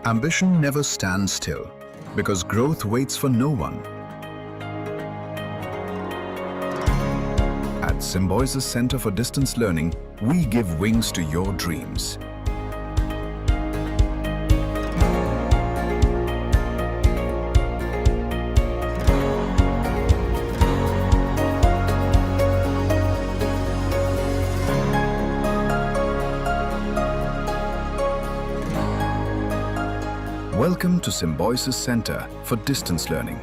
Ambition never stands still because growth waits for no one. At Symbiosis Center for Distance Learning, we give wings to your dreams. Welcome to Symbiosis Center for Distance Learning.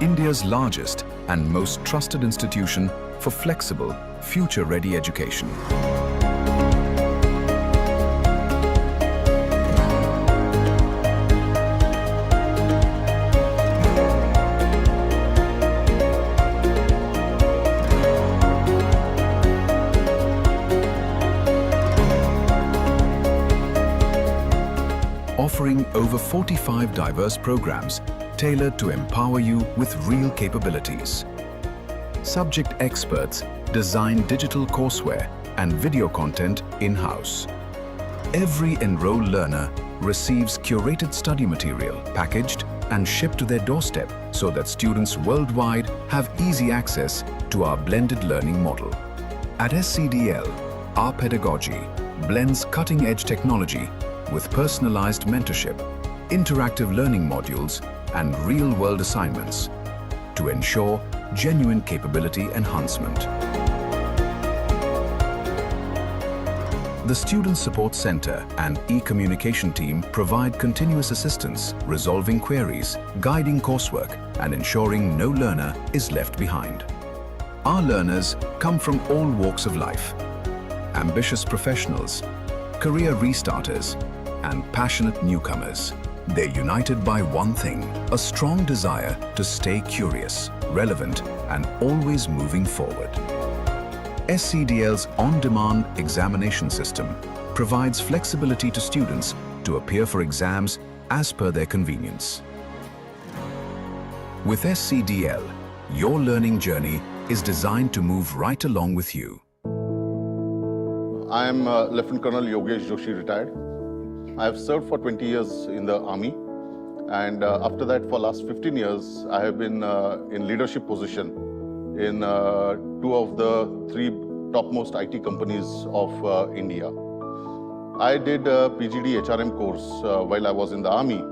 India's largest and most trusted institution for flexible, future-ready education. Offering over 45 diverse programs tailored to empower you with real capabilities. Subject experts design digital courseware and video content in-house. Every enrolled learner receives curated study material packaged and shipped to their doorstep so that students worldwide have easy access to our blended learning model. At SCDL, our pedagogy blends cutting-edge technology with personalized mentorship, interactive learning modules, and real-world assignments to ensure genuine capability enhancement. The Student Support Center and e-communication team provide continuous assistance, resolving queries, guiding coursework, and ensuring no learner is left behind. Our learners come from all walks of life: ambitious professionals, career restarters, and passionate newcomers. They're united by one thing: a strong desire to stay curious, relevant, and always moving forward. SCDL's on-demand examination system provides flexibility to students to appear for exams as per their convenience. With SCDL, your learning journey is designed to move right along with you. I am Lieutenant Colonel Yogesh Joshi, retired. I have served for 20 years in the Army, and after that, for last 15 years, I have been in leadership position in two of the three topmost IT companies of India. I did a PGD HRM course while I was in the Army,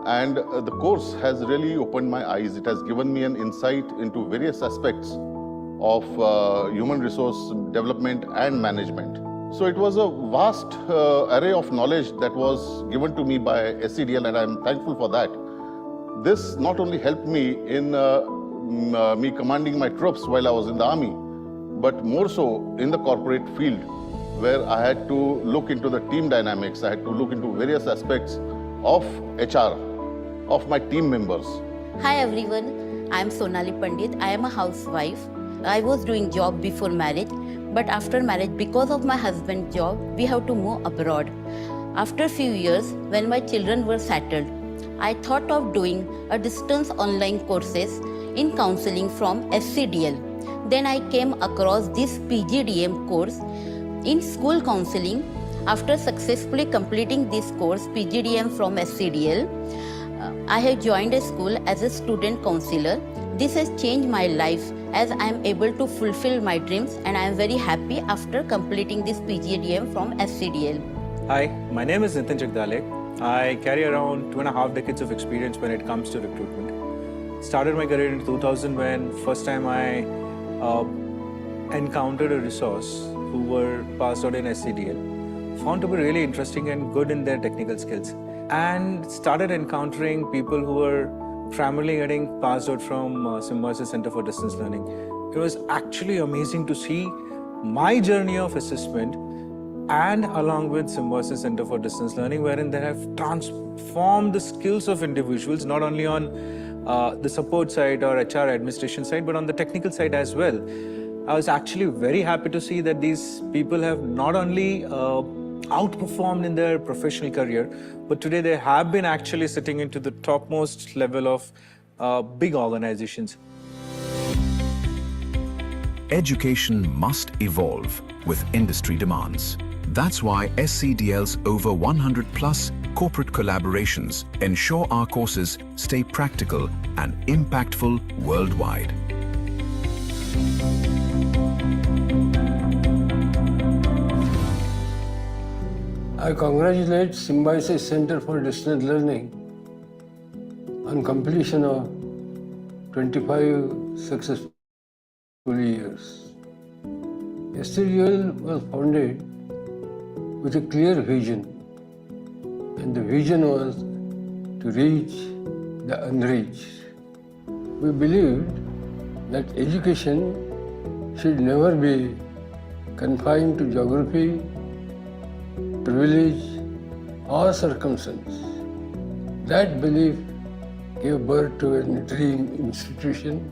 and the course has really opened my eyes. It has given me an insight into various aspects of human resource development and management. So it was a vast array of knowledge that was given to me by SCDL, and I'm thankful for that. This not only helped me in me commanding my troops while I was in the Army, but more so in the corporate field, where I had to look into the team dynamics. I had to look into various aspects of HR, of my team members. Hi everyone, I am Sonali Pandit. I am a housewife. I was doing job before marriage, but after marriage, because of my husband's job, we have to move abroad. After a few years, when my children were settled, I thought of doing a distance online courses in counseling from SCDL. Then I came across this PGDM course in school counseling. After successfully completing this course, PGDM from SCDL, I have joined a school as a student counselor. This has changed my life as I am able to fulfill my dreams, and I am very happy after completing this PGDM from SCDL. Hi, my name is Nitin Jagdale. I carry around 2.5 decades of experience when it comes to recruitment. Started my career in 2000 when first time I encountered a resource who were passed out in SCDL. Found to be really interesting and good in their technical skills. And started encountering people who were primarily getting passed out from Symbiosis Center for Distance Learning. It was actually amazing to see my journey of assessment and along with Symbiosis Center for Distance Learning, wherein they have transformed the skills of individuals, not only on the support side or HR administration side, but on the technical side as well. I was actually very happy to see that these people have not only outperformed in their professional career, but today they have been actually sitting into the topmost level of big organizations. Education must evolve with industry demands. That's why SCDL's over 100 plus corporate collaborations ensure our courses stay practical and impactful worldwide. I congratulate Symbiosis Center for Distance Learning on completion of 25 successful years. SCDL was founded with a clear vision, and the vision was to reach the unreached. We believed that education should never be confined to geography, privilege, or circumstance. That belief gave birth to a dream institution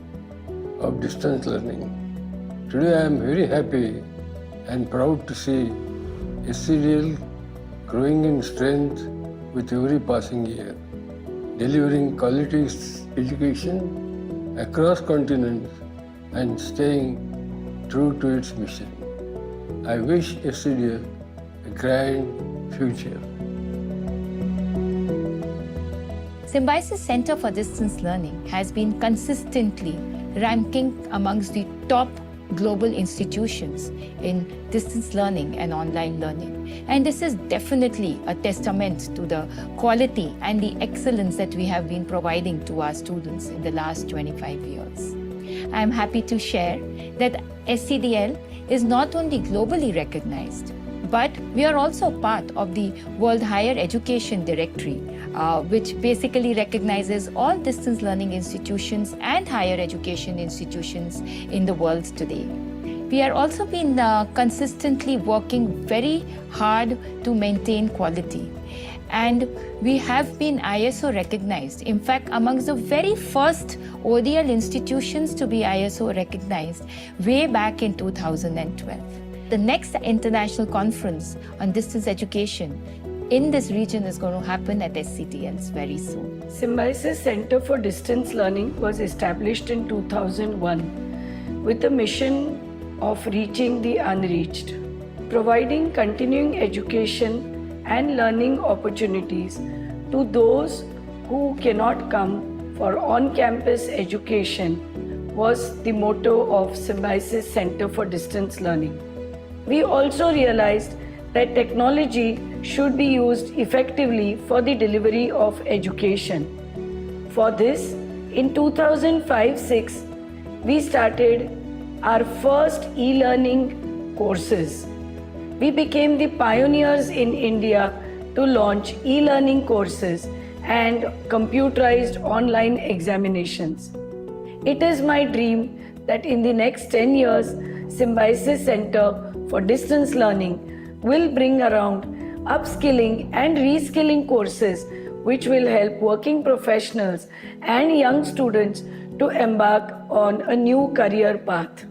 of distance learning. Today I am very happy and proud to see SCDL growing in strength with every passing year, delivering quality education across continents and staying true to its mission. I wish SCDL a grand future. Symbiosis Center for Distance Learning has been consistently ranking amongst the top global institutions in distance learning and online learning. And this is definitely a testament to the quality and the excellence that we have been providing to our students in the last 25 years. I am happy to share that SCDL is not only globally recognized, but we are also part of the World Higher Education Directory, which basically recognizes all distance learning institutions and higher education institutions in the world today. We are also been consistently working very hard to maintain quality. And we have been ISO recognized. In fact, amongst the very first ODL institutions to be ISO recognized way back in 2012. The next international conference on distance education in this region is going to happen at SCDL very soon. Symbiosis Center for Distance Learning was established in 2001 with the mission of reaching the unreached, providing continuing education and learning opportunities to those who cannot come for on-campus education was the motto of Symbiosis Center for Distance Learning. We also realized that technology should be used effectively for the delivery of education. For this, in 2005-06, we started our first e-learning courses. We became the pioneers in India to launch e-learning courses and computerized online examinations. It is my dream that in the next 10 years, Symbiosis Center for Distance Learning will bring around upskilling and reskilling courses which will help working professionals and young students to embark on a new career path.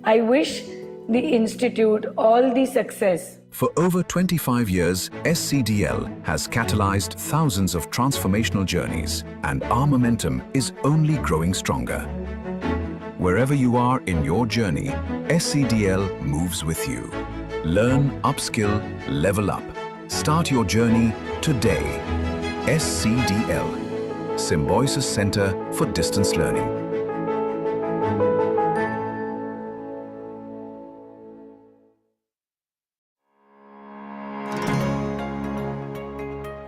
I wish the Institute all the success. For over 25 years, SCDL has catalyzed thousands of transformational journeys, and our momentum is only growing stronger. Wherever you are in your journey, SCDL moves with you. Learn, upskill, level up. Start your journey today. SCDL, Symbiosis Center for Distance Learning.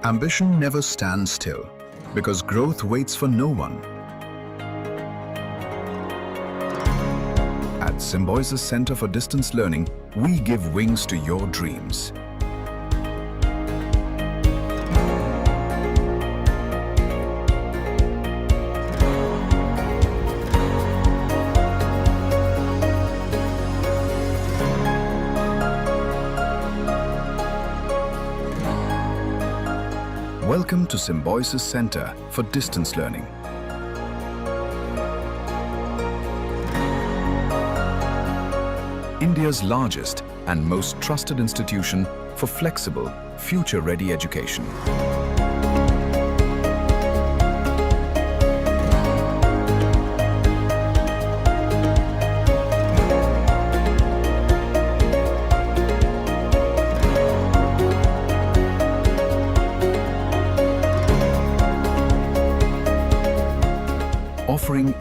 Ambition never stands still, because growth waits for no one. At Symbiosis Center for Distance Learning, we give wings to your dreams. Welcome to Symbiosis Center for Distance Learning. India's largest and most trusted institution for flexible, future-ready education.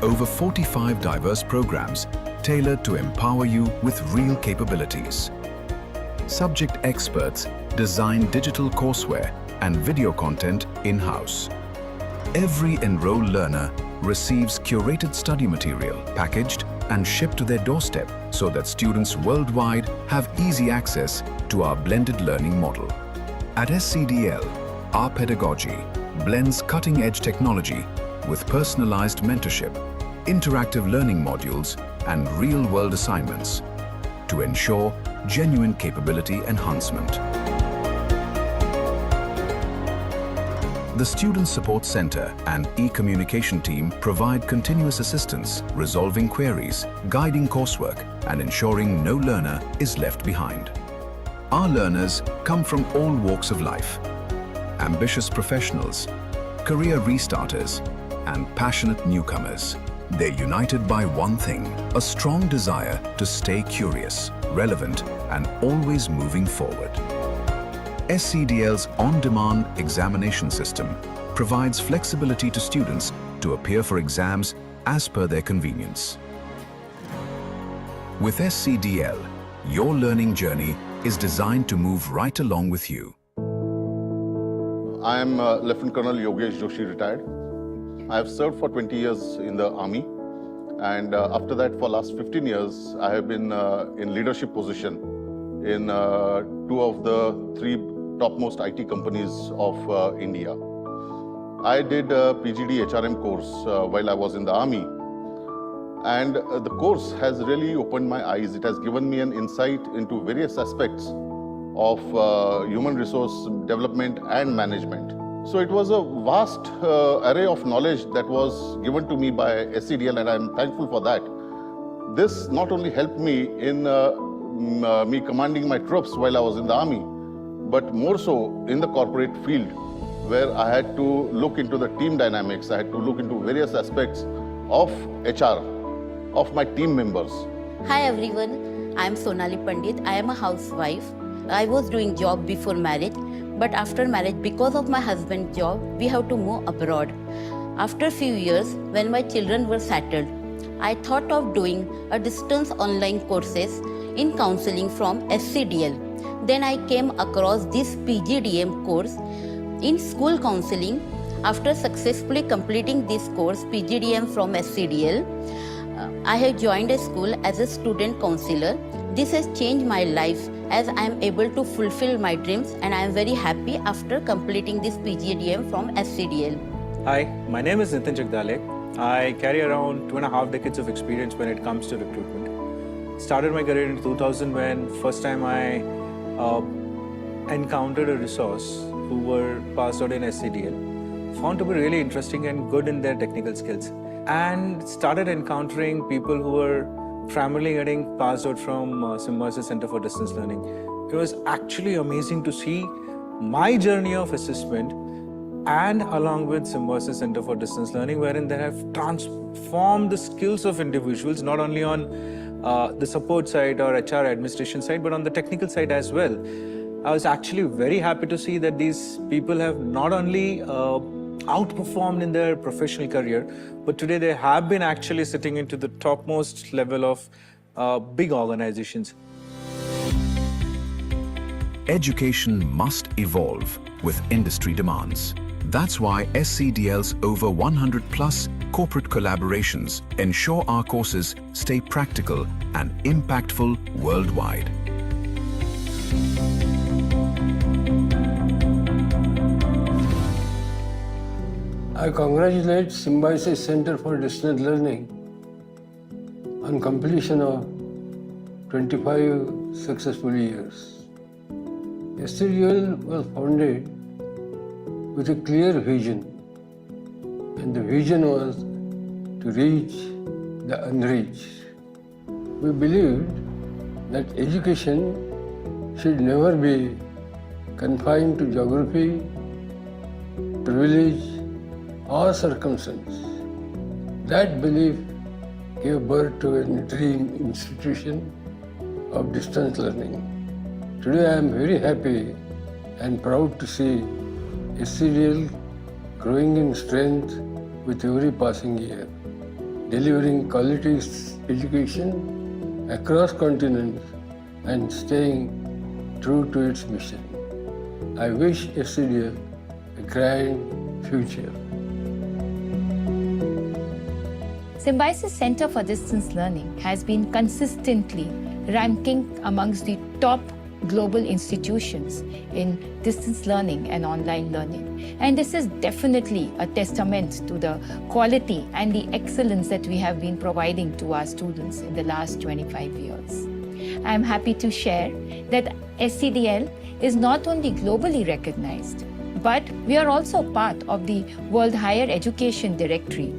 over 45 diverse programs tailored to empower you with real capabilities. Subject experts design digital courseware and video content in-house. Every enrolled learner receives curated study material packaged and shipped to their doorstep so that students worldwide have easy access to our blended learning model. At SCDL, our pedagogy blends cutting-edge technology with personalized mentorship, interactive learning modules, and real-world assignments to ensure genuine capability enhancement. The Student Support Center and e-communication team provide continuous assistance, resolving queries, guiding coursework, and ensuring no learner is left behind. Our learners come from all walks of life: ambitious professionals, career restarters, and passionate newcomers. They're united by one thing: a strong desire to stay curious, relevant, and always moving forward. SCDL's on-demand examination system provides flexibility to students to appear for exams as per their convenience. With SCDL, your learning journey is designed to move right along with you. I am Lieutenant Colonel Yogesh Joshi, retired. I have served for 20 years in the Army, and after that, for last 15 years, I have been in leadership position in two of the three topmost IT companies of India. I did a PGD HRM course while I was in the Army, and the course has really opened my eyes. It has given me an insight into various aspects of human resource development and management. So it was a vast array of knowledge that was given to me by SCDL, and I'm thankful for that. This not only helped me in me commanding my troops while I was in the Army, but more so in the corporate field, where I had to look into the team dynamics. I had to look into various aspects of HR, of my team members. Hi everyone, I am Sonali Pandit. I am a housewife. I was doing job before marriage, but after marriage, because of my husband's job, we have to move abroad. After a few years, when my children were settled, I thought of doing a distance online courses in counseling from SCDL. Then I came across this PGDM course in school counseling. After successfully completing this course, PGDM from SCDL, I have joined a school as a student counselor. This has changed my life as I am able to fulfill my dreams, and I am very happy after completing this PGDM from SCDL. Hi, my name is Nitin Jagdale. I carry around 2.5 decades of experience when it comes to recruitment. Started my career in 2000 when first time I encountered a resource who were passed out in SCDL, found to be really interesting and good in their technical skills, and started encountering people who were primarily getting passed out from Symbi Center for Distance Learning. It was actually amazing to see my journey of assessment and along with Symbi Center for Distance Learning, wherein they have transformed the skills of individuals, not only on the support side or HR administration side, but on the technical side as well. I was actually very happy to see that these people have not only outperformed in their professional career, but today they have been actually sitting into the topmost level of big organizations. Education must evolve with industry demands. That's why SCDL's over 100+ corporate collaborations ensure our courses stay practical and impactful worldwide. I congratulate Symbi Center for Distance Learning on completion of 25 successful years. SCDL was founded with a clear vision, and the vision was to reach the unreached. We believed that education should never be confined to geography, privilege, or circumstance. That belief gave birth to a dream institution of distance learning. Today I am very happy and proud to see SCDL growing in strength with every passing year. delivering quality education across continents and staying true to its mission. I wish SCDL a grand future. Symbiosis Center for Distance Learning has been consistently ranking amongst the top global institutions in distance learning and online learning. And this is definitely a testament to the quality and the excellence that we have been providing to our students in the last 25 years. I am happy to share that SCDL is not only globally recognized, but we are also part of the World Higher Education Directory,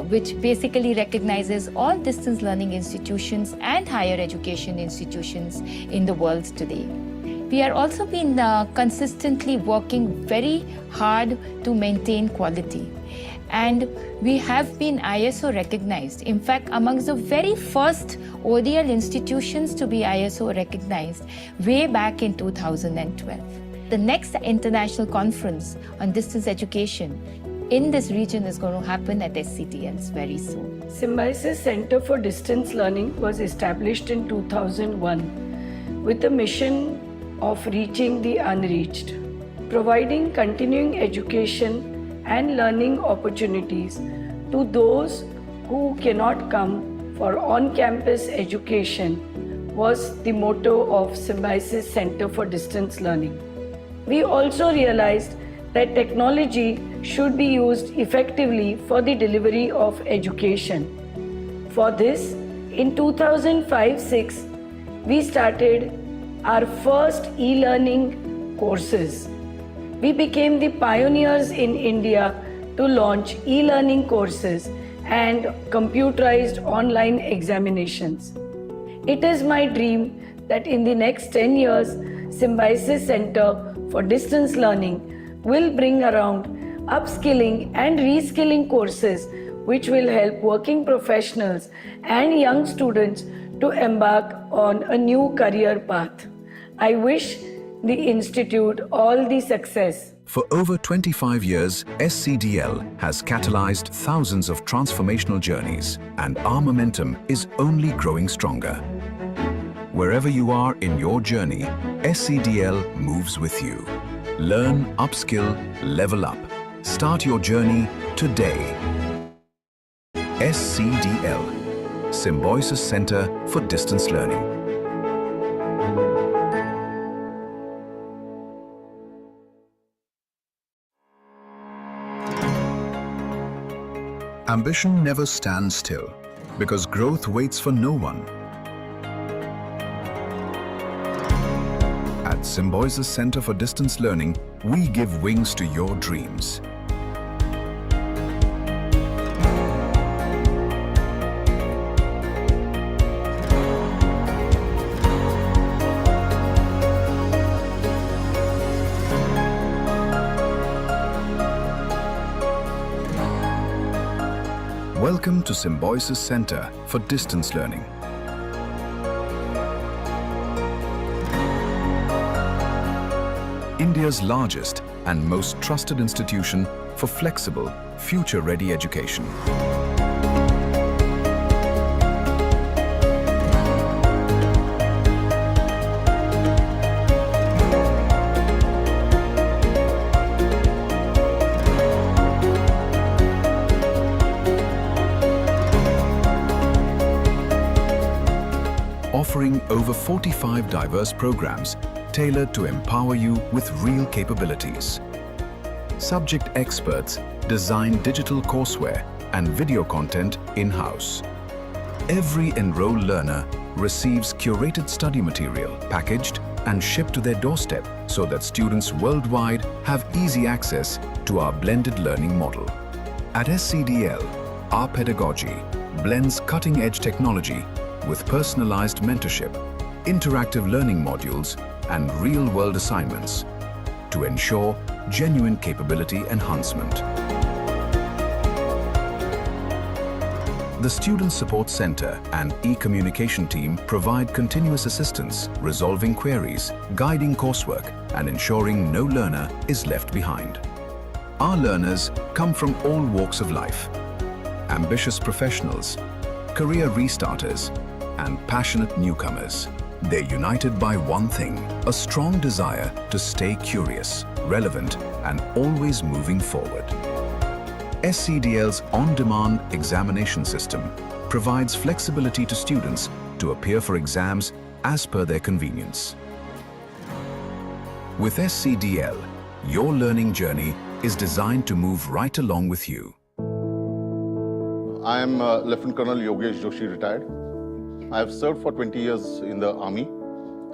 which basically recognizes all distance learning institutions and higher education institutions in the world today. We are also been consistently working very hard to maintain quality. And we have been ISO recognized. In fact, amongst the very first ODL institutions to be ISO recognized way back in 2012. The next international conference on distance education in this region is going to happen at SCDL very soon. Symbiosis Center for Distance Learning was established in 2001 with the mission of reaching the unreached, providing continuing education and learning opportunities to those who cannot come for on-campus education was the motto of Symbiosis Center for Distance Learning. We also realized that technology should be used effectively for the delivery of education. For this, in 2005-06, we started our first e-learning courses. We became the pioneers in India to launch e-learning courses and computerized online examinations. It is my dream that in the next 10 years, Symbiosis Center for Distance Learning will bring around upskilling and reskilling courses which will help working professionals and young students to embark on a new career path. I wish the Institute all the success. For over 25 years, SCDL has catalyzed thousands of transformational journeys, and our momentum is only growing stronger. Wherever you are in your journey, SCDL moves with you. Learn, upskill, level up. Start your journey today. SCDL, Symbiosis Center for Distance Learning. Ambition never stands still, because growth waits for no one. At Symbiosis Center for Distance Learning, we give wings to your dreams. Welcome to Symbiosis Center for Distance Learning. India's largest and most trusted institution for flexible, future-ready education. Offering over 45 diverse programs tailored to empower you with real capabilities. Subject experts design digital courseware and video content in-house. Every enrolled learner receives curated study material packaged and shipped to their doorstep so that students worldwide have easy access to our blended learning model. At SCDL, our pedagogy blends cutting-edge technology with personalized mentorship, interactive learning modules, and real-world assignments to ensure genuine capability enhancement. The Student Support Center and e-communication team provide continuous assistance, resolving queries, guiding coursework, and ensuring no learner is left behind. Our learners come from all walks of life. ambitious professionals, career restarters, and passionate newcomers. They're united by one thing, a strong desire to stay curious, relevant, and always moving forward. SCDL's on-demand examination system provides flexibility to students to appear for exams as per their convenience. With SCDL, your learning journey is designed to move right along with you. I am Lieutenant Colonel Yogesh Joshi, retired. I have served for 20 years in the Army,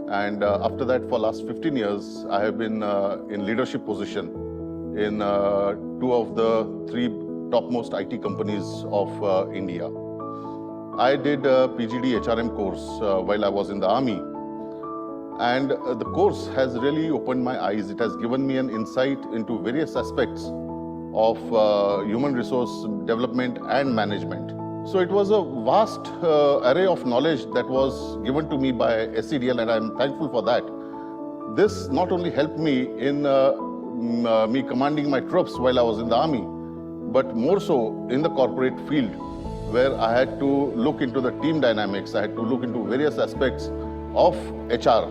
and after that, for last 15 years, I have been in leadership position in two of the three topmost IT companies of India. I did a PGD HRM course while I was in the Army, and the course has really opened my eyes. It has given me an insight into various aspects of human resource development and management. So it was a vast array of knowledge that was given to me by SCDL, and I'm thankful for that. This not only helped me in me commanding my troops while I was in the Army, but more so in the corporate field, where I had to look into the team dynamics. I had to look into various aspects of HR,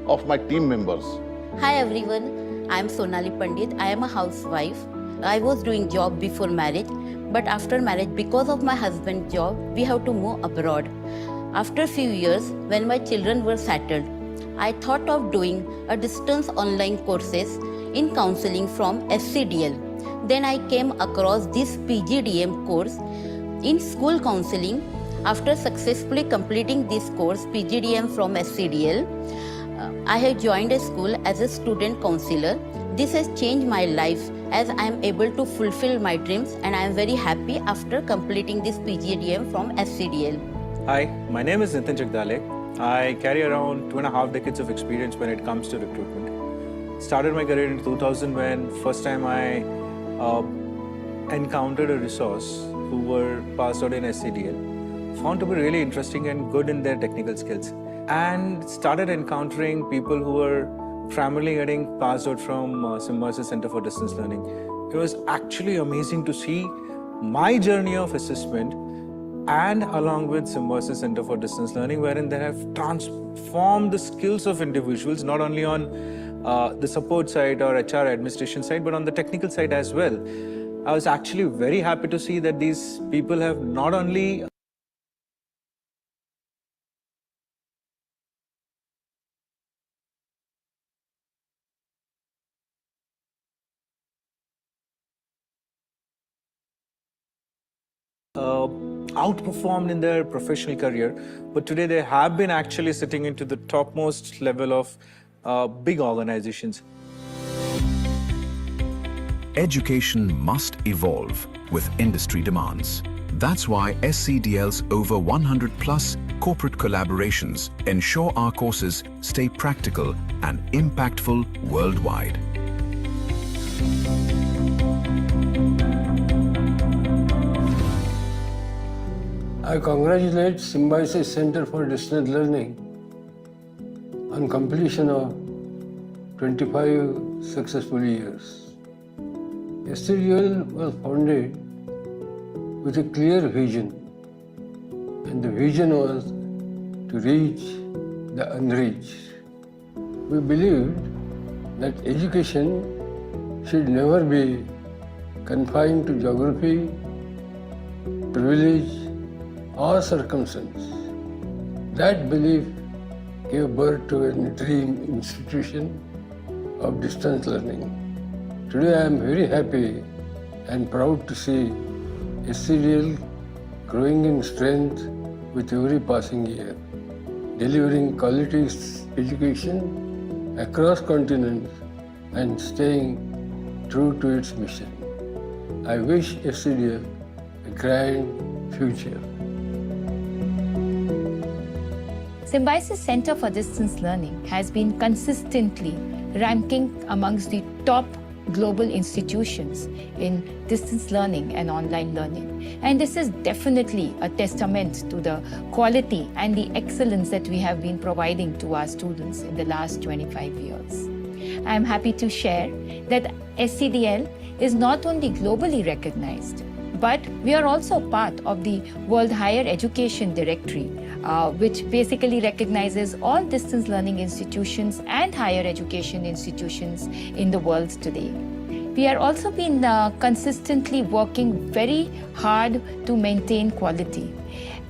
of my team members. Hi everyone, I am Sonali Pandit. I am a housewife. I was doing job before marriage, but after marriage, because of my husband's job, we have to move abroad. After a few years, when my children were settled, I thought of doing a distance online courses in counseling from SCDL. Then I came across this PGDM course in school counseling. After successfully completing this course, PGDM from SCDL, I have joined a school as a student counselor. This has changed my life as I am able to fulfill my dreams, and I am very happy after completing this PGDM from SCDL. Hi, my name is Nitin Jagdale. I carry around 2.5 decades of experience when it comes to recruitment. Started my career in 2000 when first time I encountered a resource who were passed out in SCDL, found to be really interesting and good in their technical skills, and started encountering people who were primarily getting passed out from Symbi Center for Distance Learning. It was actually amazing to see my journey of assessment and along with Symbi Center for Distance Learning, wherein they have transformed the skills of individuals, not only on the support side or HR administration side, but on the technical side as well. I was actually very happy to see that these people have not only outperformed in their professional career, but today they have been actually sitting into the topmost level of big organizations. Education must evolve with industry demands. That's why SCDL's over 100+ corporate collaborations ensure our courses stay practical and impactful worldwide. I congratulate Symbi Center for Distance Learning on completion of 25 successful years. SCDL was founded with a clear vision, and the vision was to reach the unreached. We believed that education should never be confined to geography, privilege, or circumstance. That belief gave birth to a dream institution of distance learning. Today I am very happy and proud to see SCDL growing in strength with every passing year, delivering quality education across continents and staying true to its mission. I wish SCDL a grand future. Symbi's Center for Distance Learning has been consistently ranking amongst the top global institutions in distance learning and online learning. And this is definitely a testament to the quality and the excellence that we have been providing to our students in the last 25 years. I am happy to share that SCDL is not only globally recognized, But we are also part of the World Higher Education Directory, which basically recognizes all distance learning institutions and higher education institutions in the world today. We are also been consistently working very hard to maintain quality.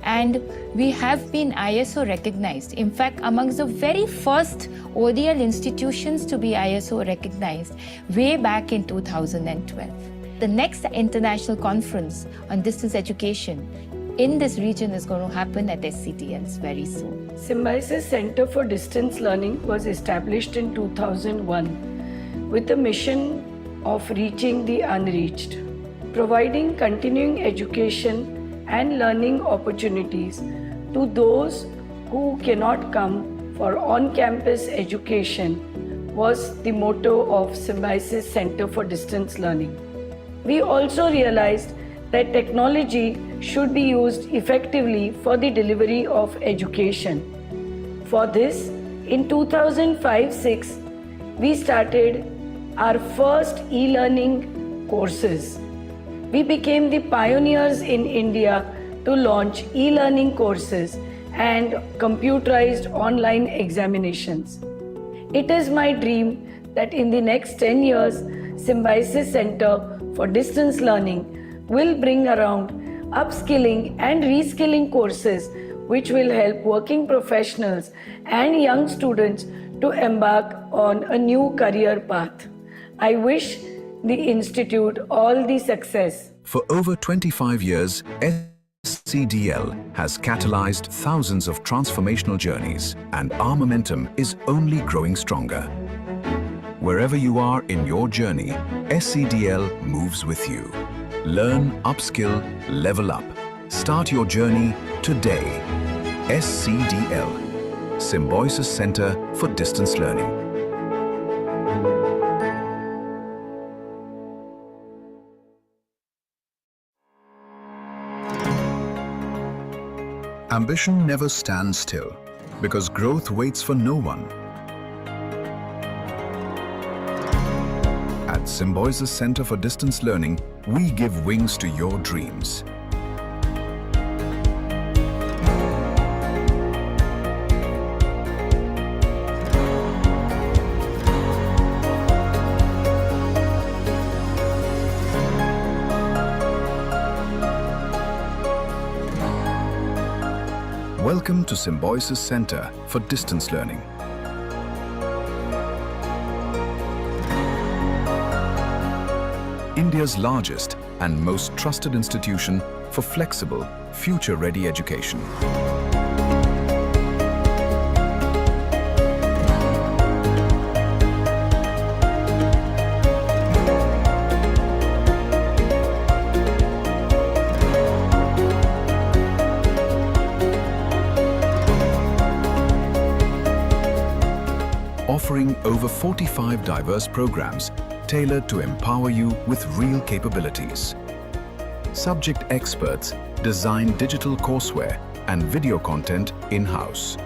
And we have been ISO recognized. In fact, amongst the very first ODL institutions to be ISO recognized way back in 2012. The next international conference on distance education in this region is going to happen at SCDL very soon. Symbiosis Center for Distance Learning was established in 2001 with the mission of reaching the unreached, providing continuing education and learning opportunities to those who cannot come for on-campus education was the motto of Symbiosis Center for Distance Learning. We also realized that technology should be used effectively for the delivery of education. For this, in 2005-06, we started our first e-learning courses. We became the pioneers in India to launch e-learning courses and computerized online examinations. It is my dream that in the next 10 years, Symbiosis Center for Distance Learning will bring around upskilling and reskilling courses which will help working professionals and young students to embark on a new career path. I wish the Institute all the success. For over 25 years, SCDL has catalyzed thousands of transformational journeys, and our momentum is only growing stronger. Wherever you are in your journey, SCDL moves with you. Learn, upskill, level up. Start your journey today. SCDL, Symbiosis Center for Distance Learning. Ambition never stands still, because growth waits for no one. At Symbiosis Center for Distance Learning, we give wings to your dreams. Welcome to Symbiosis Center for Distance Learning. India's largest and most trusted institution for flexible, future-ready education. Offering over 45 diverse programs tailored to empower you with real capabilities. Subject experts design digital courseware and video content in-house.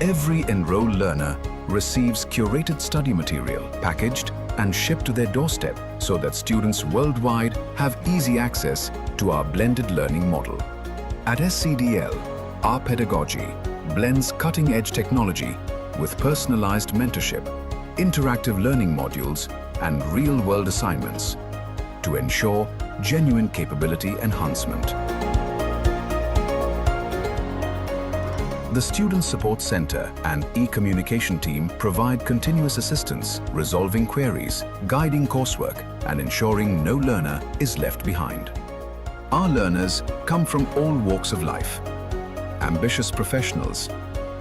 Every enrolled learner receives curated study material packaged and shipped to their doorstep so that students worldwide have easy access to our blended learning model. At SCDL, our pedagogy blends cutting-edge technology with personalized mentorship, interactive learning modules, and real-world assignments to ensure genuine capability enhancement. The Student Support Center and e-communication team provide continuous assistance, resolving queries, guiding coursework, and ensuring no learner is left behind. Our learners come from all walks of life: ambitious professionals,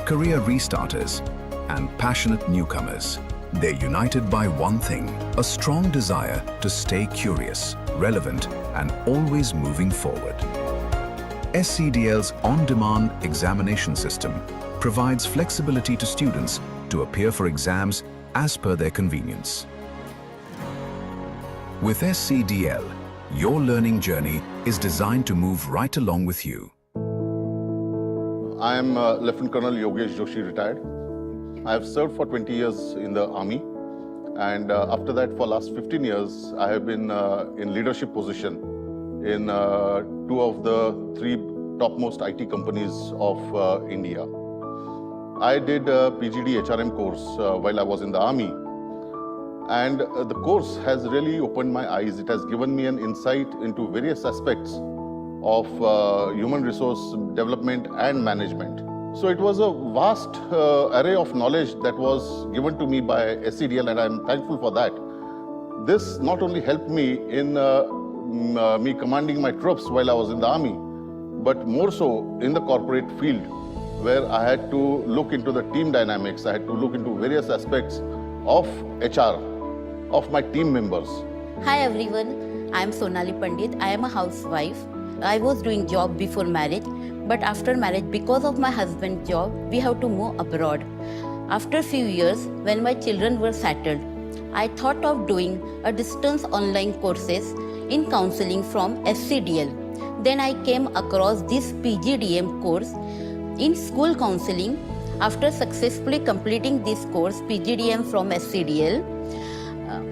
career restarters, and passionate newcomers. They're united by one thing: a strong desire to stay curious, relevant, and always moving forward. SCDL's on-demand examination system provides flexibility to students to appear for exams as per their convenience. With SCDL, your learning journey is designed to move right along with you. I am Lieutenant Colonel Yogesh Joshi, retired. I have served for 20 years in the Army, and after that, for last 15 years, I have been in leadership position in two of the three topmost IT companies of India. I did a PGD HRM course while I was in the army. And the course has really opened my eyes. It has given me an insight into various aspects of human resource development and management. So it was a vast array of knowledge that was given to me by SCDL, and I'm thankful for that. This not only helped me in me commanding my troops while I was in the army, but more so in the corporate field, where I had to look into the team dynamics. I had to look into various aspects of HR, of my team members. Hi everyone, I am Sonali Pandit. I am a housewife. I was doing job before marriage, but after marriage, because of my husband's job, we have to move abroad. After few years, when my children were settled, I thought of doing a distance online courses in counseling from SCDL. Then I came across this PGDM course in school counseling. After successfully completing this course, PGDM from SCDL,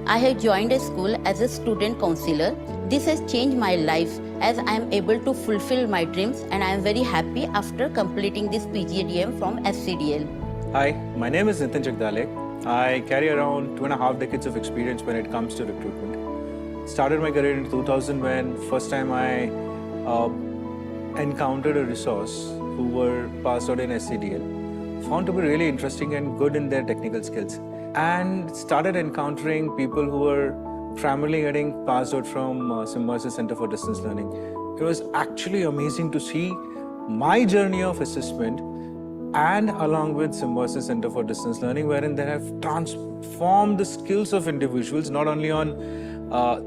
I have joined a school as a student counselor. This has changed my life as I am able to fulfill my dreams, and I am very happy after completing this PGDM from SCDL. Hi, my name is Nitin Jagdale. I carry around 2.5 decades of experience when it comes to recruitment. Started my career in 2000 when first time I encountered a resource who were passed out in SCDL, found to be really interesting and good in their technical skills, and started encountering people who were primarily getting passed out from Symbi Center for Distance Learning. It was actually amazing to see my journey of assessment and along with Symbi Center for Distance Learning, wherein they have transformed the skills of individuals, not only on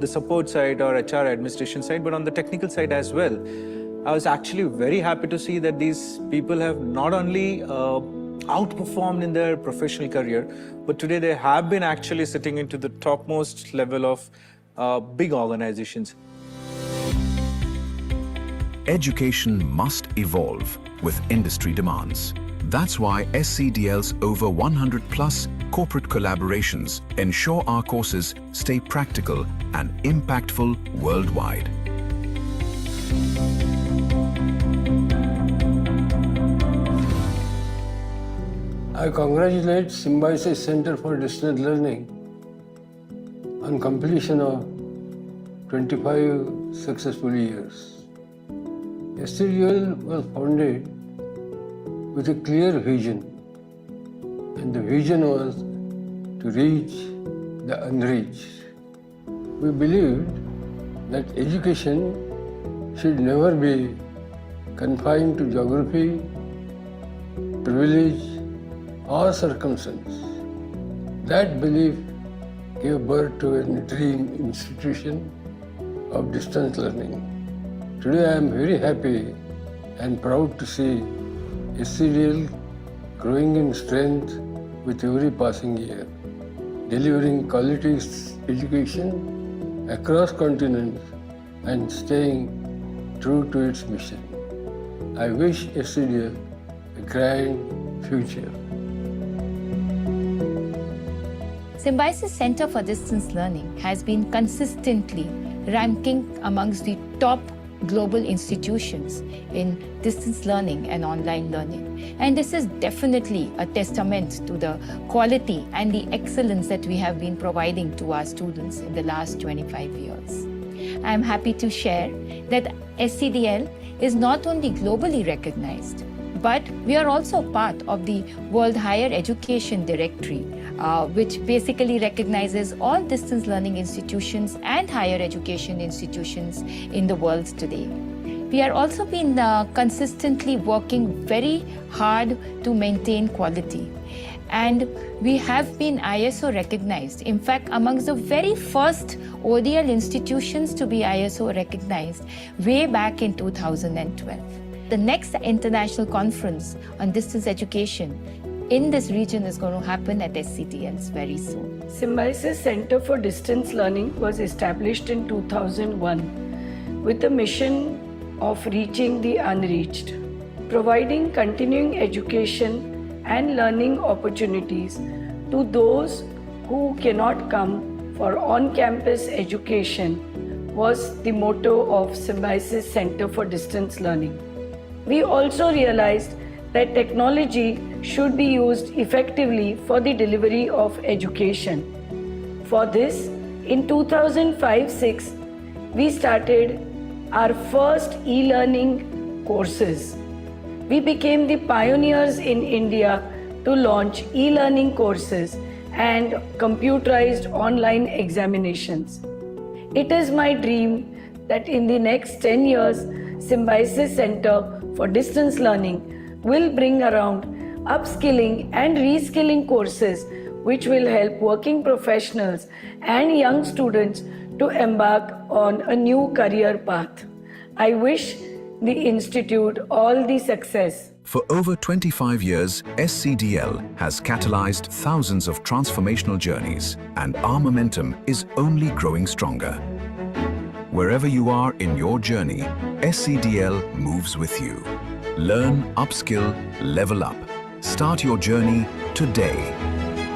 the support side or HR administration side, but on the technical side as well. I was actually very happy to see that these people have not only outperformed in their professional career, but today they have been actually sitting into the topmost level of big organizations. Education must evolve with industry demands. That's why SCDL's over 100+ corporate collaborations ensure our courses stay practical and impactful worldwide. I congratulate Symbi Center for Distance Learning on completion of 25 successful years. SCDL was founded with a clear vision, and the vision was to reach the unreached. We believed that education should never be confined to geography, privilege, or circumstance. That belief gave birth to a dream institution of distance learning. Today I am very happy and proud to see SCDL growing in strength with every passing year, delivering quality education across continents and staying true to its mission. I wish SCDL a grand future. Symbi's Center for Distance Learning has been consistently ranking amongst the top global institutions in distance learning and online learning. And this is definitely a testament to the quality and the excellence that we have been providing to our students in the last 25 years. I am happy to share that SCDL is not only globally recognized, but we are also part of the World Higher Education Directory, which basically recognizes all distance learning institutions and higher education institutions in the world today. We are also been consistently working very hard to maintain quality. And we have been ISO recognized. In fact, amongst the very first ODL institutions to be ISO recognized way back in 2012. The next international conference on distance education in this region is going to happen at SCDL very soon. Symbi's Center for Distance Learning was established in 2001 with the mission of reaching the unreached, providing continuing education and learning opportunities to those who cannot come for on-campus education was the motto of Symbiosis Center for Distance Learning. We also realized that technology should be used effectively for the delivery of education. For this, in 2005-06, we started our first e-learning courses. We became the pioneers in India to launch e-learning courses and computerized online examinations. It is my dream that in the next 10 years, Symbiosis Center for Distance Learning will bring around upskilling and reskilling courses which will help working professionals and young students to embark on a new career path. I wish the Institute all the success. For over 25 years, SCDL has catalyzed thousands of transformational journeys, and our momentum is only growing stronger. Wherever you are in your journey, SCDL moves with you. Learn, upskill, level up. Start your journey today.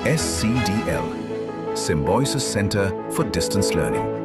SCDL, Symbiosis Center for Distance Learning.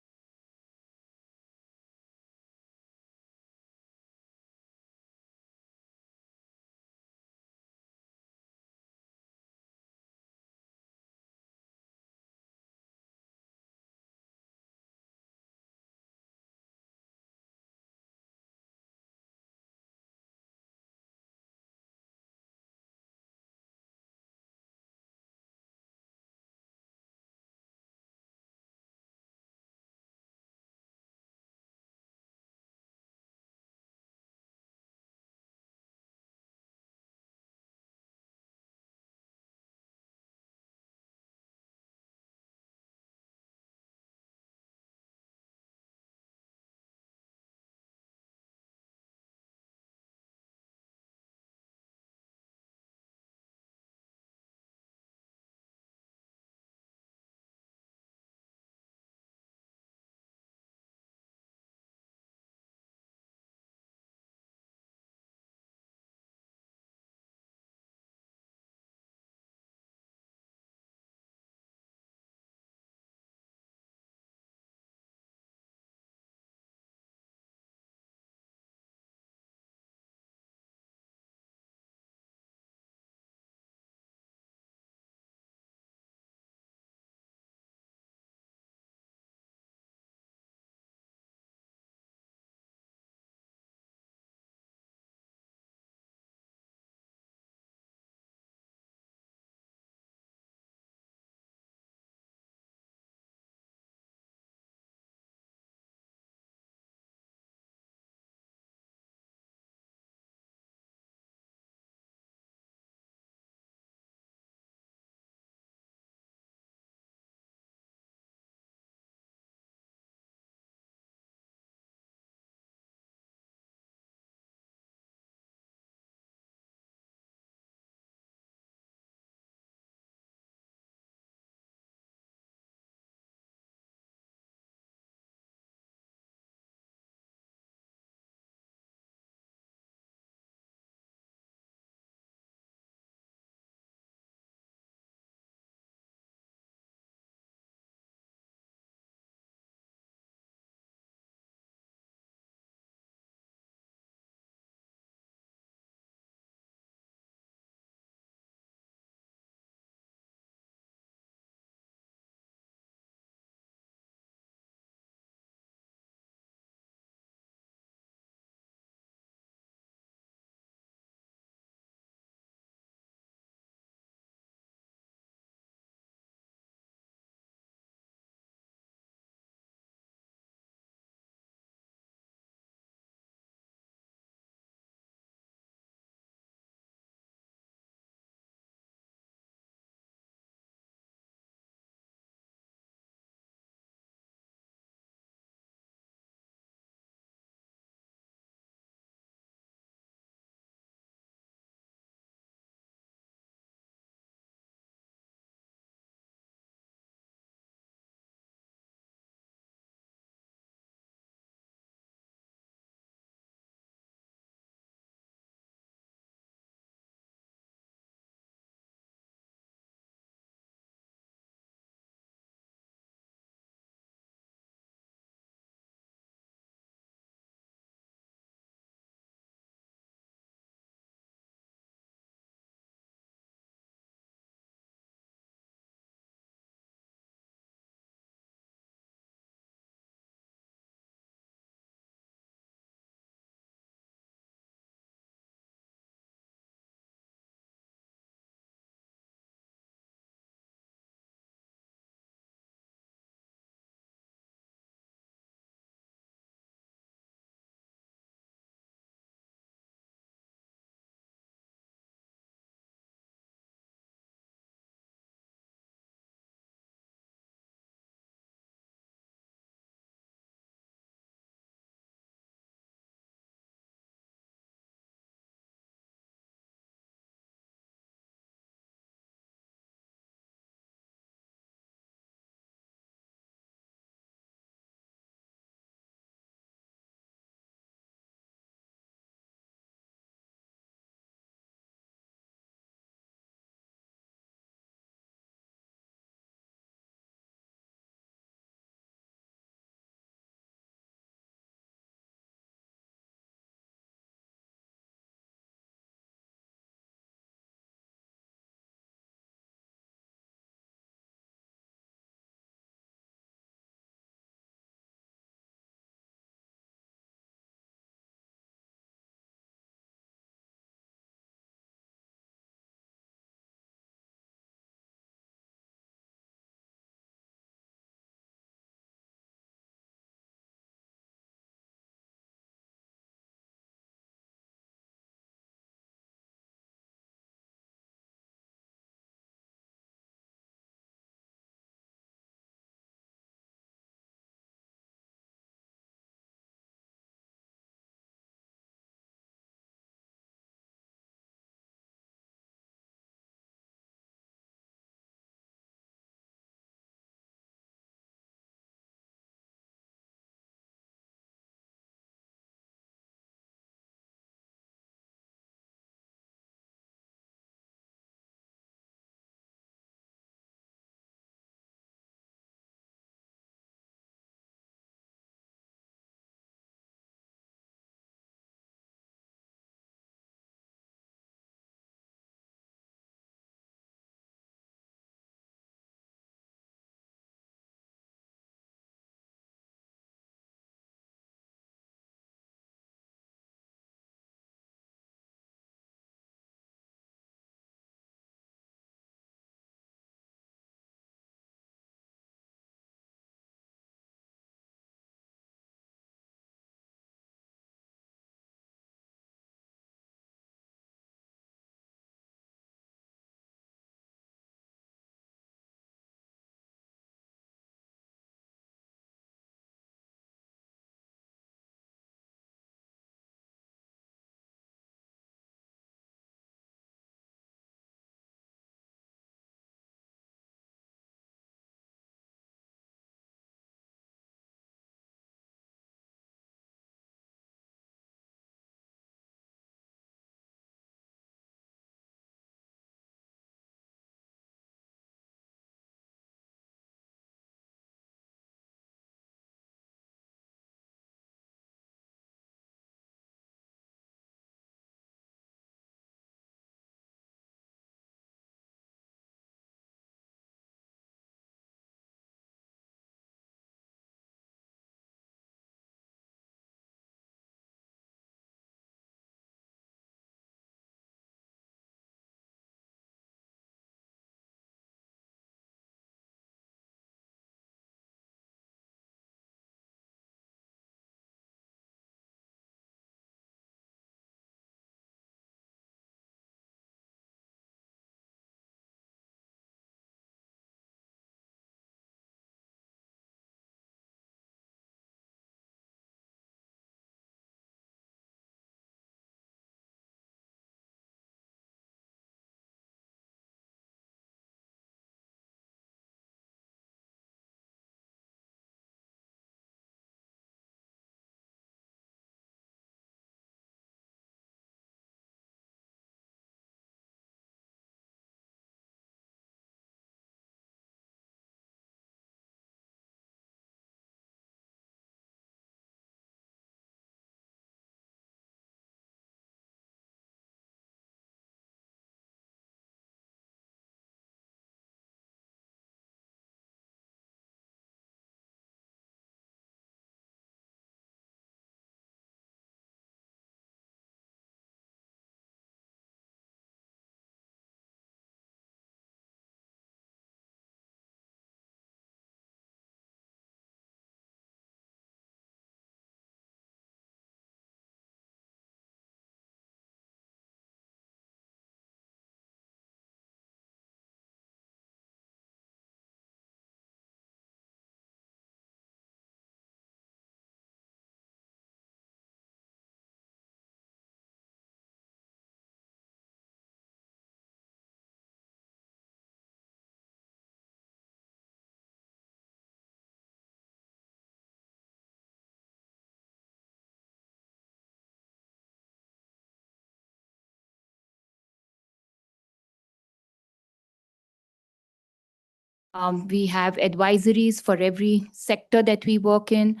We have advisories for every sector that we work in.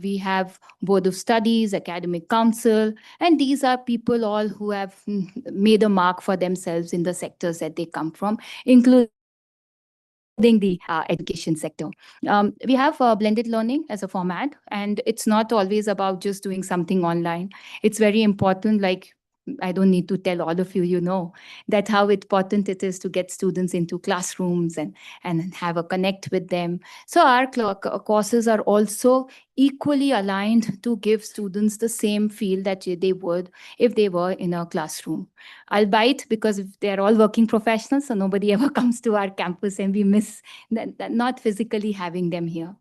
We have Board of Studies, Academic Council, and these are people all who have made a mark for themselves in the sectors that they come from, including the education sector. We have blended learning as a format, and it's not always about just doing something online. It's very important, like I don't need to tell all of you, you know, that how important it is to get students into classrooms and have a connect with them. So our courses are also equally aligned to give students the same feel that they would if they were in a classroom. Albeit because they're all working professionals, so nobody ever comes to our campus and we miss not physically having them here.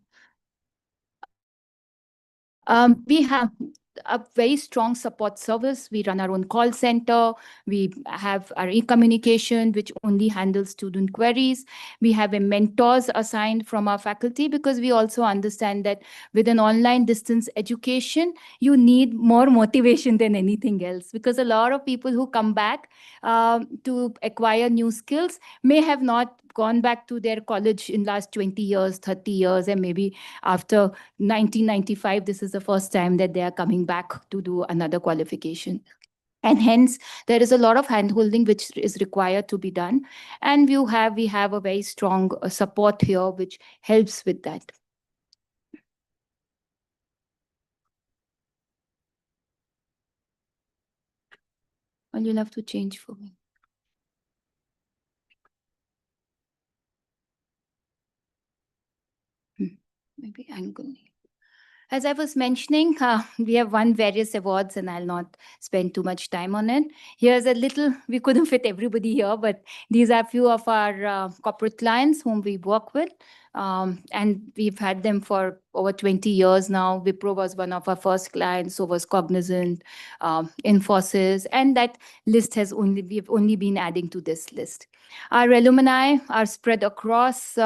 We have a very strong support service. We run our own call center. We have our e-communication, which only handles student queries. We have a mentors assigned from our faculty because we also understand that with an online distance education, you need more motivation than anything else, because a lot of people who come back to acquire new skills may have not gone back to their college in last 20 years, 30 years, and maybe after 1995, this is the first time that they are coming back to do another qualification. And hence, there is a lot of handholding which is required to be done. And we have a very strong support here, which helps with that. Well, you'll have to change for me. Maybe angle. As I was mentioning, we have won various awards, and I'll not spend too much time on it. Here's a little, we couldn't fit everybody here, but these are a few of our corporate clients whom we work with. And we've had them for over 20 years now. Wipro was one of our first clients, so was Cognizant, Infosys, and that list we've only been adding to this list. Our alumni are spread across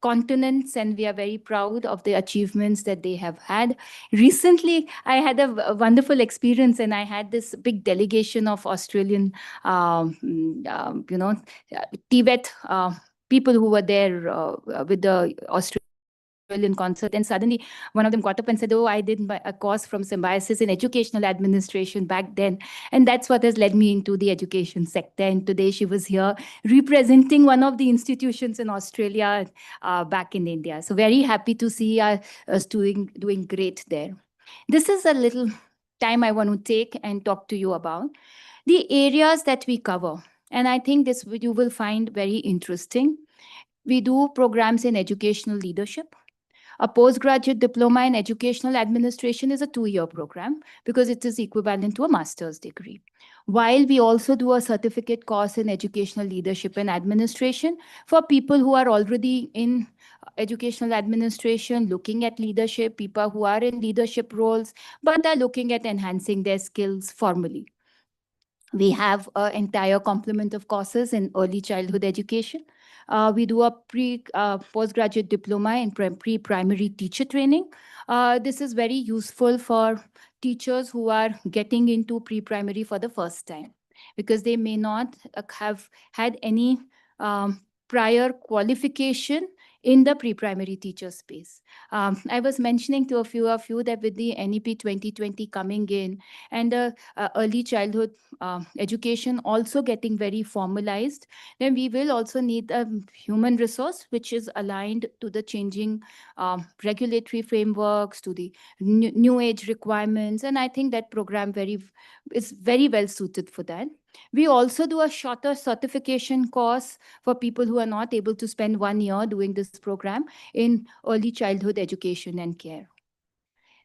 continents, and we are very proud of the achievements that they have had. Recently, I had a wonderful experience, and I had this big delegation of Australian, Tibet people who were there with the Australian concert, and suddenly one of them got up and said, "Oh, I did a course from Symbiosis in educational administration back then, and that's what has led me into the education sector." And today she was here representing one of the institutions in Australia back in India. So very happy to see us doing great there. This is a little time I want to take and talk to you about the areas that we cover. And I think this you will find very interesting. We do programs in educational leadership. A postgraduate diploma in educational administration is a 2-year program because it is equivalent to a master's degree. While we also do a certificate course in educational leadership and administration for people who are already in educational administration, looking at leadership, people who are in leadership roles, but are looking at enhancing their skills formally. We have an entire complement of courses in early childhood education. We do a postgraduate diploma in pre-primary teacher training. This is very useful for teachers who are getting into pre-primary for the first time, because they may not have had any prior qualification in the pre-primary teacher space. I was mentioning to a few of you that with the NEP 2020 coming in and the early childhood education also getting very formalized, then we will also need a human resource which is aligned to the changing regulatory frameworks, to the new age requirements. And I think that program is very well suited for that. We also do a shorter certification course for people who are not able to spend 1 year doing this program in early childhood education and care.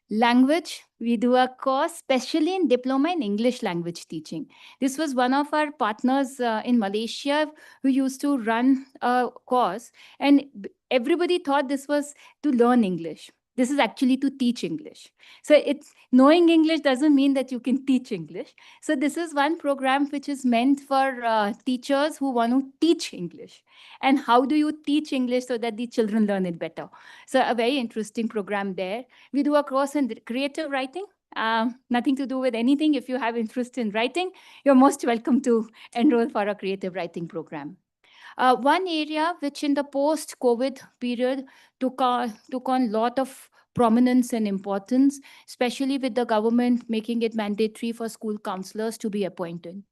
Language, we do a course, especially in diploma in English language teaching. This was one of our partners in Malaysia who used to run a course, and everybody thought this was to learn English. This is actually to teach English. So it's knowing English doesn't mean that you can teach English. So this is one program which is meant for teachers who want to teach English. And how do you teach English so that the children learn it better? So a very interesting program there. We do a course in creative writing. Nothing to do with anything. If you have interest in writing, you're most welcome to enroll for a creative writing program. One area which in the post-COVID period took on lot of prominence and importance, especially with the government making it mandatory for school counselors to be appointed.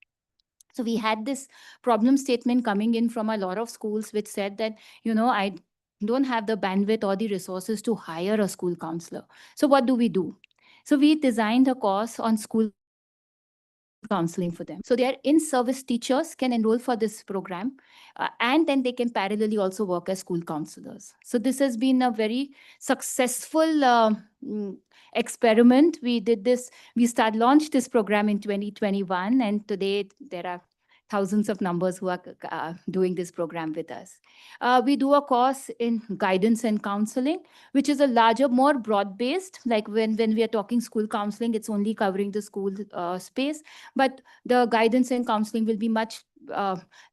So we had this problem statement coming in from a lot of schools which said that, I don't have the bandwidth or the resources to hire a school counselor. So what do we do? So we designed a course on school counseling for them. So their in-service teachers can enroll for this program, and then they can parallelly also work as school counselors. So this has been a very successful experiment. We launched this program in 2021, and today there are thousands of numbers who are doing this program with us. We do a course in guidance and counseling, which is a larger, more broad-based, like when we are talking school counseling, it's only covering the school space, but the guidance and counseling will be much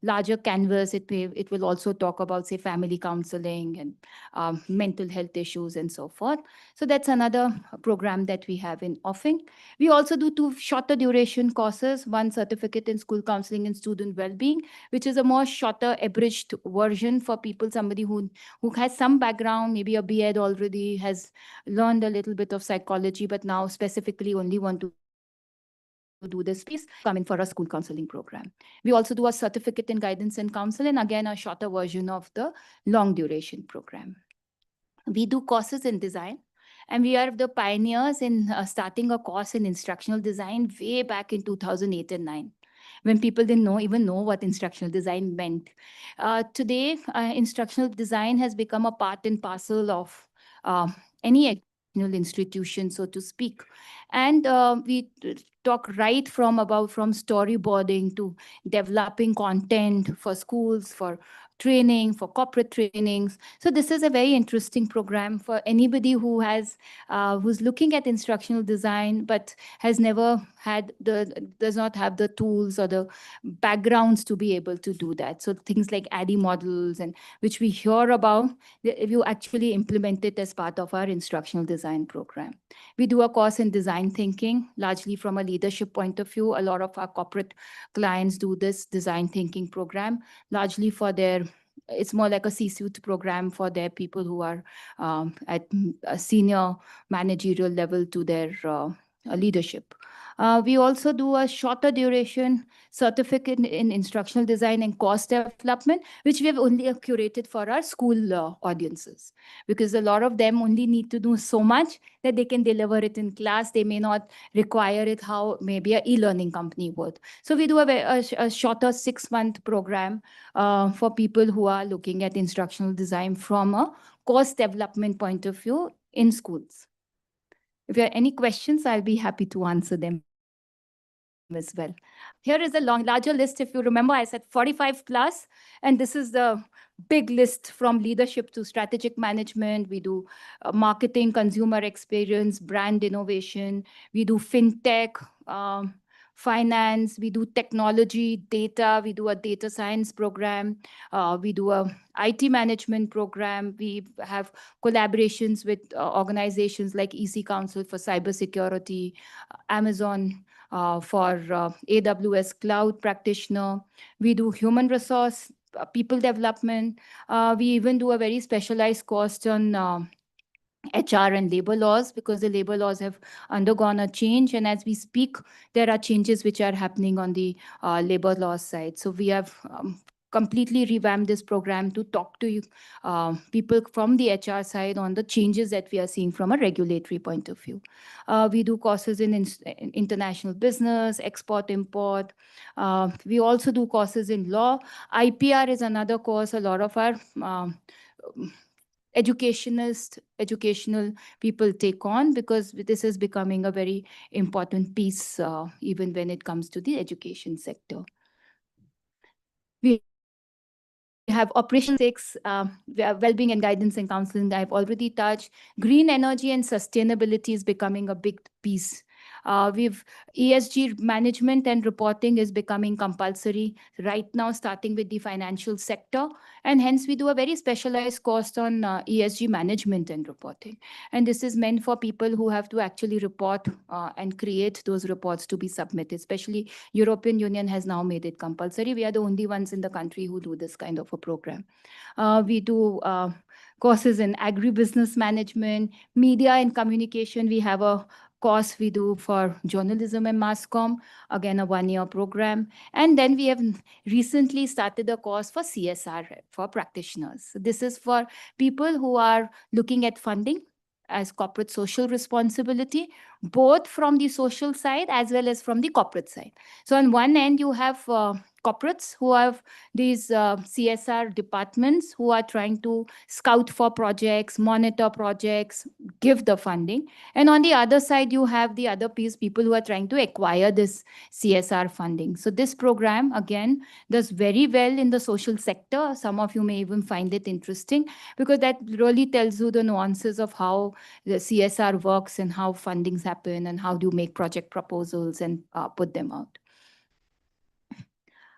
larger canvas. It will also talk about, say, family counseling and mental health issues and so forth. So that's another program that we have in offering. We also do 2 shorter duration courses, one certificate in school counseling and student well-being, which is a more shorter abridged version for people, somebody who has some background, maybe a B.Ed already, has learned a little bit of psychology, but now specifically only want to do this piece, come in for a school counseling program. We also do a certificate in guidance and counseling, again, a shorter version of the long duration program. We do courses in design, and we are the pioneers in starting a course in instructional design way back in 2008 and 9, when people didn't even know what instructional design meant. Today, instructional design has become a part and parcel of any educational institution, so to speak. And we talk right from storyboarding to developing content for schools, for training, for corporate trainings. So this is a very interesting program for anybody who who's looking at instructional design but has never does not have the tools or the backgrounds to be able to do that. So things like ADDIE models, and which we hear about, if you actually implement it as part of our instructional design program. We do a course in design thinking, largely from a leadership point of view. A lot of our corporate clients do this design thinking program, largely it's more like a C-suite program for their people who are at a senior managerial level to their leadership. We also do a shorter duration certificate in instructional design and course development, which we have only curated for our school audiences, because a lot of them only need to do so much that they can deliver it in class. They may not require it how maybe an e-learning company would. So we do a shorter 6-month program for people who are looking at instructional design from a course development point of view in schools. If you have any questions, I'll be happy to answer them as well. Here is a larger list. If you remember, I said 45 plus, and this is the big list from leadership to strategic management. We do marketing, consumer experience, brand innovation. We do fintech, finance. We do technology, data. We do a data science program. We do a IT management program. We have collaborations with organizations like EC Council for cybersecurity, Amazon for AWS Cloud Practitioner. We do human resource, people development. We even do a very specialized course on HR and labor laws, because the labor laws have undergone a change. And as we speak, there are changes which are happening on the labor laws side. So we have completely revamped this program to talk to people from the HR side on the changes that we are seeing from a regulatory point of view. We do courses in international business, export, import. We also do courses in law. IPR is another course a lot of our educational people take on, because this is becoming a very important piece even when it comes to the education sector. We have Operation 6, well-being and guidance and counseling that I've already touched. Green energy and sustainability is becoming a big piece We've ESG management and reporting is becoming compulsory right now, starting with the financial sector. And hence, we do a very specialized course on ESG management and reporting. And this is meant for people who have to actually report and create those reports to be submitted. Especially European Union has now made it compulsory. We are the only ones in the country who do this kind of a program. We do courses in agribusiness management, media and communication. We have a course we do for journalism and mass comm, again a one-year program. And then we have recently started a course for CSR for practitioners. So this is for people who are looking at funding as corporate social responsibility, both from the social side as well as from the corporate side. So on one end, you have corporates who have these CSR departments who are trying to scout for projects, monitor projects, give the funding. And on the other side, you have the other piece, people who are trying to acquire this CSR funding. So this program, again, does very well in the social sector. Some of you may even find it interesting because that really tells you the nuances of how the CSR works and how fundings happen and how do you make project proposals and put them out.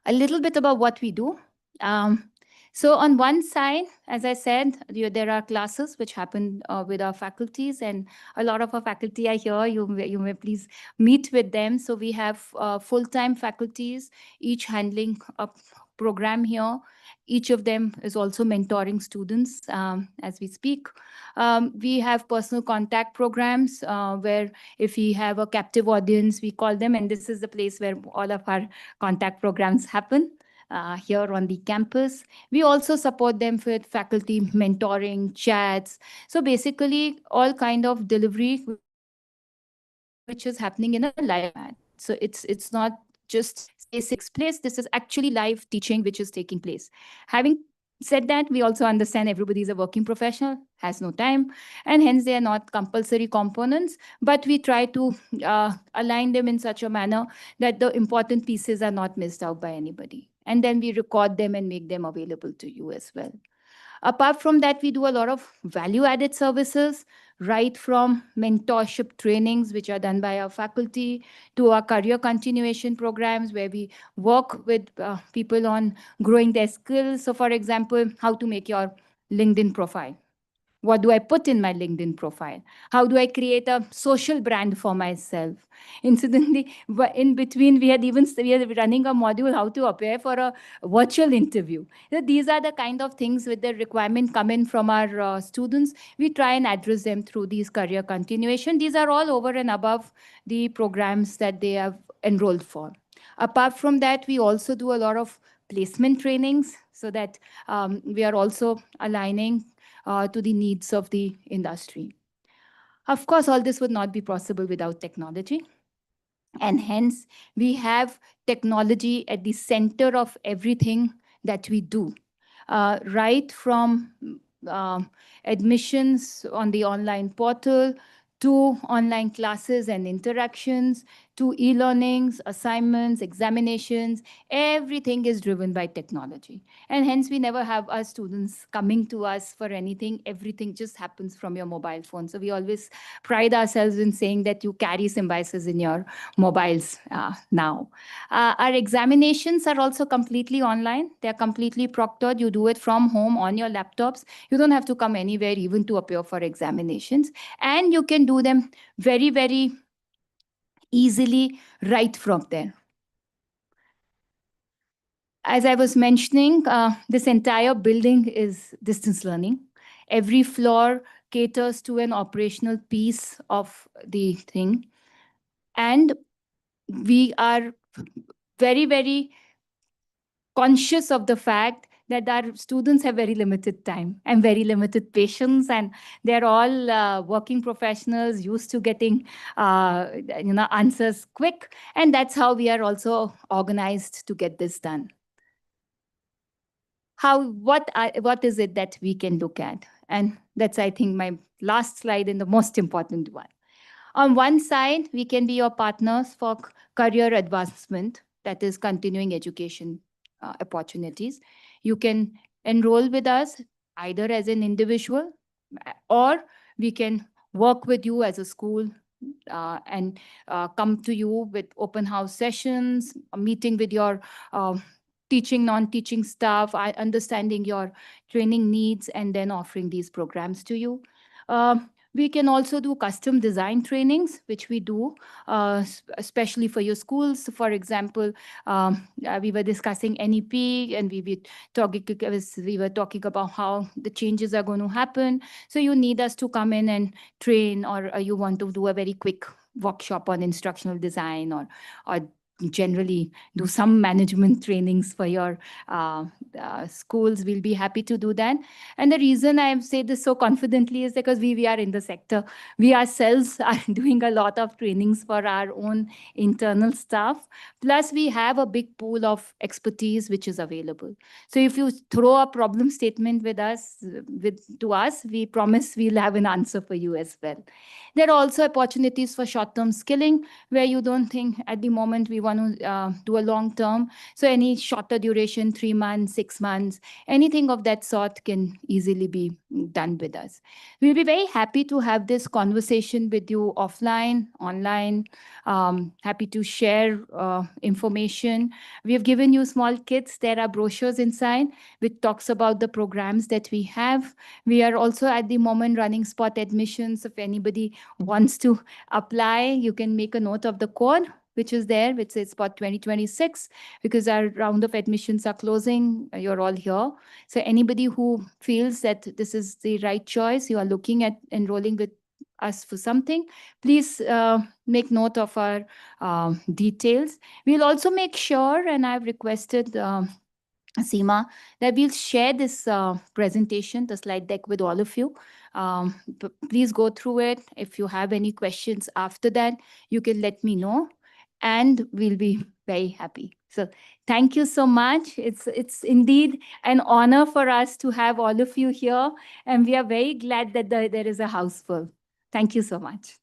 A little bit about what we do. So on one side, as I said, there are classes which happen with our faculties, and a lot of our faculty are here. You may please meet with them. So we have full-time faculties, each handling a program here. Each of them is also mentoring students as we speak. We have personal contact programs where if we have a captive audience, we call them, and this is the place where all of our contact programs happen. Here on the campus. We also support them with faculty mentoring, chats. So basically all kind of delivery which is happening in a live format. So it's not just basics place. This is actually live teaching which is taking place. Having said that, we also understand everybody is a working professional, has no time, and hence they are not compulsory components, but we try to align them in such a manner that the important pieces are not missed out by anybody. And then we record them and make them available to you as well. Apart from that, we do a lot of value-added services, right from mentorship trainings, which are done by our faculty, to our career continuation programs, where we work with people on growing their skills. So for example, how to make your LinkedIn profile. What do I put in my LinkedIn profile? How do I create a social brand for myself? Incidentally, in between, we are running a module, how to appear for a virtual interview. So these are the kind of things with the requirement come in from our students. We try and address them through these career continuation. These are all over and above the programs that they have enrolled for. Apart from that, we also do a lot of placement trainings so that we are also aligning to the needs of the industry. Of course, all this would not be possible without technology. And hence, we have technology at the center of everything that we do. Right from admissions on the online portal, to online classes and interactions, to e-learnings, assignments, examinations, everything is driven by technology. And hence we never have our students coming to us for anything. Everything just happens from your mobile phone. So we always pride ourselves in saying that you carry Symbiosis in your mobiles now. Our examinations are also completely online. They're completely proctored. You do it from home on your laptops. You don't have to come anywhere even to appear for examinations. And you can do them very, very easily right from there. As I was mentioning, this entire building is distance learning. Every floor caters to an operational piece of the thing. And we are very, very conscious of the fact that our students have very limited time and very limited patience, and they're all working professionals used to getting answers quick, and that's how we are also organized to get this done. What is it that we can look at? And that's, I think, my last slide and the most important one. On one side, we can be your partners for career advancement, that is continuing education opportunities. You can enroll with us either as an individual or we can work with you as a school and come to you with open house sessions, a meeting with your teaching, non-teaching staff, understanding your training needs, and then offering these programs to you. We can also do custom design trainings, which we do, especially for your schools. For example, we were discussing NEP, and we were talking about how the changes are going to happen. So you need us to come in and train, or you want to do a very quick workshop on instructional design, or generally do some management trainings for your schools, we'll be happy to do that. And the reason I say this so confidently is because we are in the sector. We ourselves are doing a lot of trainings for our own internal staff. Plus, we have a big pool of expertise which is available. So if you throw a problem statement to us, we promise we'll have an answer for you as well. There are also opportunities for short-term skilling, where you don't think at the moment we want to do a long-term. So any shorter duration, 3 months, 6 months, anything of that sort can easily be done with us. We'll be very happy to have this conversation with you offline, online, happy to share information. We have given you small kits. There are brochures inside which talks about the programs that we have. We are also at the moment running spot admissions. If anybody wants to apply, you can make a note of the code which is there, which says spot 2026, because our round of admissions are closing. You're all here. So anybody who feels that this is the right choice, you are looking at enrolling with us for something, please make note of our details. We'll also make sure, and I've requested Seema, that we'll share this presentation, the slide deck, with all of you. Please go through it. If you have any questions after that, you can let me know, and we'll be very happy. So thank you so much. It's indeed an honor for us to have all of you here, and we are very glad that there is a house full. Thank you so much.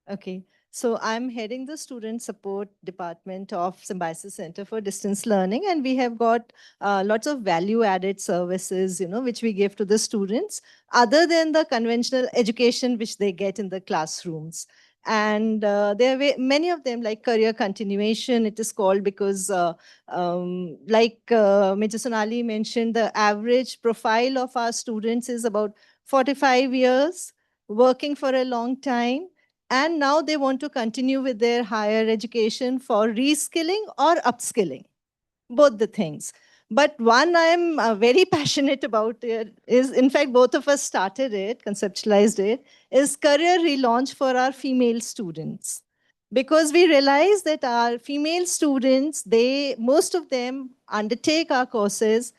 Okay. So I'm heading the student support department of Symbiosis Center for Distance Learning, and we have got lots of value-added services, which we give to the students, other than the conventional education which they get in the classrooms. And there are many of them, like career continuation, it is called, because like Major Sonali mentioned, the average profile of our students is about 45 years, working for a long time, and now they want to continue with their higher education for reskilling or upskilling, both the things. But one I'm very passionate about it is, in fact, both of us started it, conceptualized it, is career relaunch for our female students. Because we realize that our female students, most of them undertake our courses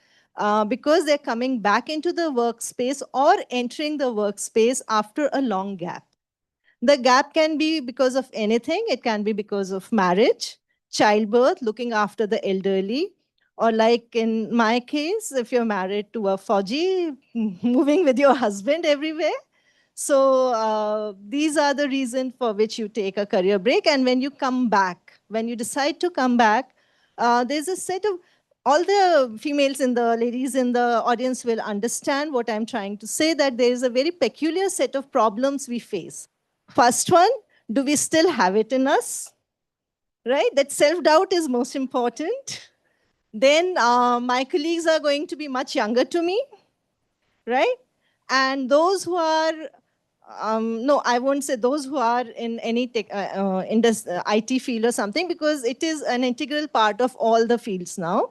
because they're coming back into the workspace or entering the workspace after a long gap. The gap can be because of anything. It can be because of marriage, childbirth, looking after the elderly, or like in my case, if you're married to a Fauji, moving with your husband everywhere. So these are the reasons for which you take a career break. And when you come back, when you decide to come back, there's a set of, all the females in the ladies in the audience will understand what I'm trying to say, that there is a very peculiar set of problems we face. First one, do we still have it in us? Right? That self-doubt is most important. Then my colleagues are going to be much younger to me, right? And those who are, no, I won't say those who are in any tech, in this IT field or something, because it is an integral part of all the fields now,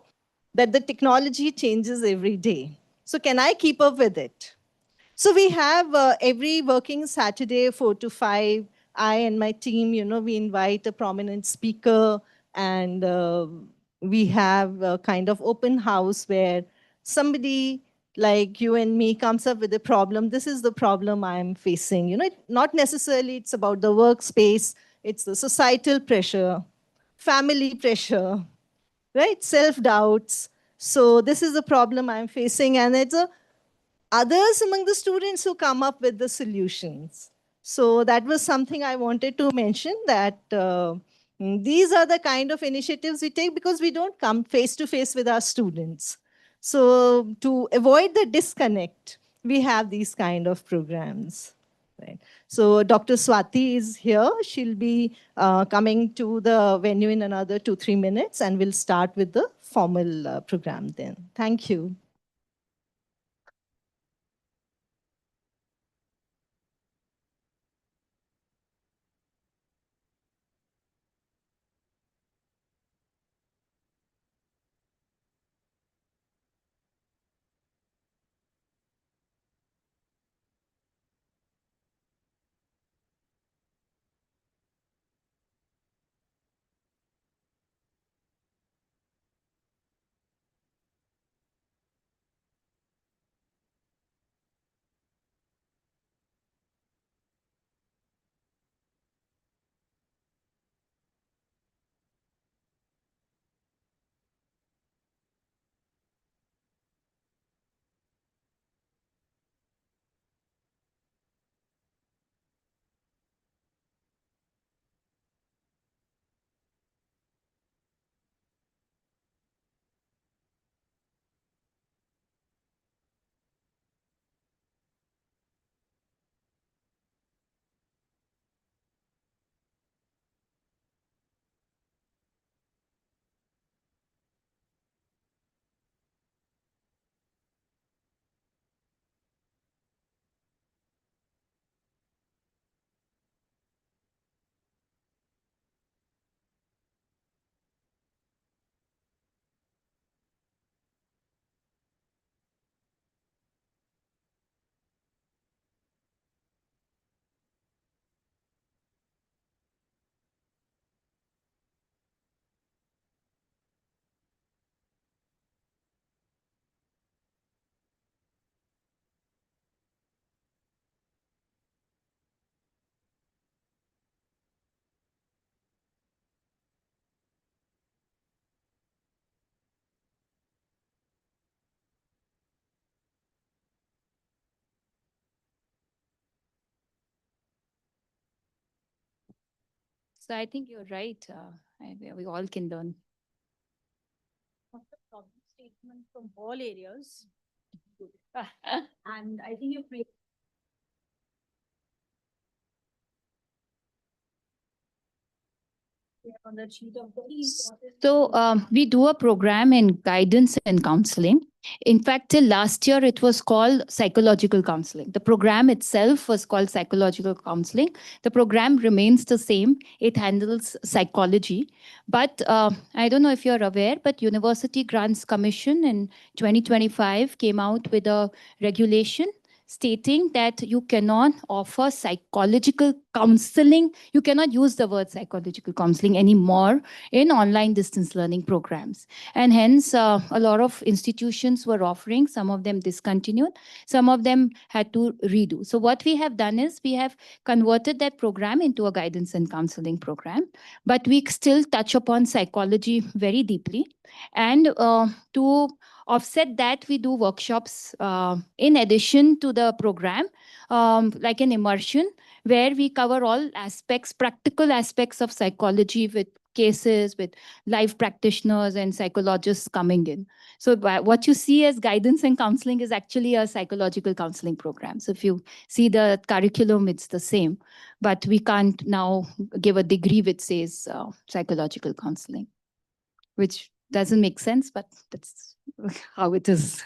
that the technology changes every day. So can I keep up with it? So we have every working Saturday, 4 to 5, I and my team, we invite a prominent speaker, and we have a kind of open house where somebody like you and me comes up with a problem. This is the problem I'm facing. Not necessarily it's about the workspace, it's the societal pressure, family pressure, right? Self-doubts. So this is the problem I'm facing, and it's a others among the students who come up with the solutions. So that was something I wanted to mention, that these are the kind of initiatives we take because we don't come face to face with our students. So to avoid the disconnect, we have these kind of programs. Right. So Dr. Swati is here. She'll be coming to the venue in another 2-3 minutes, and we'll start with the formal program then. Thank you. So I think you're right. We all can learn. Problem statement from all areas. And I think you on the sheet of the So we do a program in guidance and counseling. In fact, till last year, it was called psychological counseling. The program itself was called psychological counseling. The program remains the same. It handles psychology. But I don't know if you're aware, but University Grants Commission in 2025 came out with a regulation stating that you cannot offer psychological counseling. You cannot use the word psychological counseling anymore in online distance learning programs. And hence, a lot of institutions were offering, some of them discontinued, some of them had to redo. So what we have done is we have converted that program into a guidance and counseling program, but we still touch upon psychology very deeply. And to offset that, we do workshops in addition to the program, like an immersion, where we cover all aspects, practical aspects of psychology with cases, with live practitioners and psychologists coming in. So what you see as guidance and counseling is actually a psychological counseling program. So if you see the curriculum, it's the same, but we can't now give a degree which says psychological counseling, which doesn't make sense, but that's how it is.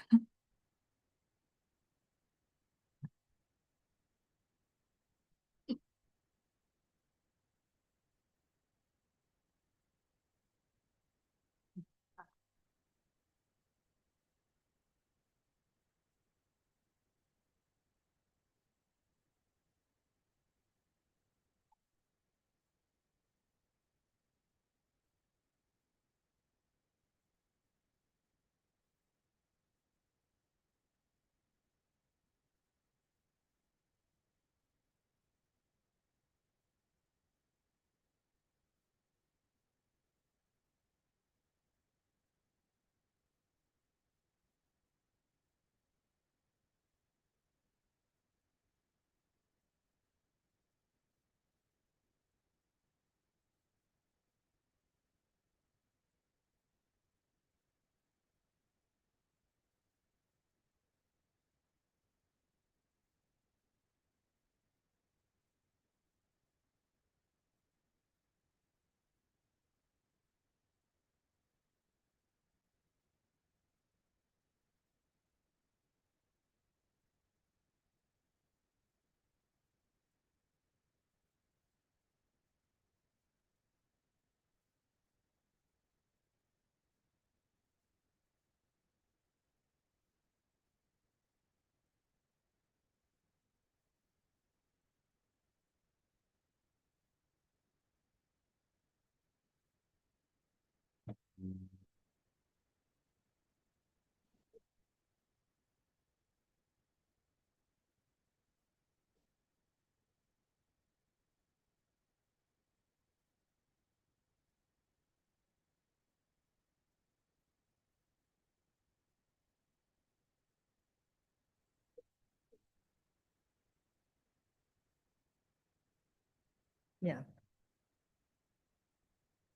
Yeah.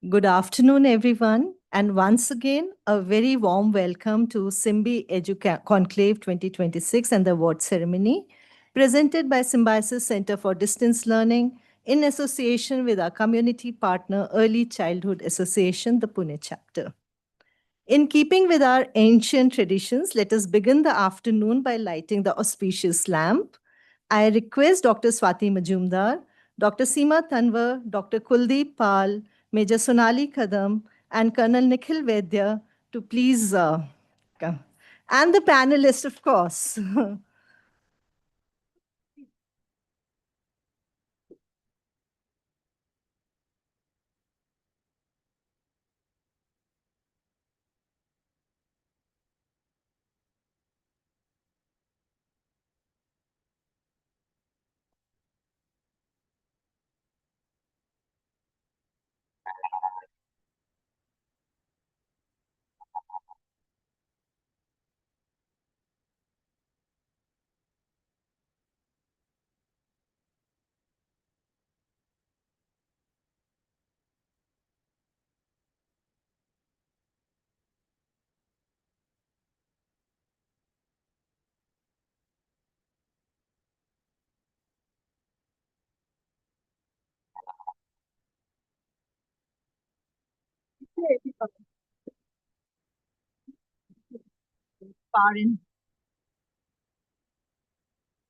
Good afternoon, everyone. And once again, a very warm welcome to Symbi Conclave 2026 and the award ceremony presented by Symbiosis Center for Distance Learning in association with our community partner, Early Childhood Association, the Pune chapter. In keeping with our ancient traditions, let us begin the afternoon by lighting the auspicious lamp. I request Dr. Swati Majumdar, Dr. Seema Tanwar, Dr. Kuldeep Pal, Major Sonali Kadam, and Colonel Nikhil Vaidya to please come. And the panelists, of course.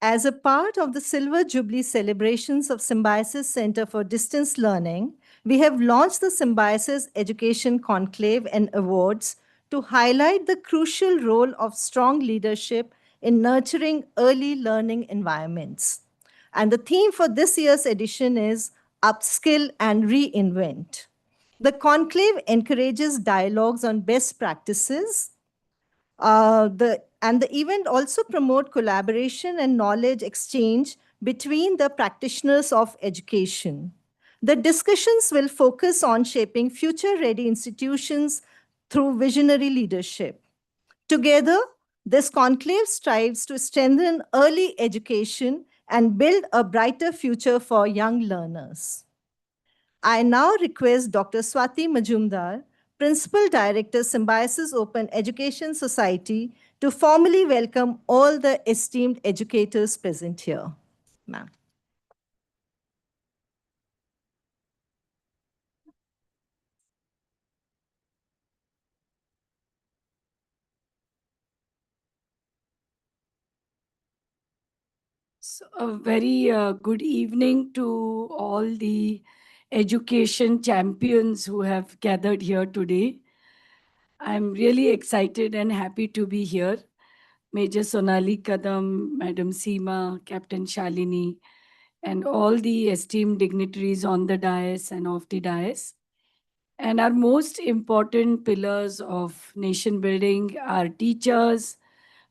As a part of the Silver Jubilee celebrations of Symbiosis Center for Distance Learning, we have launched the Symbiosis Education Conclave and Awards to highlight the crucial role of strong leadership in nurturing early learning environments. And the theme for this year's edition is Upskill and Reinvent. The conclave encourages dialogues on best practices, the event also promote collaboration and knowledge exchange between the practitioners of education. The discussions will focus on shaping future-ready institutions through visionary leadership. Together, this conclave strives to strengthen early education and build a brighter future for young learners. I now request Dr. Swati Majumdar, Principal Director, Symbiosis Open Education Society, to formally welcome all the esteemed educators present here. Ma'am. So a very good evening to all the education champions who have gathered here today. I'm really excited and happy to be here. Major Sonali Kadam, Madam Seema, Captain Shalini, and all the esteemed dignitaries on the dais and off the dais. And our most important pillars of nation building are teachers,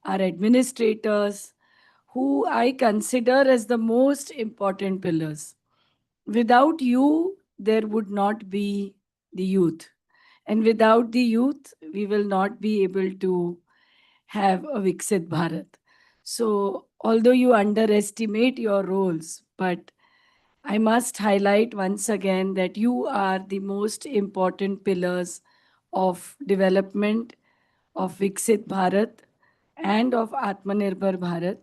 our administrators, who I consider as the most important pillars. Without you, there would not be the youth. And without the youth, we will not be able to have a Viksit Bharat. So, although you underestimate your roles, but I must highlight once again that you are the most important pillars of development of Viksit Bharat and of Atmanirbhar Bharat,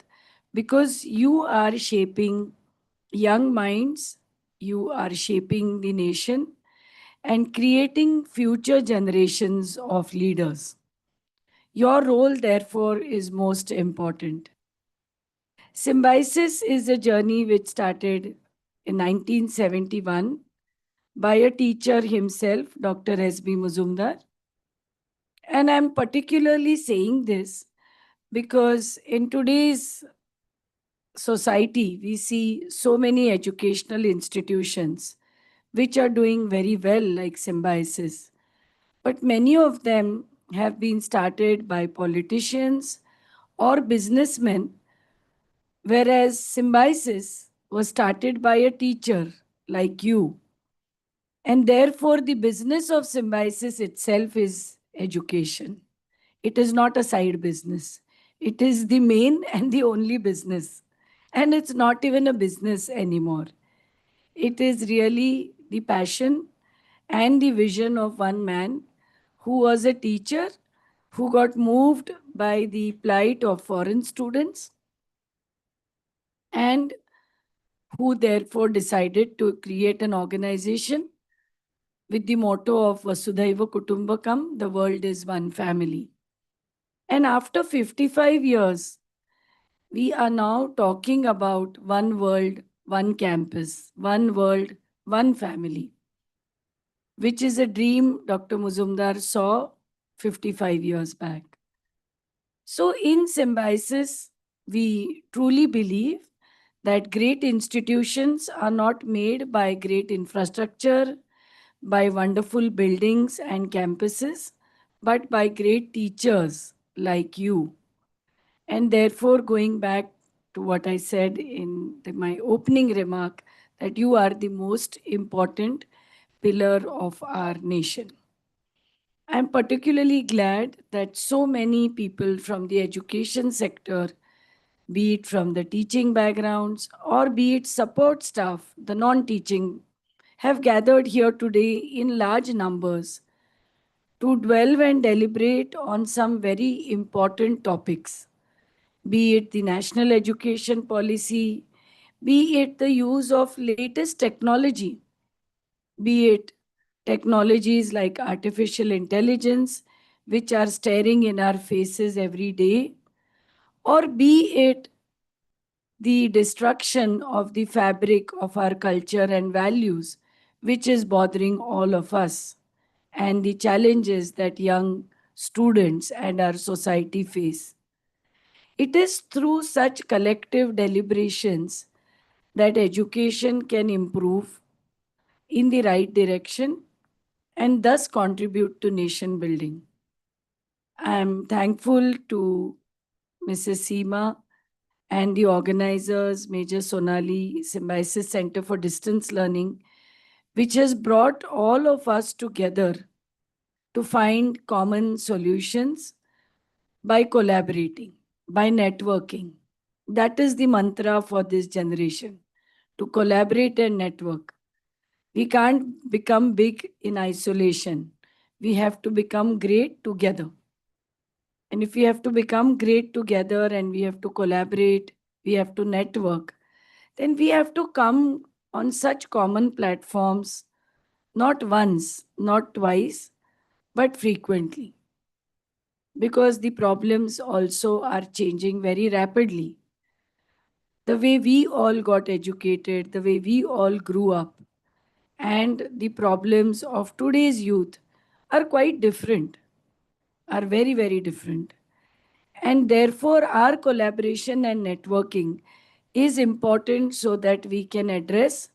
because you are shaping young minds, you are shaping the nation and creating future generations of leaders. Your role, therefore, is most important. Symbiosis is a journey which started in 1971 by a teacher himself, Dr. S.B. Muzumdar. And I'm particularly saying this because in today's society, we see so many educational institutions which are doing very well, like Symbiosis. But many of them have been started by politicians or businessmen, whereas Symbiosis was started by a teacher like you. And therefore, the business of Symbiosis itself is education. It is not a side business. It is the main and the only business. And it's not even a business anymore. It is really the passion and the vision of one man who was a teacher, who got moved by the plight of foreign students, and who therefore decided to create an organization with the motto of Vasudhaiva Kutumbakam, the world is one family. And after 55 years, we are now talking about one world, one campus, one world, one family, which is a dream Dr. Muzumdar saw 55 years back. So in Symbiosis, we truly believe that great institutions are not made by great infrastructure, by wonderful buildings and campuses, but by great teachers like you. And therefore, going back to what I said in my opening remark, that you are the most important pillar of our nation. I'm particularly glad that so many people from the education sector, be it from the teaching backgrounds or be it support staff, the non-teaching, have gathered here today in large numbers to dwell and deliberate on some very important topics, be it the national education policy, be it the use of latest technology, be it technologies like artificial intelligence, which are staring in our faces every day, or be it the destruction of the fabric of our culture and values, which is bothering all of us, and the challenges that young students and our society face. It is through such collective deliberations that education can improve in the right direction and thus contribute to nation building. I am thankful to Mrs. Seema and the organizers, Major Sonali, Symbiosis Center for Distance Learning, which has brought all of us together to find common solutions by collaborating, by networking. That is the mantra for this generation, to collaborate and network. We can't become big in isolation. We have to become great together. And if we have to become great together and we have to collaborate, we have to network, then we have to come on such common platforms, not once, not twice, but frequently. Because the problems also are changing very rapidly. The way we all got educated, the way we all grew up, and the problems of today's youth are quite different, are very, very different. And therefore, our collaboration and networking is important so that we can address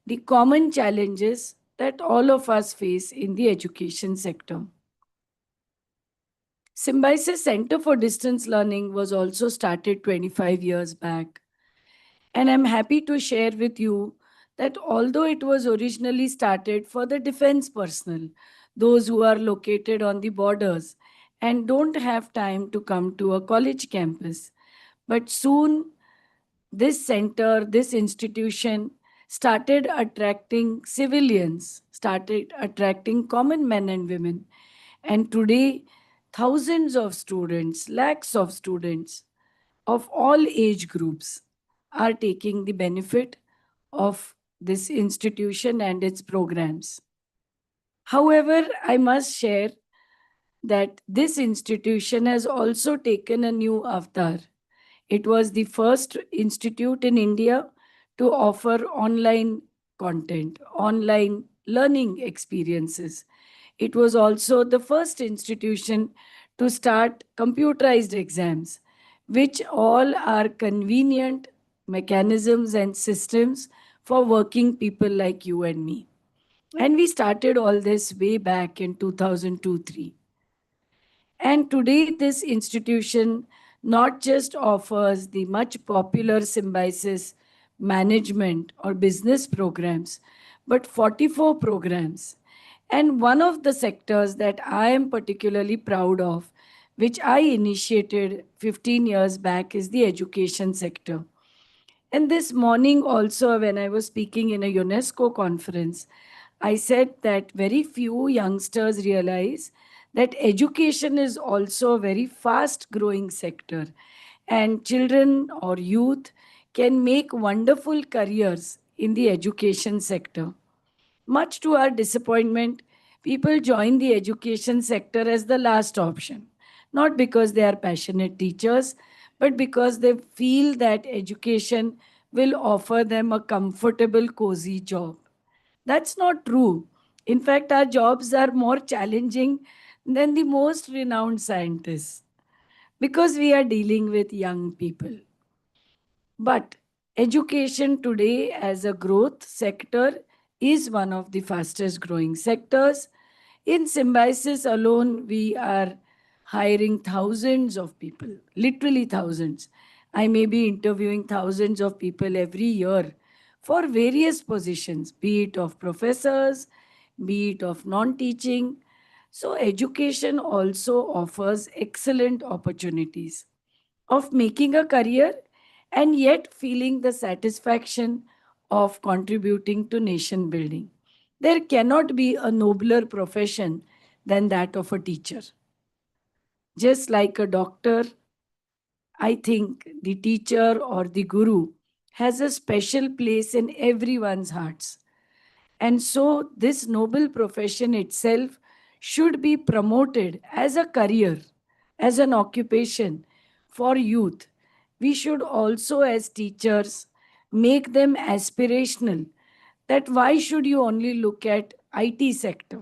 the common challenges that all of us face in the education sector. Symbiosis Center for Distance Learning was also started 25 years back. And I'm happy to share with you that although it was originally started for the defense personnel, those who are located on the borders and don't have time to come to a college campus, but soon this center, this institution started attracting civilians, started attracting common men and women. And today, thousands of students, lakhs of students of all age groups are taking the benefit of this institution and its programs. However, I must share that this institution has also taken a new avatar. It was the first institute in India to offer online content, online learning experiences. It was also the first institution to start computerized exams, which all are convenient mechanisms and systems for working people like you and me. And we started all this way back in 2002-3. And today, this institution not just offers the much popular symbiosis management or business programs, but 44 programs. And one of the sectors that I am particularly proud of, which I initiated 15 years back, is the education sector. And this morning, also, when I was speaking in a UNESCO conference, I said that very few youngsters realize that education is also a very fast growing sector, and children or youth can make wonderful careers in the education sector. Much to our disappointment, people join the education sector as the last option, not because they are passionate teachers, but because they feel that education will offer them a comfortable, cozy job. That's not true. In fact, our jobs are more challenging than the most renowned scientists because we are dealing with young people. But education today as a growth sector is one of the fastest growing sectors. In Symbiosis alone, we are hiring thousands of people, literally thousands. I may be interviewing thousands of people every year for various positions, be it of professors, be it of non-teaching. So education also offers excellent opportunities of making a career and yet feeling the satisfaction of contributing to nation building. There cannot be a nobler profession than that of a teacher. Just like a doctor, I think the teacher or the guru has a special place in everyone's hearts. And so, this noble profession itself should be promoted as a career, as an occupation for youth. We should also, as teachers, make them aspirational. That why should you only look at IT sector?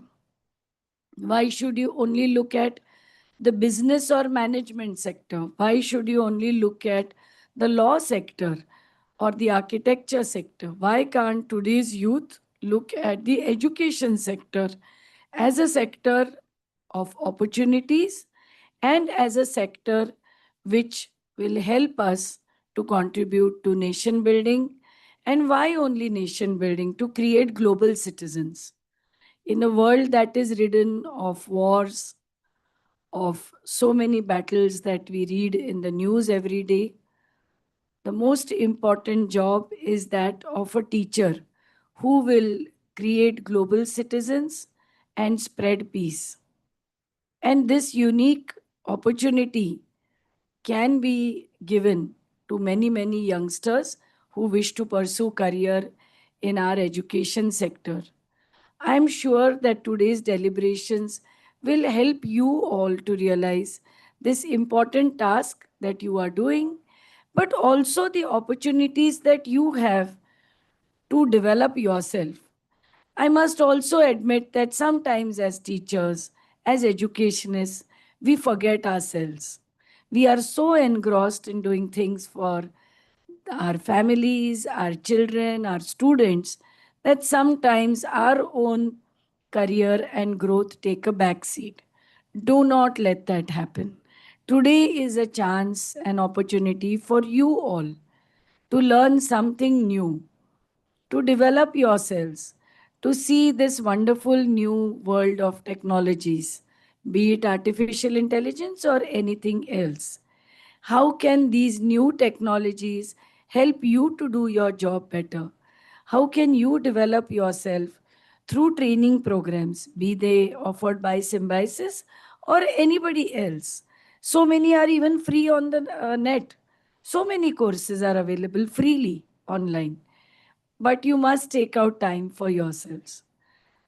Why should you only look at the business or management sector? Why should you only look at the law sector or the architecture sector? Why can't today's youth look at the education sector as a sector of opportunities and as a sector which will help us to contribute to nation building? And why only nation building? To create global citizens. In a world that is ridden of wars, of so many battles that we read in the news every day, the most important job is that of a teacher who will create global citizens and spread peace. And this unique opportunity can be given to many, many youngsters who wish to pursue career in our education sector. I'm sure that today's deliberations will help you all to realize this important task that you are doing, but also the opportunities that you have to develop yourself. I must also admit that sometimes, as teachers, as educationists, we forget ourselves. We are so engrossed in doing things for our families, our children, our students, that sometimes our own career and growth take a backseat. Do not let that happen. Today is a chance, an opportunity for you all to learn something new, to develop yourselves, to see this wonderful new world of technologies, be it artificial intelligence or anything else. How can these new technologies help you to do your job better? How can you develop yourself through training programs, be they offered by Symbiosis or anybody else? So many are even free on the net. So many courses are available freely online, but you must take out time for yourselves.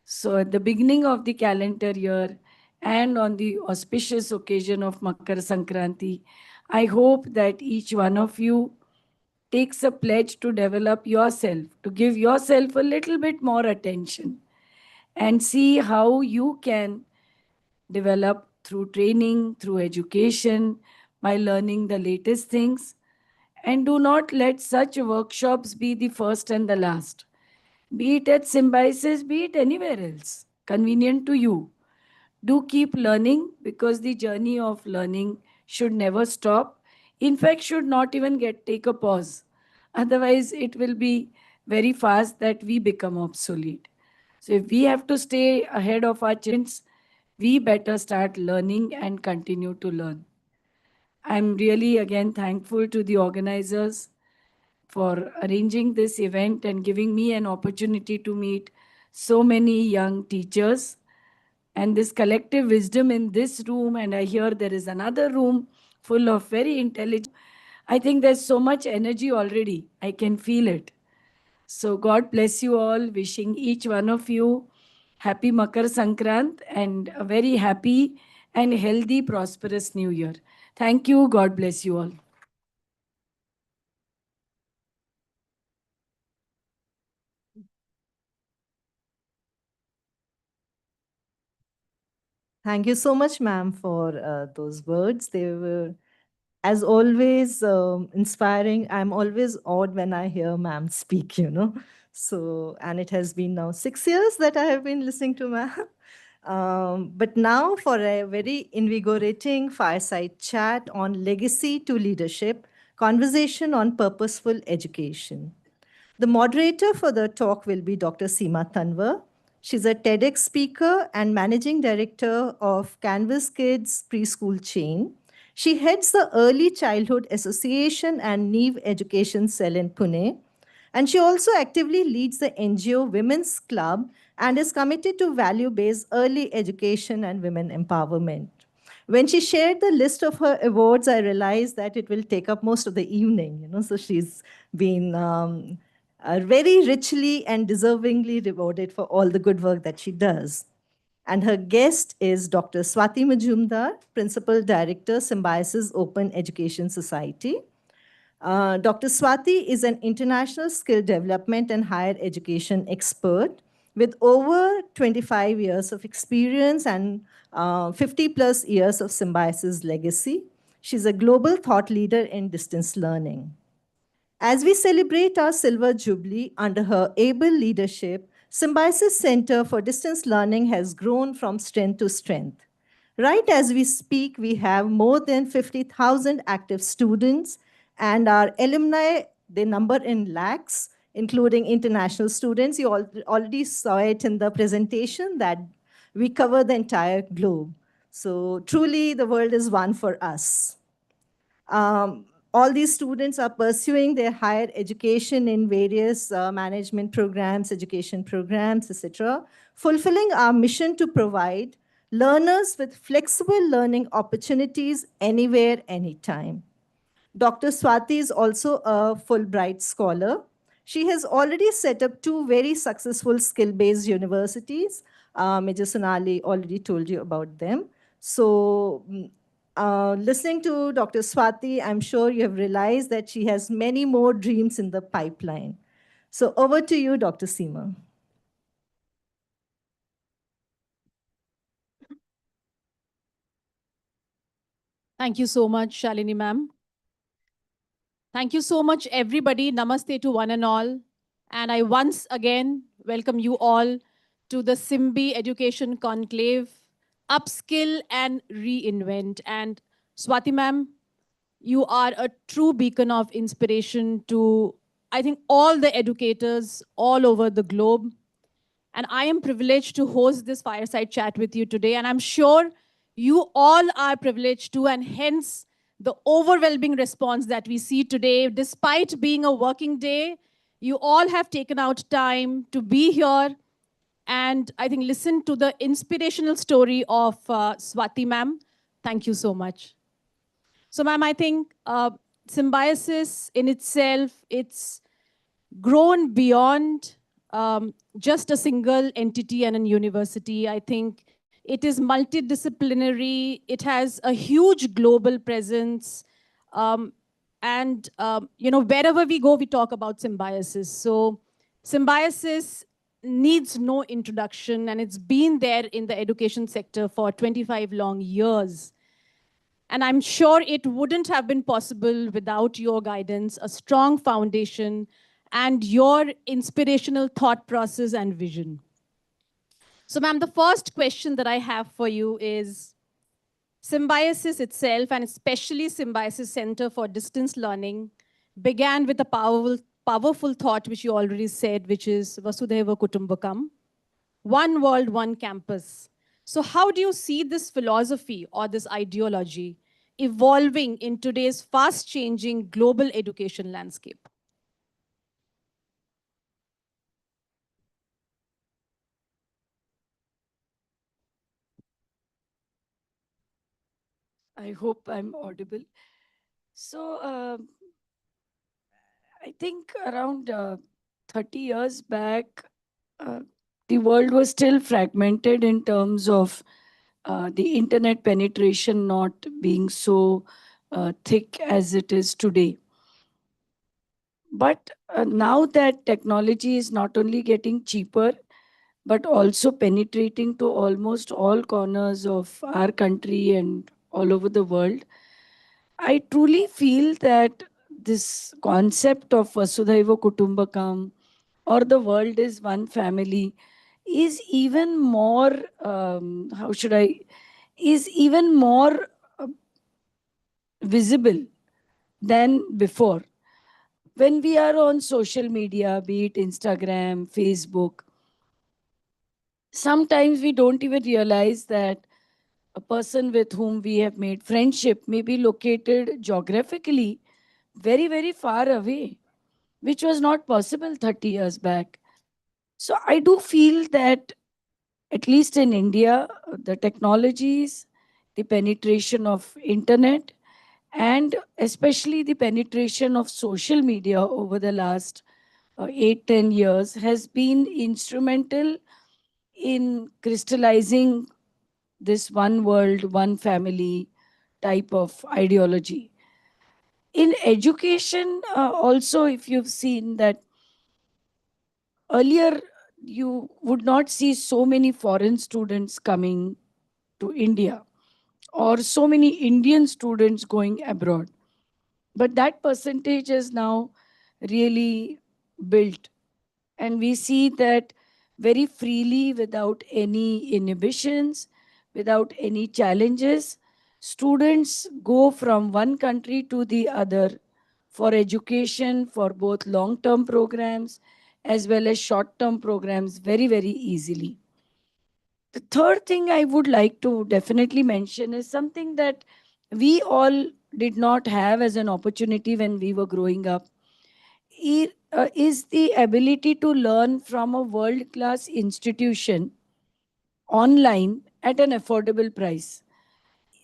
So, at the beginning of the calendar year and on the auspicious occasion of Makar Sankranti, I hope that each one of you takes a pledge to develop yourself, to give yourself a little bit more attention and see how you can develop through training, through education, by learning the latest things. And do not let such workshops be the first and the last, be it at Symbiosis, be it anywhere else, convenient to you. Do keep learning, because the journey of learning should never stop. In fact, should not even take a pause. Otherwise, it will be very fast that we become obsolete. So if we have to stay ahead of our children, we better start learning and continue to learn. I'm really again thankful to the organizers for arranging this event and giving me an opportunity to meet so many young teachers and this collective wisdom in this room. And I hear there is another room full of very intelligent. I think there's so much energy already. I can feel it. So God bless you all. Wishing each one of you happy Makar Sankrant and a very happy and healthy, prosperous new year. Thank you. God bless you all. Thank you so much, ma'am, for those words. They were, as always, inspiring. I'm always awed when I hear ma'am speak, you know. So, and it has been now 6 years that I have been listening to ma'am. But now for a very invigorating fireside chat on legacy to leadership, conversation on purposeful education. The moderator for the talk will be Dr. Seema Tanwar. She's a TEDx speaker and managing director of Canvas Kids preschool chain. She heads the Early Childhood Association and Neve Education Cell in Pune. And she also actively leads the NGO Women's Club and is committed to value-based early education and women empowerment. When she shared the list of her awards, I realized that it will take up most of the evening, you know, so she's been very richly and deservingly rewarded for all the good work that she does. And her guest is Dr. Swati Majumdar, Principal Director, Symbiosis Open Education Society. Dr. Swati is an international skill development and higher education expert with over 25 years of experience and 50 plus years of Symbiosis legacy. She's a global thought leader in distance learning. As we celebrate our silver jubilee under her able leadership, Symbiosis Center for Distance Learning has grown from strength to strength. Right as we speak, we have more than 50,000 active students, and our alumni, they number in lakhs, including international students. You already saw it in the presentation that we cover the entire globe. So truly, the world is one for us. All these students are pursuing their higher education in various management programs, education programs, etc., fulfilling our mission to provide learners with flexible learning opportunities anywhere, anytime. Dr. Swati is also a Fulbright scholar. She has already set up two very successful skill-based universities. Major Sonali already told you about them. So listening to Dr. Swati, I'm sure you have realized that she has many more dreams in the pipeline. So over to you, Dr. Seema. Thank you so much, Shalini ma'am. Thank you so much, everybody. Namaste to one and all. And I once again welcome you all to the Symbi Education Conclave, Upskill and Reinvent. And Swati ma'am, you are a true beacon of inspiration to, I think, all the educators all over the globe. And I am privileged to host this fireside chat with you today. And I'm sure you all are privileged too, and hence the overwhelming response that we see today. Despite being a working day, you all have taken out time to be here and I think listen to the inspirational story of Swati ma'am. Thank you so much. So ma'am, I think Symbiosis in itself, it's grown beyond just a single entity and a university. I think it is multidisciplinary. It has a huge global presence. Wherever we go, we talk about symbiosis. So symbiosis needs no introduction, and it's been there in the education sector for 25 long years. And I'm sure it wouldn't have been possible without your guidance, a strong foundation, and your inspirational thought process and vision. So, ma'am, the first question that I have for you is, Symbiosis itself, and especially Symbiosis Center for Distance Learning, began with a powerful thought, which you already said, which is Vasudhaiva Kutumbakam, one world, one campus. So how do you see this philosophy or this ideology evolving in today's fast-changing global education landscape? I hope I'm audible. So, I think around 30 years back, uh, the world was still fragmented in terms of the internet penetration not being so thick as it is today. But now that technology is not only getting cheaper, but also penetrating to almost all corners of our country and all over the world, I truly feel that this concept of Vasudhaiva Kutumbakam, or the world is one family, is even more, is even more visible than before. When we are on social media, be it Instagram, Facebook, sometimes we don't even realize that a person with whom we have made friendship may be located geographically very, very far away, which was not possible 30 years back. So I do feel that, at least in India, the technologies, the penetration of internet, and especially the penetration of social media over the last 8-10 years has been instrumental in crystallizing this one world, one family type of ideology. In education, also, if you've seen that earlier, you would not see so many foreign students coming to India or so many Indian students going abroad. But that percentage is now really built. And we see that very freely, without any inhibitions, without any challenges, students go from one country to the other for education, for both long term programs as well as short term programs very, very easily. The third thing I would like to definitely mention is something that we all did not have as an opportunity when we were growing up. Is the ability to learn from a world class institution online at an affordable price.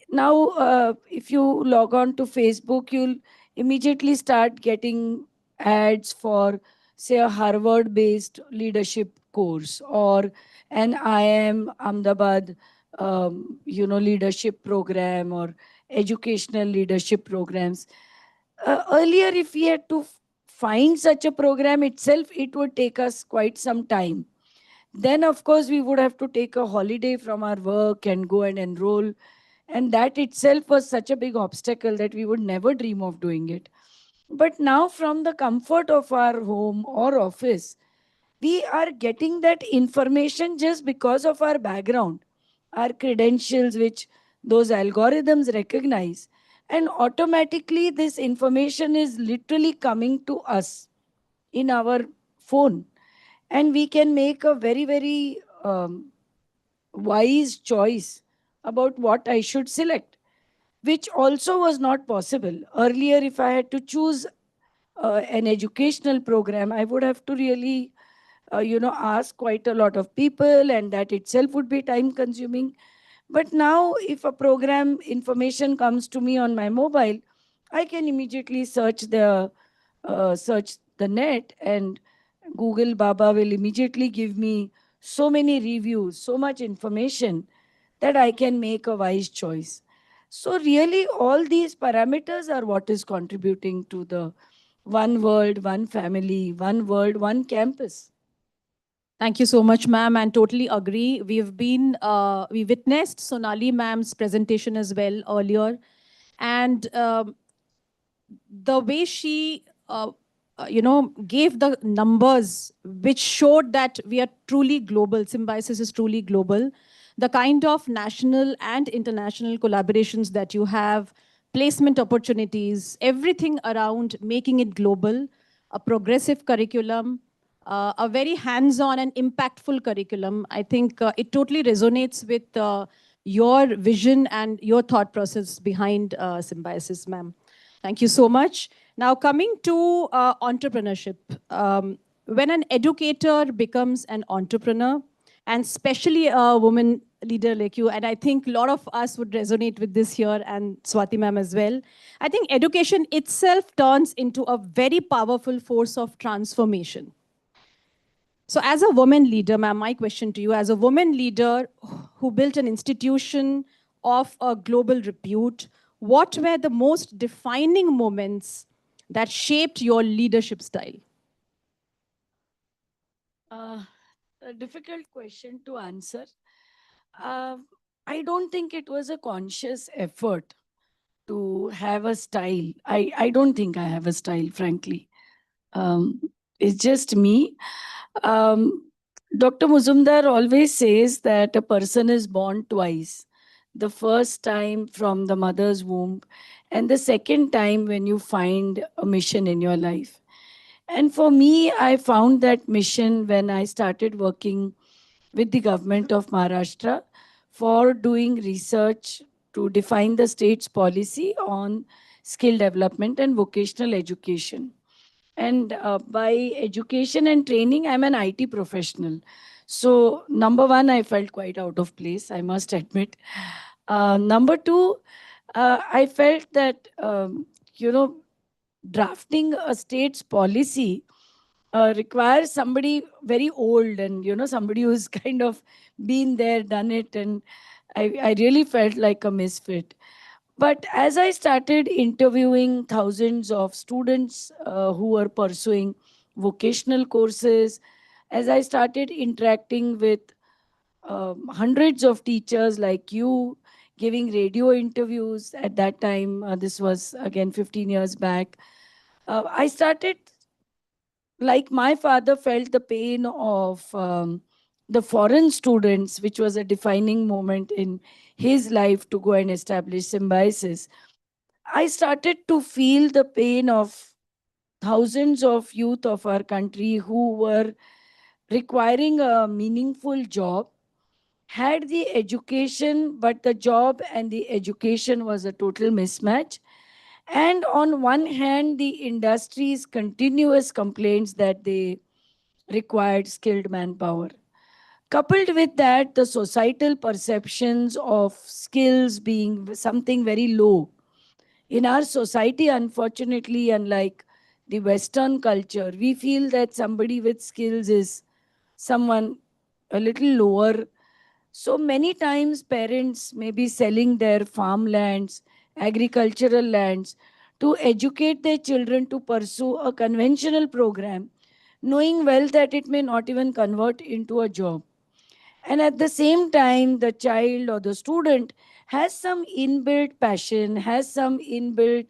Now, if you log on to Facebook, you'll immediately start getting ads for, say, a Harvard based leadership course or an IIM Ahmedabad leadership program or educational leadership programs. Earlier, if we had to find such a program itself, it would take us quite some time. Then, of course, we would have to take a holiday from our work and go and enroll. And that itself was such a big obstacle that we would never dream of doing it. But now, from the comfort of our home or office, we are getting that information just because of our background, our credentials, which those algorithms recognize. And automatically, this information is literally coming to us in our phone. And we can make a very, very wise choice about what I should select, which also was not possible. Earlier, if I had to choose an educational program, I would have to really, ask quite a lot of people, and that itself would be time consuming. But now, if a program information comes to me on my mobile, I can immediately search the net, and Google Baba will immediately give me so many reviews, so much information that I can make a wise choice. So, really, all these parameters are what is contributing to the one world, one family, one world, one campus. Thank you so much, ma'am, and totally agree. We witnessed Sonali ma'am's presentation as well earlier, and the way she, gave the numbers which showed that we are truly global. Symbiosis is truly global. The kind of national and international collaborations that you have, placement opportunities, everything around making it global, a progressive curriculum, a very hands-on and impactful curriculum. I think it totally resonates with your vision and your thought process behind Symbiosis, ma'am. Thank you so much. Now, coming to entrepreneurship. When an educator becomes an entrepreneur, and especially a woman leader like you, and I think a lot of us would resonate with this here, and Swati ma'am as well, I think education itself turns into a very powerful force of transformation. So as a woman leader, ma'am, my question to you, as a woman leader who built an institution of a global repute, what were the most defining moments that shaped your leadership style? A difficult question to answer. I don't think it was a conscious effort to have a style. I don't think I have a style, frankly. It's just me. Dr. Muzumdar always says that a person is born twice. The first time from the mother's womb, and the second time when you find a mission in your life. And for me, I found that mission when I started working with the government of Maharashtra for doing research to define the state's policy on skill development and vocational education. And by education and training, I'm an IT professional. So, number one, I felt quite out of place, I must admit. Number two, I felt that, drafting a state's policy requires somebody very old and, somebody who's kind of been there, done it. And I really felt like a misfit. But as I started interviewing thousands of students who were pursuing vocational courses, as I started interacting with hundreds of teachers like you, giving radio interviews at that time, this was again 15 years back, I started, like my father felt the pain of the foreign students, which was a defining moment in his life to go and establish Symbiosis. I started to feel the pain of thousands of youth of our country who were requiring a meaningful job, had the education, but the job and the education was a total mismatch. And on one hand, the industry's continuous complaints that they required skilled manpower. Coupled with that, the societal perceptions of skills being something very low. In our society, unfortunately, unlike the Western culture, we feel that somebody with skills is someone a little lower. So many times, parents may be selling their farmlands, agricultural lands, to educate their children to pursue a conventional program, knowing well that it may not even convert into a job. And at the same time, the child or the student has some inbuilt passion, has some inbuilt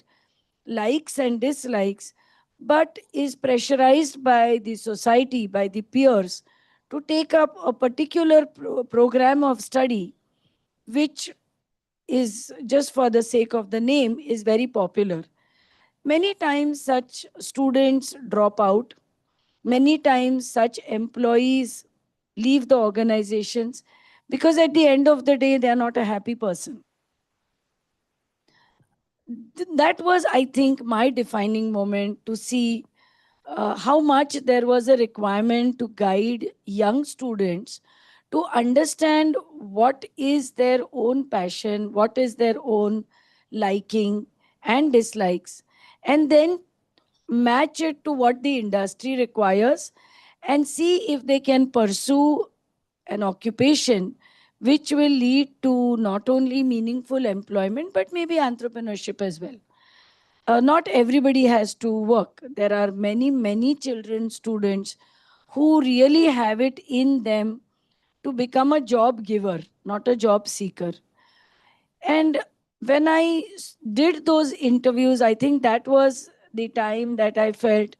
likes and dislikes, but is pressurized by the society, by the peers, to take up a particular program of study, which is just for the sake of the name, is very popular. Many times, such students drop out. Many times, such employees leave the organizations because at the end of the day, they are not a happy person. That was, I think, my defining moment to see how much there was a requirement to guide young students to understand what is their own passion, what is their own liking and dislikes, and then match it to what the industry requires and see if they can pursue an occupation which will lead to not only meaningful employment but maybe entrepreneurship as well. Not everybody has to work. There are many children, students who really have it in them to become a job giver, not a job seeker. And when I did those interviews, I think that was the time that I felt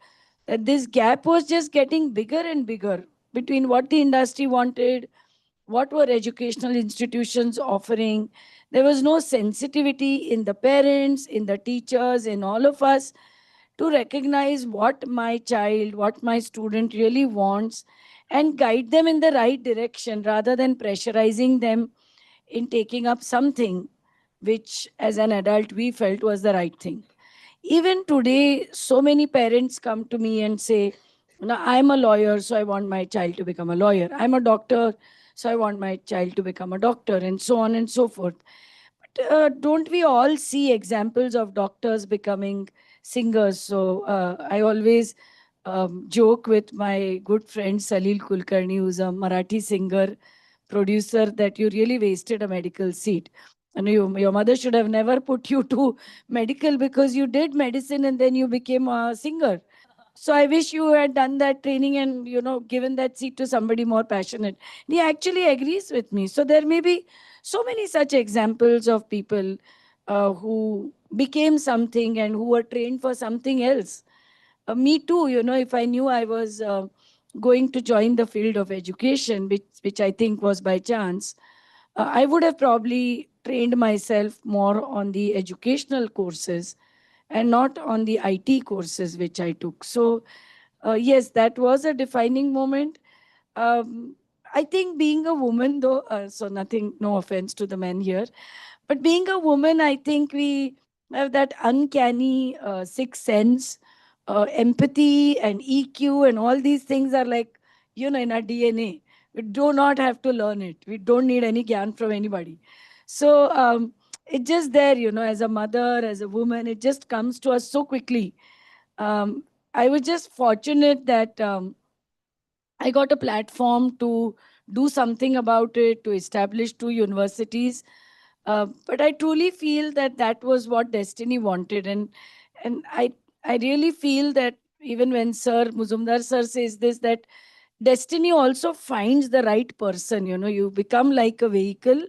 that this gap was just getting bigger and bigger between what the industry wanted, what were educational institutions offering. There was no sensitivity in the parents, in the teachers, in all of us to recognize what my child, what my student really wants and guide them in the right direction rather than pressurizing them in taking up something which, as an adult, we felt was the right thing. Even today, so many parents come to me and say, "No, I'm a lawyer, so I want my child to become a lawyer. I'm a doctor, so I want my child to become a doctor," and so on and so forth. But don't we all see examples of doctors becoming singers? So I always joke with my good friend Salil Kulkarni, who's a Marathi singer, producer, that you really wasted a medical seat. And your mother should have never put you to medical because you did medicine and then you became a singer. So I wish you had done that training and, given that seat to somebody more passionate. And he actually agrees with me. So there may be so many such examples of people who became something and who were trained for something else. Me too, if I knew I was going to join the field of education, which I think was by chance, I would have probably trained myself more on the educational courses and not on the IT courses which I took. So, yes, that was a defining moment. Um, I think being a woman, though, so nothing, no offense to the men here, but being a woman, I think we have that uncanny sixth sense, empathy and EQ, and all these things are like, in our DNA. We do not have to learn it. We don't need any gyan from anybody. So it's just there, as a mother, as a woman, it just comes to us so quickly. Um, I was just fortunate that I got a platform to do something about it, to establish 2 universities. But I truly feel that that was what destiny wanted, and I really feel that even when Sir Muzumdar sir says this, that destiny also finds the right person. You know, you become like a vehicle,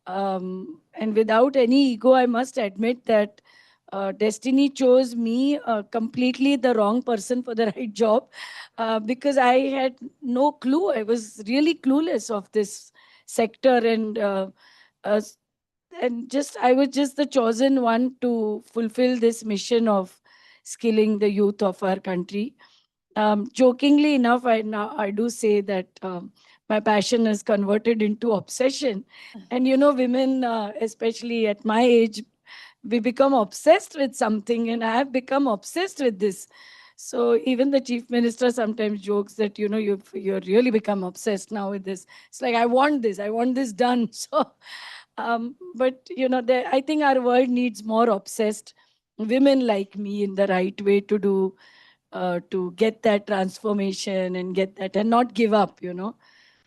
and without any ego, I must admit that destiny chose me, completely the wrong person for the right job, because I had no clue. I was really clueless of this sector, uh, and just I was just the chosen one to fulfill this mission of skilling the youth of our country. Jokingly enough, I do say that my passion is converted into obsession, and you know, women, especially at my age, we become obsessed with something, and I have become obsessed with this. So even the chief minister sometimes jokes that, you know, you're really become obsessed now with this. It's like, I want this done. So, but you know, I think our world needs more obsessed women like me in the right way to do, to get that transformation and get that and not give up. You know,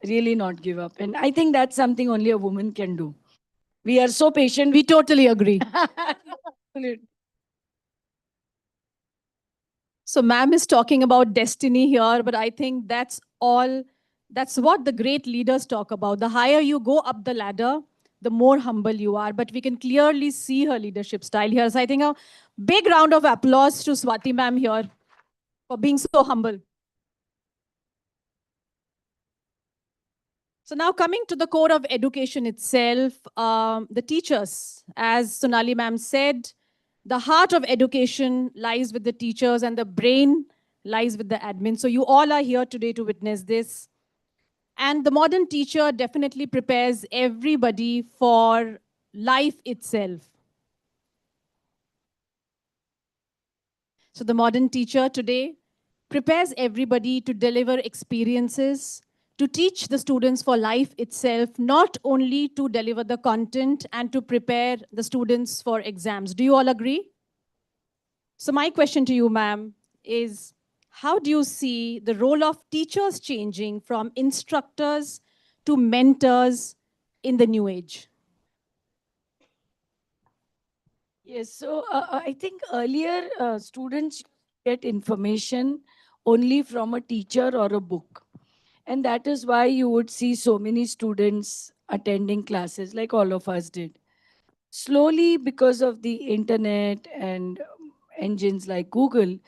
really not give up. And I think that's something only a woman can do. We are so patient. We totally agree. Absolutely. So, ma'am is talking about destiny here, but I think that's all, that's what the great leaders talk about. The higher you go up the ladder, the more humble you are. But we can clearly see her leadership style here. So, I think a big round of applause to Swati ma'am here for being so humble. So now coming to the core of education itself, the teachers, as Sonali ma'am said, the heart of education lies with the teachers and the brain lies with the admin. So you all are here today to witness this. And the modern teacher definitely prepares everybody for life itself. So the modern teacher today prepares everybody to deliver experiences, to teach the students for life itself, not only to deliver the content and to prepare the students for exams. Do you all agree? So my question to you, ma'am, is how do you see the role of teachers changing from instructors to mentors in the new age? Yes, so I think earlier students get information only from a teacher or a book. And that is why you would see so many students attending classes like all of us did. Slowly, because of the internet and engines like Google,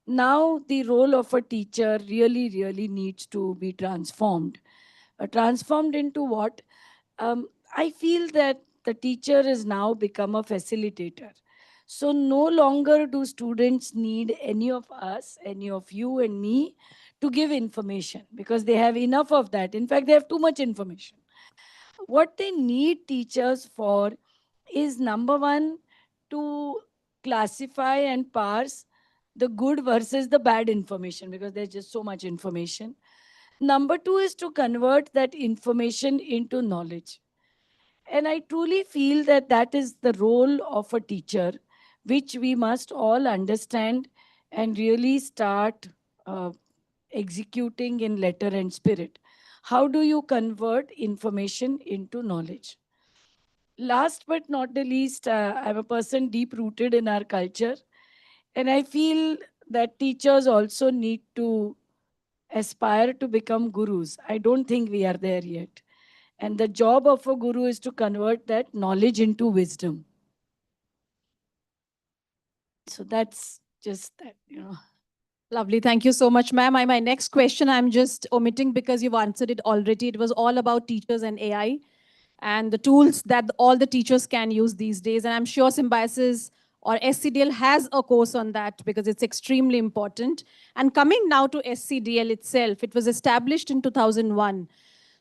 now the role of a teacher really, really needs to be transformed. Transformed into what? I feel that the teacher is now become a facilitator. So no longer do students need any of us, any of you and me to give information because they have enough of that. In fact, they have too much information. What they need teachers for is number one, to classify and parse the good versus the bad information because there's just so much information. Number two is to convert that information into knowledge. And I truly feel that that is the role of a teacher, which we must all understand and really start uh, executing in letter and spirit. How do you convert information into knowledge? Last but not the least, I'm a person deep rooted in our culture. And I feel that teachers also need to aspire to become gurus. I don't think we are there yet. And the job of a guru is to convert that knowledge into wisdom. So that's just that, you know. Lovely. Thank you so much, ma'am. My next question I'm just omitting because you've answered it already. It was all about teachers and AI and the tools that all the teachers can use these days. And I'm sure Symbiosis or SCDL has a course on that because it's extremely important. And coming now to SCDL itself, it was established in 2001.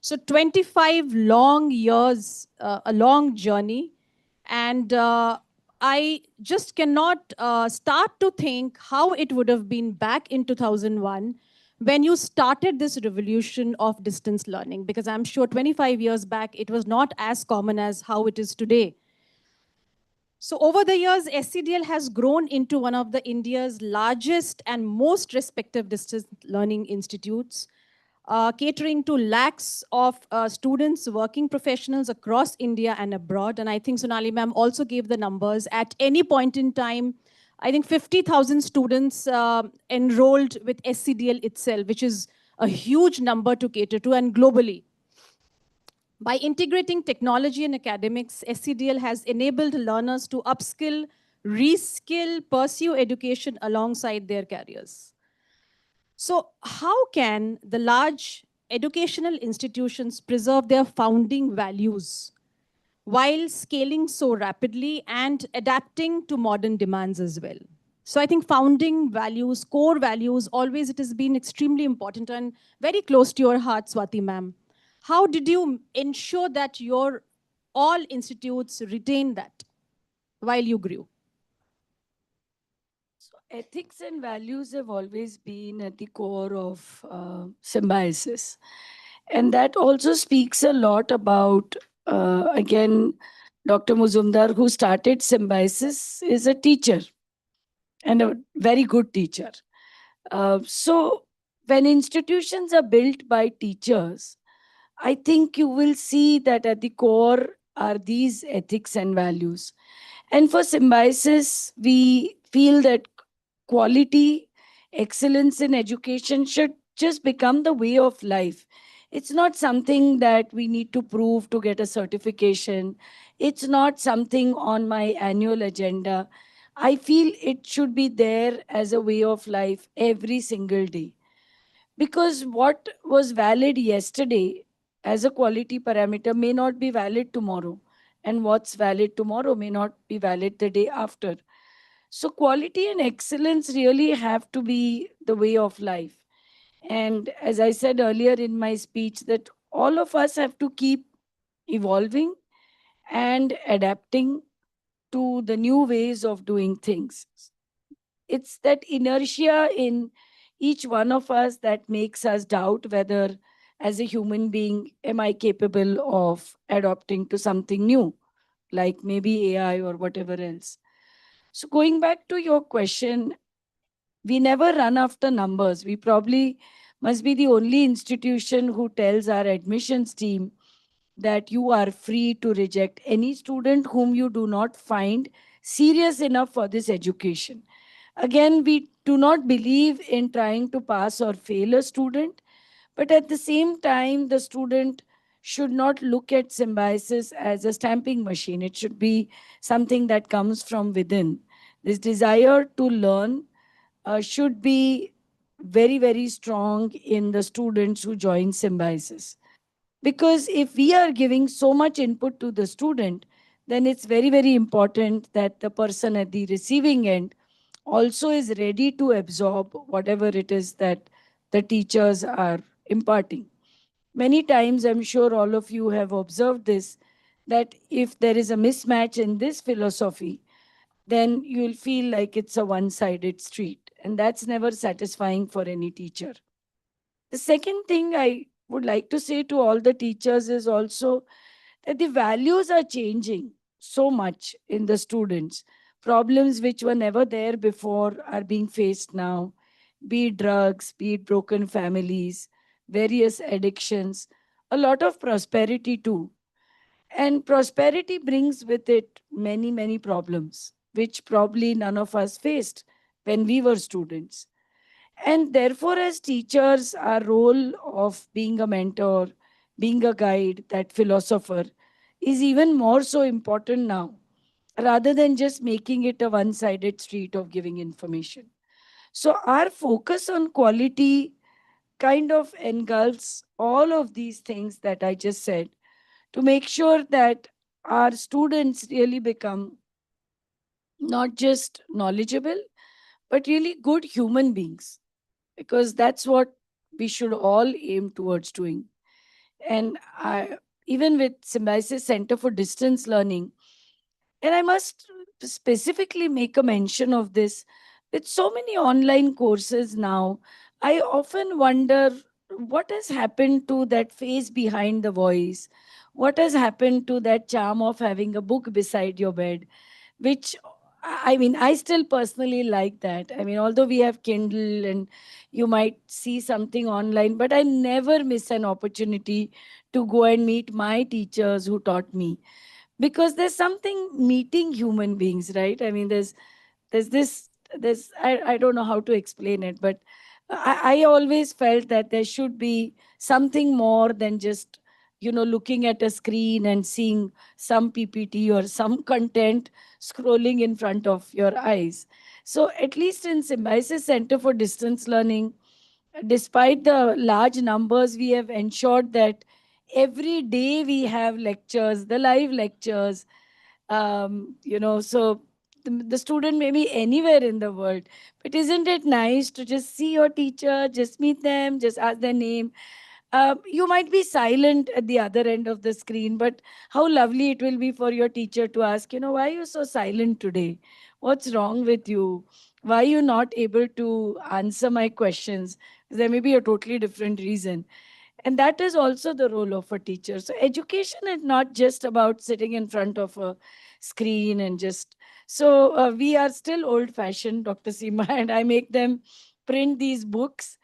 So 25 long years, a long journey. And I just cannot start to think how it would have been back in 2001 when you started this revolution of distance learning, because I'm sure 25 years back, it was not as common as how it is today. So over the years, SCDL has grown into one of the India's largest and most respected distance learning institutes, catering to lakhs of students, working professionals across India and abroad. And I think Sonali ma'am also gave the numbers. At any point in time, I think 50,000 students enrolled with SCDL itself, which is a huge number to cater to, and globally. By integrating technology and academics, SCDL has enabled learners to upskill, reskill, pursue education alongside their careers. So, how can the large educational institutions preserve their founding values while scaling so rapidly and adapting to modern demands as well? So I think founding values, core values, always it has been extremely important and very close to your heart, Swati ma'am. How did you ensure that your all institutes retain that while you grew? So ethics and values have always been at the core of Symbiosis. And that also speaks a lot about, again, Dr. Muzumdar, who started Symbiosis, is a teacher and a very good teacher. So when institutions are built by teachers, I think you will see that at the core are these ethics and values. And for Symbiosis, we feel that quality, excellence in education should just become the way of life. It's not something that we need to prove to get a certification. It's not something on my annual agenda. I feel it should be there as a way of life every single day. Because what was valid yesterday as a quality parameter may not be valid tomorrow. And what's valid tomorrow may not be valid the day after. So, quality and excellence really have to be the way of life. And as I said earlier in my speech, that all of us have to keep evolving and adapting to the new ways of doing things. It's that inertia in each one of us that makes us doubt whether, as a human being, am I capable of adopting to something new, like maybe AI or whatever else. So, going back to your question, we never run after numbers. We probably must be the only institution who tells our admissions team that you are free to reject any student whom you do not find serious enough for this education. Again, we do not believe in trying to pass or fail a student, but at the same time, the student should not look at Symbiosis as a stamping machine. It should be something that comes from within. This desire to learn should be very, very strong in the students who join Symbiosis. Because if we are giving so much input to the student, then it's very, very important that the person at the receiving end also is ready to absorb whatever it is that the teachers are imparting. Many times, I'm sure all of you have observed this, that if there is a mismatch in this philosophy, then you'll feel like it's a one-sided street. And that's never satisfying for any teacher. The second thing I would like to say to all the teachers is also that the values are changing so much in the students. Problems which were never there before are being faced now, be it drugs, be it broken families, various addictions, a lot of prosperity too. And prosperity brings with it many, many problems, which probably none of us faced when we were students. And therefore, as teachers, our role of being a mentor, being a guide, that philosopher, is even more so important now, rather than just making it a one sided street of giving information. So, our focus on quality kind of engulfs all of these things that I just said to make sure that our students really become not just knowledgeable, but really good human beings, because that's what we should all aim towards doing. And even with Symbiosis Center for Distance Learning, and I must specifically make a mention of this, with so many online courses now, I often wonder what has happened to that face behind the voice? What has happened to that charm of having a book beside your bed? which I mean, I still personally like that. I mean, although we have Kindle and you might see something online, but I never miss an opportunity to go and meet my teachers who taught me, because there's something meeting human beings, right? I mean, there's this there's I don't know how to explain it, but I always felt that there should be something more than just, you know, looking at a screen and seeing some PPT or some content scrolling in front of your eyes. So at least in Symbiosis Center for Distance Learning, despite the large numbers, we have ensured that every day we have lectures, the live lectures, you know, so the student may be anywhere in the world, but isn't it nice to just see your teacher, just meet them, just ask their name? You might be silent at the other end of the screen, but how lovely it will be for your teacher to ask, you know, why are you so silent today? What's wrong with you? Why are you not able to answer my questions? There may be a totally different reason. And that is also the role of a teacher. So education is not just about sitting in front of a screen and just. So we are still old fashioned, Dr. Seema, and I make them print these books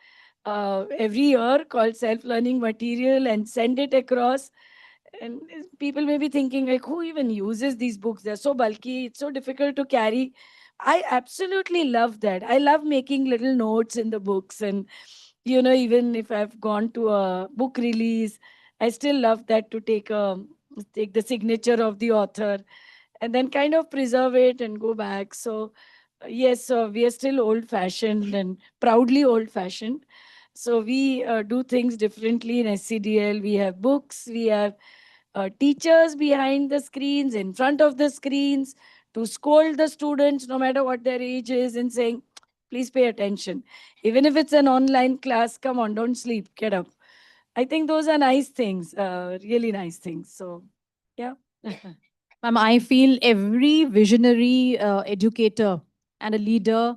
every year called self-learning material and send it across. And people may be thinking, like, who even uses these books? They're so bulky, it's so difficult to carry. I absolutely love that. I love making little notes in the books. And, you know, even if I've gone to a book release, I still love that, to take the signature of the author and then kind of preserve it and go back. So, yes, so we are still old fashioned and proudly old fashioned. So we do things differently in SCDL. We have books, we have teachers behind the screens, in front of the screens, to scold the students, no matter what their age is, and saying, please pay attention. Even if it's an online class, come on, don't sleep, get up. I think those are nice things, really nice things. So, yeah. Ma'am, I feel every visionary educator and a leader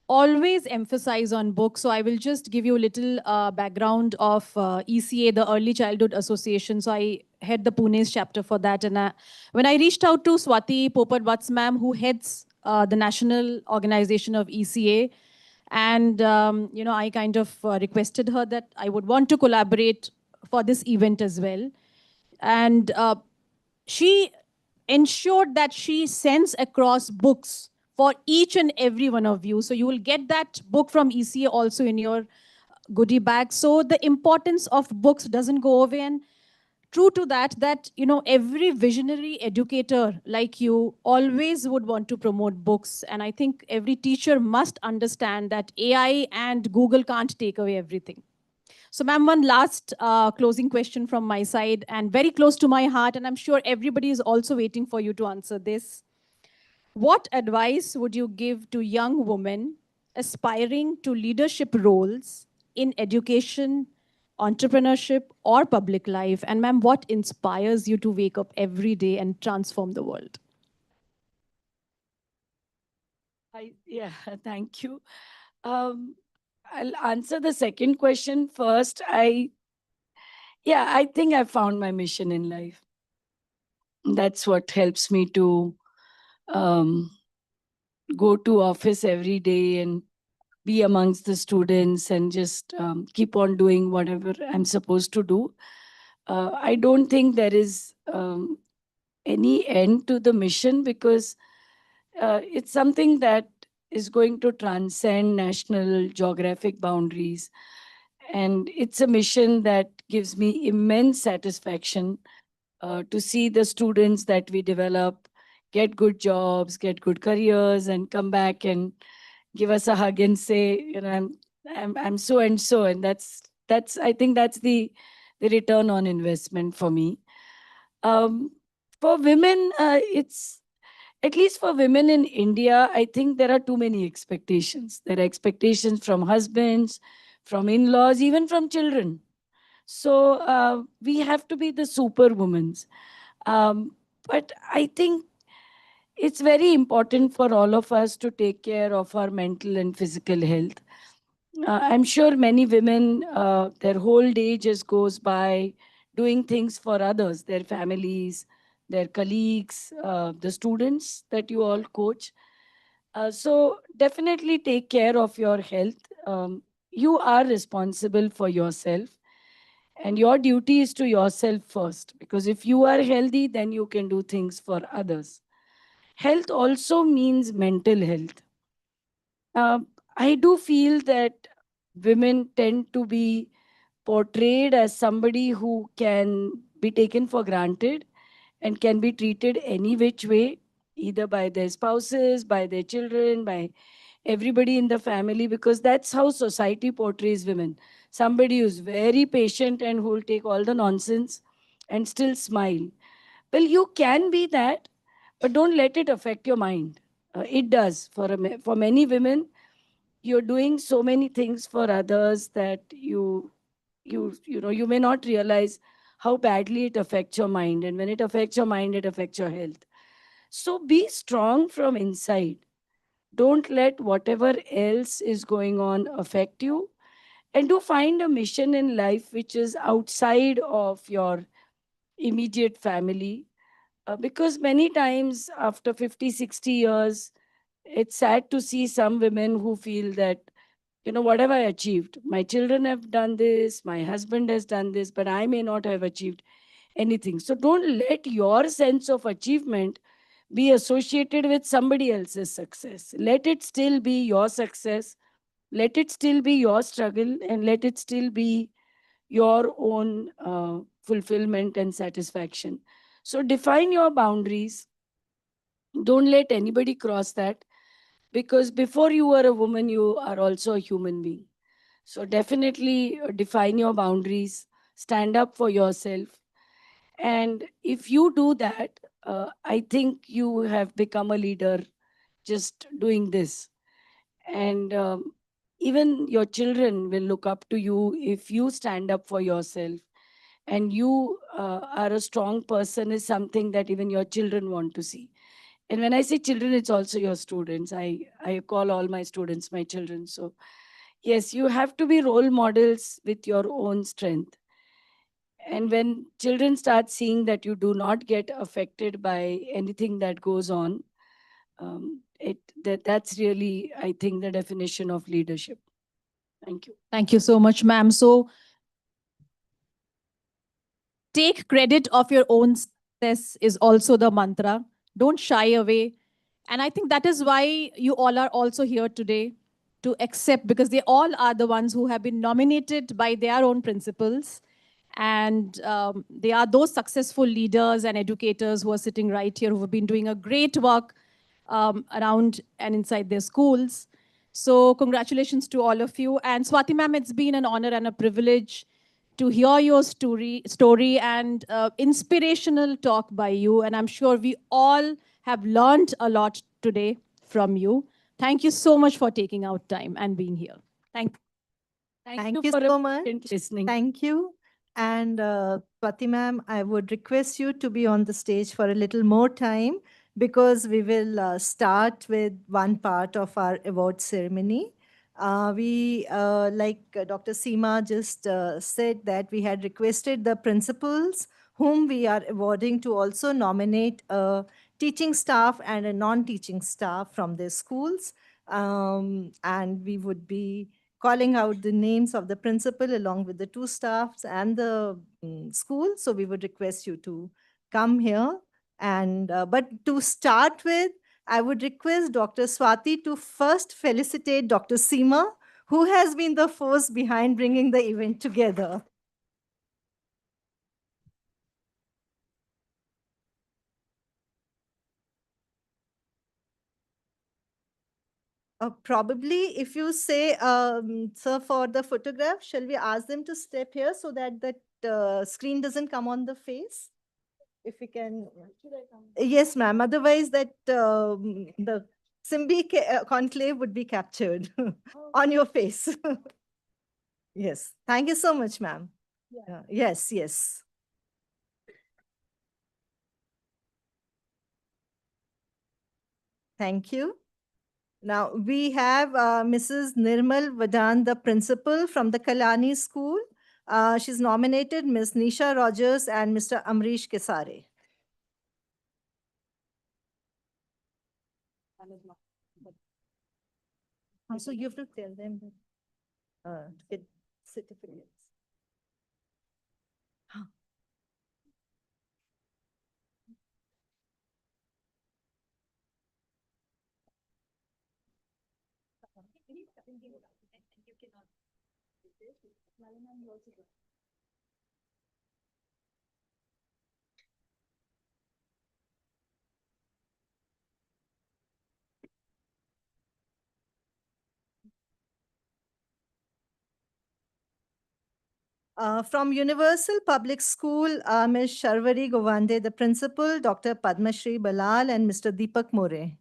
always emphasize on books. So I will just give you a little background of ECA, the Early Childhood Association. So I head the Pune's chapter for that. And when I reached out to Swati Popat ma'am, who heads the national organization of ECA, and you know, I kind of requested her that I would want to collaborate for this event as well. And she ensured that she sends across books for each and every one of you. So you will get that book from ECA also in your goodie bag. So the importance of books doesn't go away. And true to that, you know, every visionary educator like you always would want to promote books. And I think every teacher must understand that AI and Google can't take away everything. So, ma'am, one last closing question from my side, and very close to my heart, and I'm sure everybody is also waiting for you to answer this. What advice would you give to young women aspiring to leadership roles in education, entrepreneurship, or public life? And, ma'am, what inspires you to wake up every day and transform the world? Yeah, thank you. I'll answer the second question first. I think I found my mission in life. That's what helps me to um, go to office every day and be amongst the students and just keep on doing whatever I'm supposed to do. I don't think there is any end to the mission, because it's something that is going to transcend national geographic boundaries. And it's a mission that gives me immense satisfaction to see the students that we develop get good jobs, get good careers, and come back and give us a hug and say, you know, I'm so and so. And that's I think that's the return on investment for me. For women, it's at least for women in India, I think there are too many expectations. There are expectations from husbands, from in-laws, even from children. So we have to be the superwomans. But I think it's very important for all of us to take care of our mental and physical health. I'm sure many women, their whole day just goes by doing things for others, their families, their colleagues, the students that you all coach. So definitely take care of your health. You are responsible for yourself, and your duty is to yourself first, because if you are healthy, then you can do things for others. Health also means mental health. Uh, I do feel that women tend to be portrayed as somebody who can be taken for granted and can be treated any which way, either by their spouses, by their children, by everybody in the family, because that's how society portrays women. Somebody who's very patient and who'll take all the nonsense and still smile. Well, you can be that, but don't let it affect your mind. It does. For many women, you're doing so many things for others that you may not realize how badly it affects your mind. And when it affects your mind, it affects your health. So be strong from inside. Don't let whatever else is going on affect you. And do find a mission in life which is outside of your immediate family. Because many times after 50, 60 years, it's sad to see some women who feel that, what have I achieved? My children have done this, my husband has done this, but I may not have achieved anything. So don't let your sense of achievement be associated with somebody else's success. Let it still be your success. Let it still be your struggle, and let it still be your own fulfillment and satisfaction. So define your boundaries. Don't let anybody cross that, because before you are a woman, you are also a human being. So definitely define your boundaries, stand up for yourself. And if you do that, I think you have become a leader just doing this. And even your children will look up to you if you stand up for yourself. And you are a strong person is something that even your children want to see. And when I say children, it's also your students. I call all my students my children. So yes, you have to be role models with your own strength. And when children start seeing that you do not get affected by anything that goes on, that's really, I think, the definition of leadership. Thank you. Thank you so much, ma'am. So take credit of your own success is also the mantra. Don't shy away. And I think that is why you all are also here today, to accept, because they all are the ones who have been nominated by their own principals. And they are those successful leaders and educators who are sitting right here, who have been doing a great work around and inside their schools. So congratulations to all of you. And Swati ma'am, it's been an honor and a privilege to hear your story and inspirational talk by you. And I'm sure we all have learned a lot today from you. Thank you so much for taking out time and being here. Thank Thank you for so much. listening. Thank you. And Swati ma'am, I would request you to be on the stage for a little more time, because we will start with one part of our award ceremony. Like Dr. Seema just said, that we had requested the principals whom we are awarding to also nominate a teaching staff and a non-teaching staff from their schools. And we would be calling out the names of the principal along with the two staffs and the school. So we would request you to come here. And but to start with, I would request Dr. Swati to first felicitate Dr. Seema, who has been the force behind bringing the event together. Probably, if you say, sir, for the photograph, shall we ask them to step here so that the screen doesn't come on the face? If we can. Yes, ma'am. Otherwise, that the Symbi conclave would be captured on your face. Yes. Thank you so much, ma'am. Yes, yes. Thank you. Now we have Mrs. Nirmal Vadan, the principal from the Kalani School. She's nominated Ms. Nisha Rogers and Mr. Amrish Kesare. So you have to tell them to get certificates. From Universal Public School, Ms. Sharvari Govande, the principal, Dr. Padmashri Balal, and Mr. Deepak More.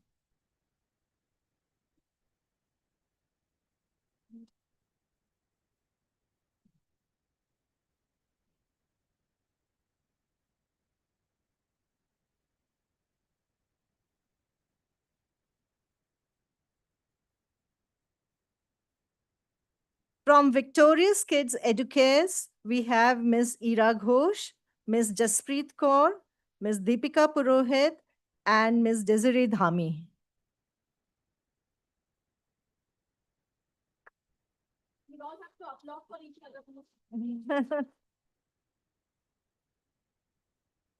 From Victorious Kids Educares, we have Ms. Ira Ghosh, Ms. Jaspreet Kaur, Ms. Deepika Purohit, and Ms. Desiree Dhami. We all have to applaud for each other.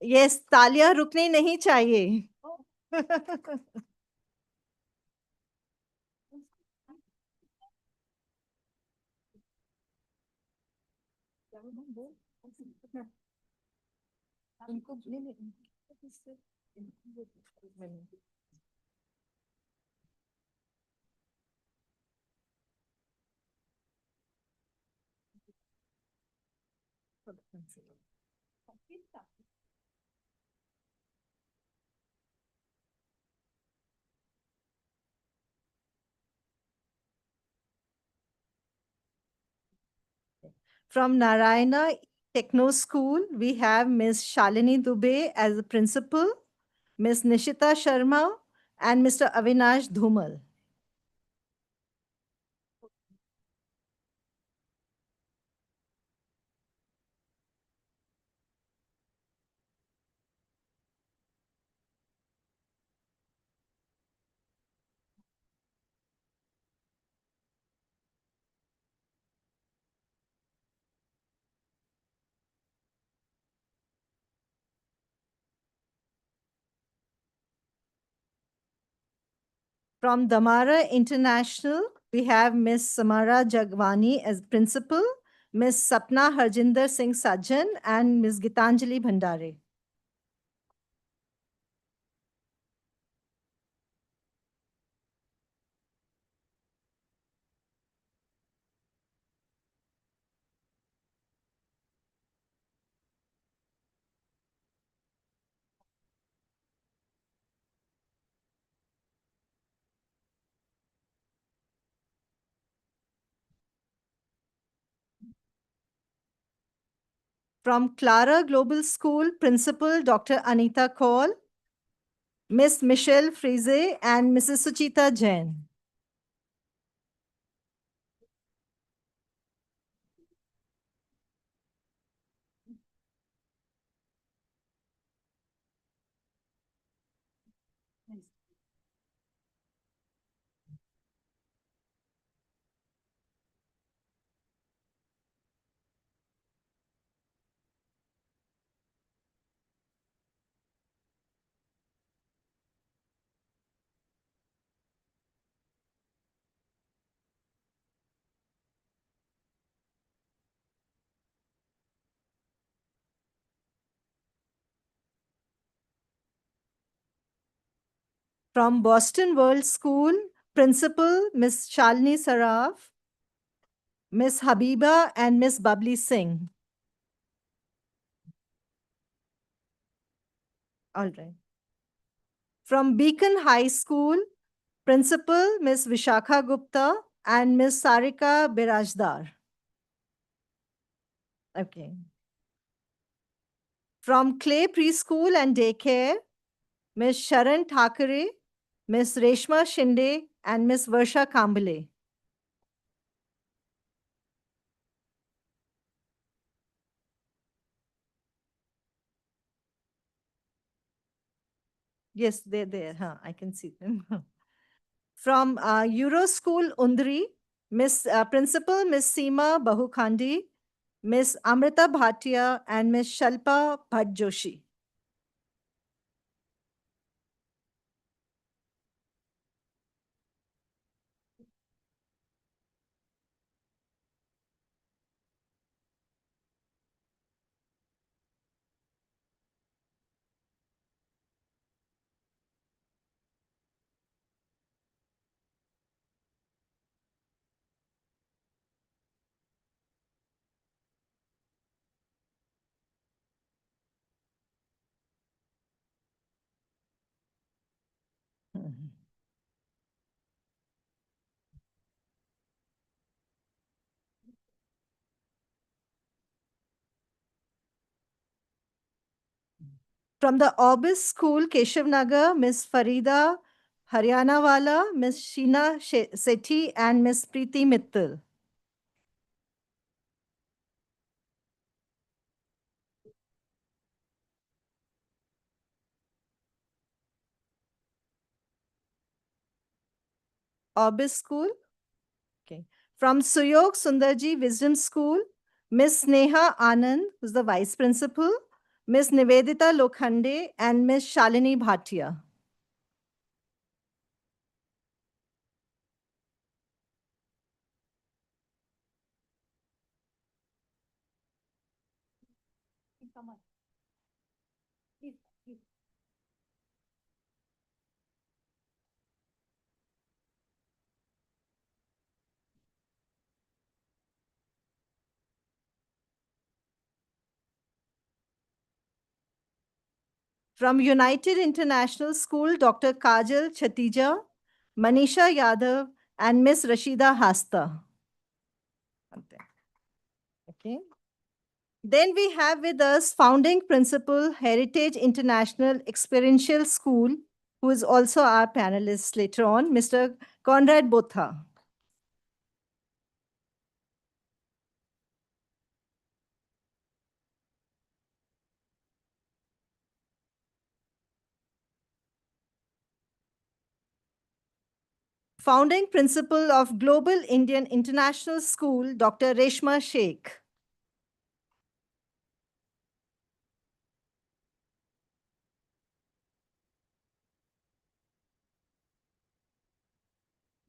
Yes, तालियां रुकनी नहीं चाहिए. From Narayana Techno School, we have Ms. Shalini Dubey as the principal, Ms. Nishita Sharma, and Mr. Avinash Dhumal. From Damara International, we have Ms. Samara Jagwani as principal, Ms. Sapna Harjinder Singh Sajjan, and Ms. Gitanjali Bhandare. From Clara Global School, Principal Dr. Anita Kaul, Miss Michelle Frise, and Mrs. Suchita Jain. From Boston World School, Principal Miss Shalini Saraf, Miss Habiba, and Miss Babli Singh. All right. From Beacon High School, Principal Miss Vishakha Gupta and Miss Sarika Birajdar. Okay. From Clay Preschool and Daycare, Miss Sharan Thakare, Miss Reshma Shinde, and Miss Varsha Kambale. Yes, they're there. Huh? I can see them. From Euro School Undri, Principal Miss Seema Bahukhandi, Miss Amrita Bhatia, and Miss Shalpa Bhatt Joshi. From the Orbis School, Keshav Nagar, Miss Farida Haryanawala, Miss Sheena Sethi, and Miss Preeti Mittal. Orbis School. Okay. From Suyog Sundarji Wisdom School, Miss Neha Anand, who's the Vice Principal, Miss Nivedita Lokhande, and Miss Shalini Bhatia. From United International School, Dr. Kajal Chatija, Manisha Yadav, and Miss Rashida Hasta. Okay. Then we have with us founding principal, Heritage International Experiential School, who is also our panelist later on, Mr. Conrad Botha. Founding principal of Global Indian International School, Dr. Reshma Sheikh.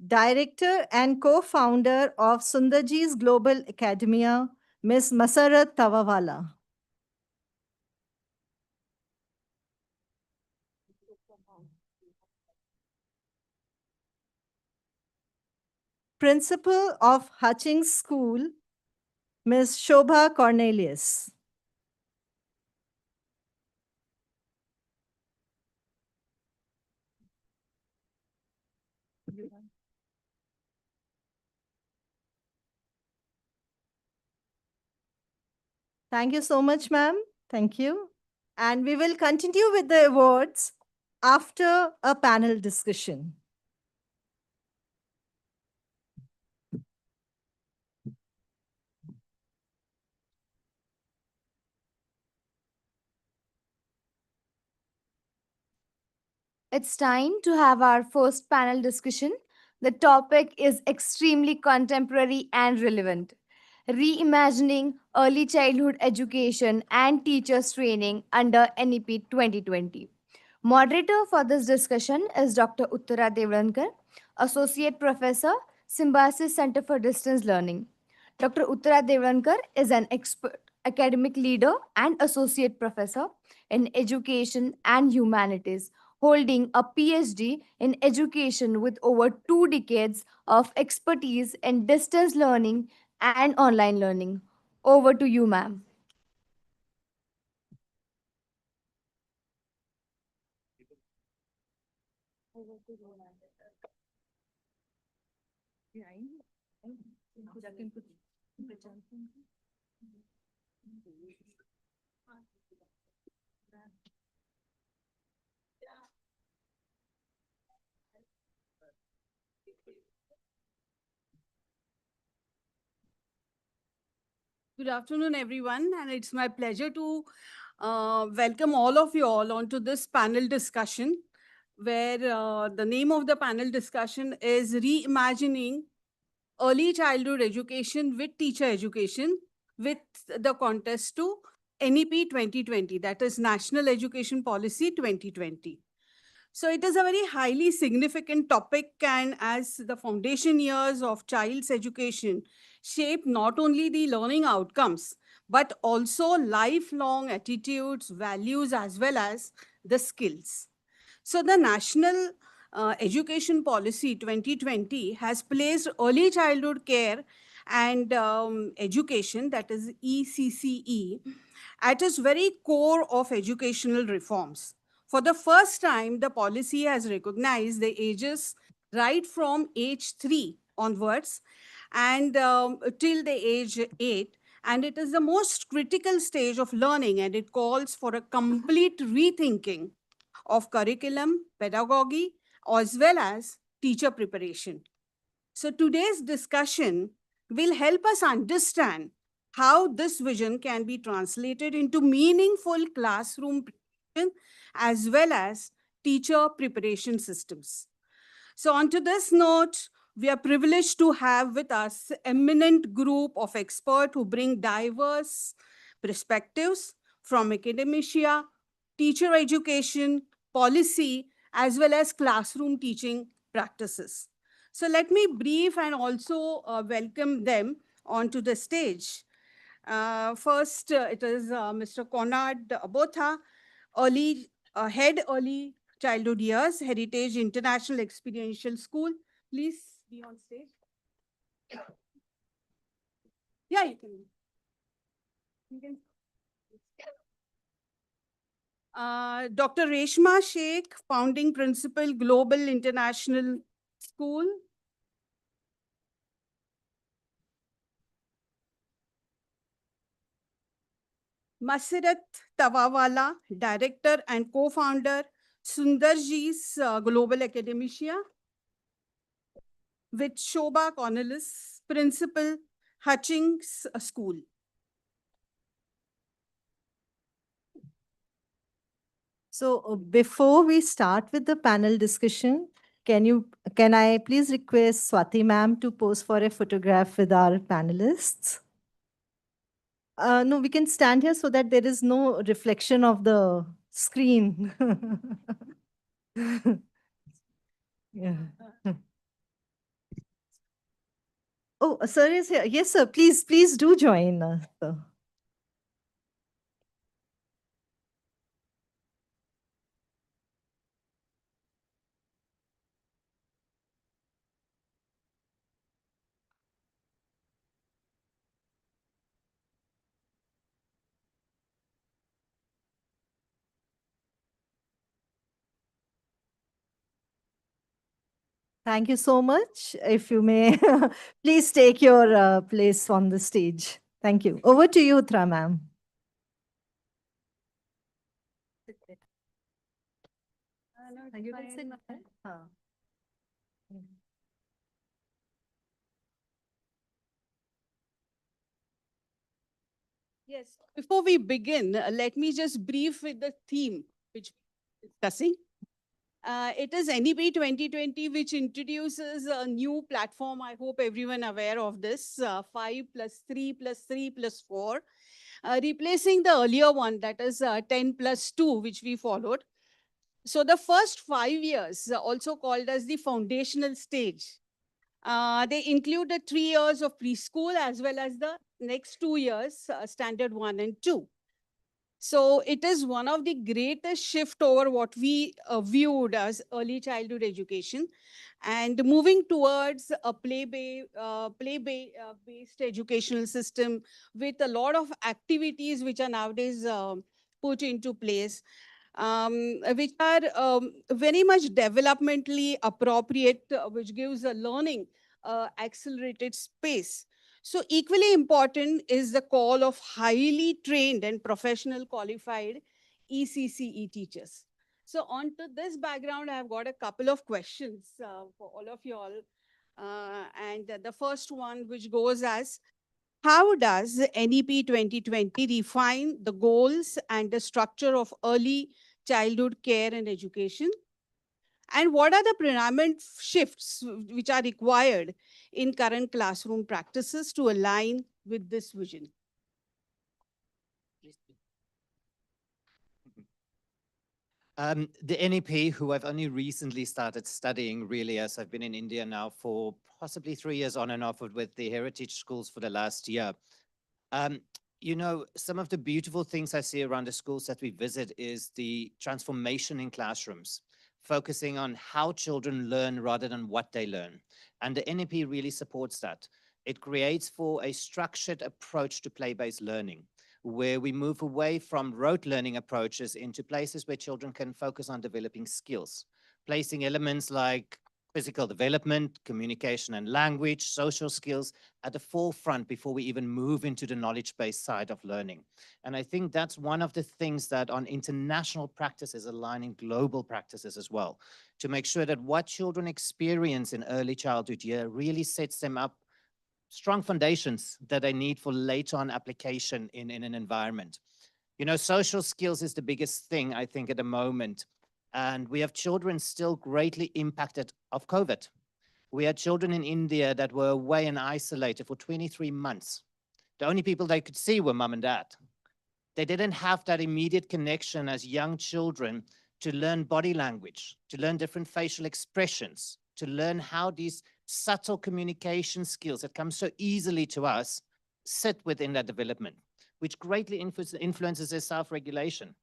Director and co-founder of Sundarji's Global Academia, Ms. Masarat Tawawala. Principal of Hutchings School, Ms. Shobha Cornelius. Thank you so much, ma'am. Thank you. And we will continue with the awards after a panel discussion. It's time to have our first panel discussion. The topic is extremely contemporary and relevant. Reimagining early childhood education and teachers training under NEP 2020. Moderator for this discussion is Dr. Uttara Devrankar, Associate Professor, Symbiosis Center for Distance Learning. Dr. Uttara Devrankar is an expert academic leader and associate professor in education and humanities, holding a PhD in education with over 2 decades of expertise in distance learning and online learning. Over to you, ma'am. Good afternoon, everyone, and it's my pleasure to welcome all of you all onto this panel discussion. where the name of the panel discussion is Reimagining Early Childhood Education with Teacher Education, with the contest to NEP 2020, that is National Education Policy 2020. So it is a very highly significant topic, and as the foundation years of child's education shape not only the learning outcomes, but also lifelong attitudes, values, as well as the skills. So the National Education Policy 2020 has placed early childhood care and education, that is ECCE, at its very core of educational reforms. For the first time, the policy has recognized the ages right from age 3 onwards and till the age 8. And it is the most critical stage of learning, and it calls for a complete rethinking of curriculum, pedagogy, as well as teacher preparation. So today's discussion will help us understand how this vision can be translated into meaningful classroom preparation as well as teacher preparation systems. So on to this note, we are privileged to have with us eminent group of experts who bring diverse perspectives from academia, teacher education, policy, as well as classroom teaching practices. So let me brief and also welcome them onto the stage. First, it is Mr. Conrad Botha, head early childhood years, Heritage International Experiential School. Please be on stage. Yeah, you can. You can. Dr. Reshma Sheikh, founding principal, Global International School. Masirat Tawawala, director and co-founder, Sundarji's Global Academia. With Shobha Cornelis, principal, Hutchings School. So before we start with the panel discussion, can I please request Swati ma'am to pose for a photograph with our panelists? No, we can stand here so that there is no reflection of the screen. Yeah. Oh, sir is here. Yes, sir. Please do join us. Sir. Thank you so much. If you may, please take your place on the stage. Thank you. Over to you, Uttara ma'am. You can sit. Yes. Before we begin, let me just brief with the theme which we're discussing. It is NEP 2020, which introduces a new platform. I hope everyone aware of this, 5 plus 3 plus 3 plus 4, replacing the earlier one, that is 10 plus 2, which we followed. So the first 5 years, also called as the foundational stage, they include the 3 years of preschool as well as the next 2 years, standard 1 and 2. So it is one of the greatest shift over what we viewed as early childhood education, and moving towards a play-based educational system with a lot of activities which are nowadays put into place, which are very much developmentally appropriate, which gives a learning accelerated space. So equally important is the call of highly trained and professional qualified ECCE teachers. So onto this background, I've got a couple of questions for all of you all. And the first one, which goes as, how does NEP 2020 define the goals and the structure of early childhood care and education? And what are the predominant shifts which are required in current classroom practices to align with this vision? The NEP, who I've only recently started studying really, as I've been in India now for possibly 3 years on and off with the heritage schools for the last year. Um, you know, some of the beautiful things I see around the schools that we visit is the transformation in classrooms, focusing on how children learn rather than what they learn. And the NEP really supports that. It creates for a structured approach to play-based learning, where we move away from rote learning approaches into places where children can focus on developing skills, placing elements like physical development, communication and language, social skills at the forefront before we even move into the knowledge-based side of learning. And I think that's one of the things that on international practice is aligning global practices as well, to make sure that what children experience in early childhood year really sets them up strong foundations that they need for later on application in an environment. You know, social skills is the biggest thing, I think, at the moment. And we have children still greatly impacted of COVID. We had children in India that were away and isolated for 23 months. The only people they could see were mom and dad. They didn't have that immediate connection as young children to learn body language, to learn different facial expressions, to learn how these subtle communication skills that come so easily to us sit within that development, which greatly influences their self-regulation.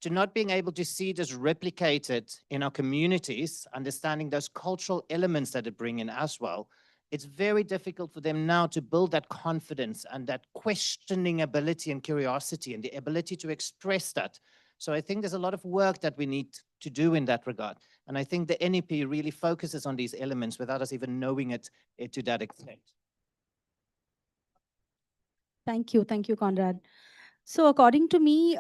To not being able to see this replicated in our communities, understanding those cultural elements that it bring in as well, it's very difficult for them now to build that confidence and that questioning ability and curiosity and the ability to express that. So I think there's a lot of work that we need to do in that regard. And I think the NEP really focuses on these elements without us even knowing it to that extent. Thank you, Conrad. So according to me,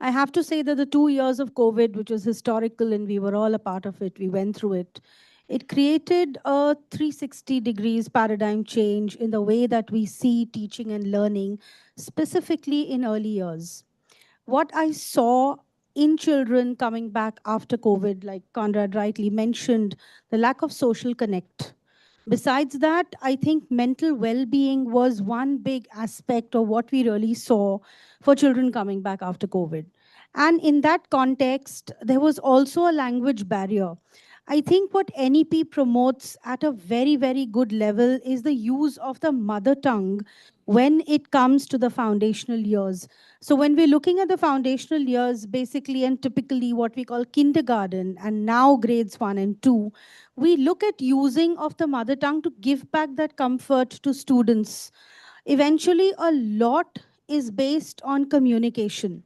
I have to say that the 2 years of COVID, which was historical and we were all a part of it, we went through it, it created a 360 degrees paradigm change in the way that we see teaching and learning, specifically in early years. What I saw in children coming back after COVID, like Conrad rightly mentioned, the lack of social connect. Besides that, I think mental well-being was one big aspect of what we really saw for children coming back after COVID. And in that context, there was also a language barrier. I think what NEP promotes at a very, very good level is the use of the mother tongue when it comes to the foundational years. So when we're looking at the foundational years, basically and typically what we call kindergarten and now grades 1 and 2, we look at using of the mother tongue to give back that comfort to students. Eventually, a lot is based on communication.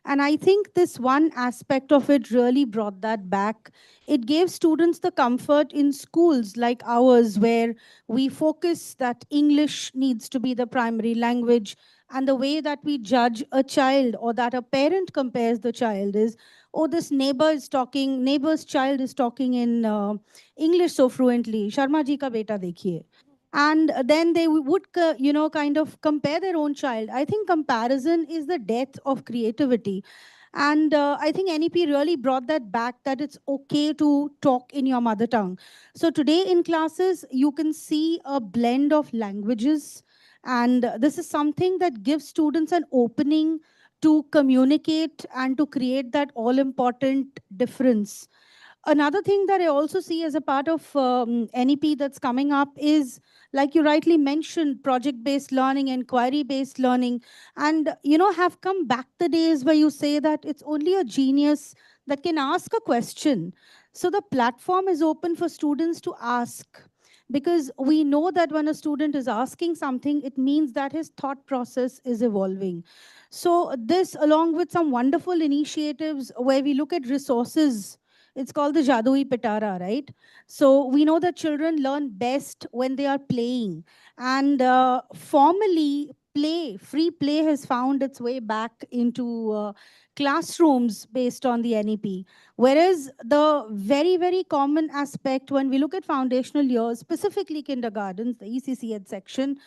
And I think this one aspect of it really brought that back. It gave students the comfort in schools like ours, where we focus that English needs to be the primary language. And the way that we judge a child or that a parent compares the child is, oh, this neighbor's child is talking in English so fluently. Sharma ji ka beta dekhiye. And then they would, kind of compare their own child. I think comparison is the death of creativity. And I think NEP really brought that back, that it's okay to talk in your mother tongue. So today in classes, you can see a blend of languages. And this is something that gives students an opening to communicate and to create that all-important difference. Another thing that I also see as a part of NEP that's coming up is, like you rightly mentioned, project-based learning, inquiry-based learning, and have come back the days where you say that it's only a genius that can ask a question. So the platform is open for students to ask, because we know that when a student is asking something, it means that his thought process is evolving. So this, along with some wonderful initiatives where we look at resources, it's called the Jadui Pitara, right? So we know that children learn best when they are playing. And formally, free play has found its way back into classrooms based on the NEP. Whereas the very, very common aspect when we look at foundational years, specifically kindergartens, the ECCH section,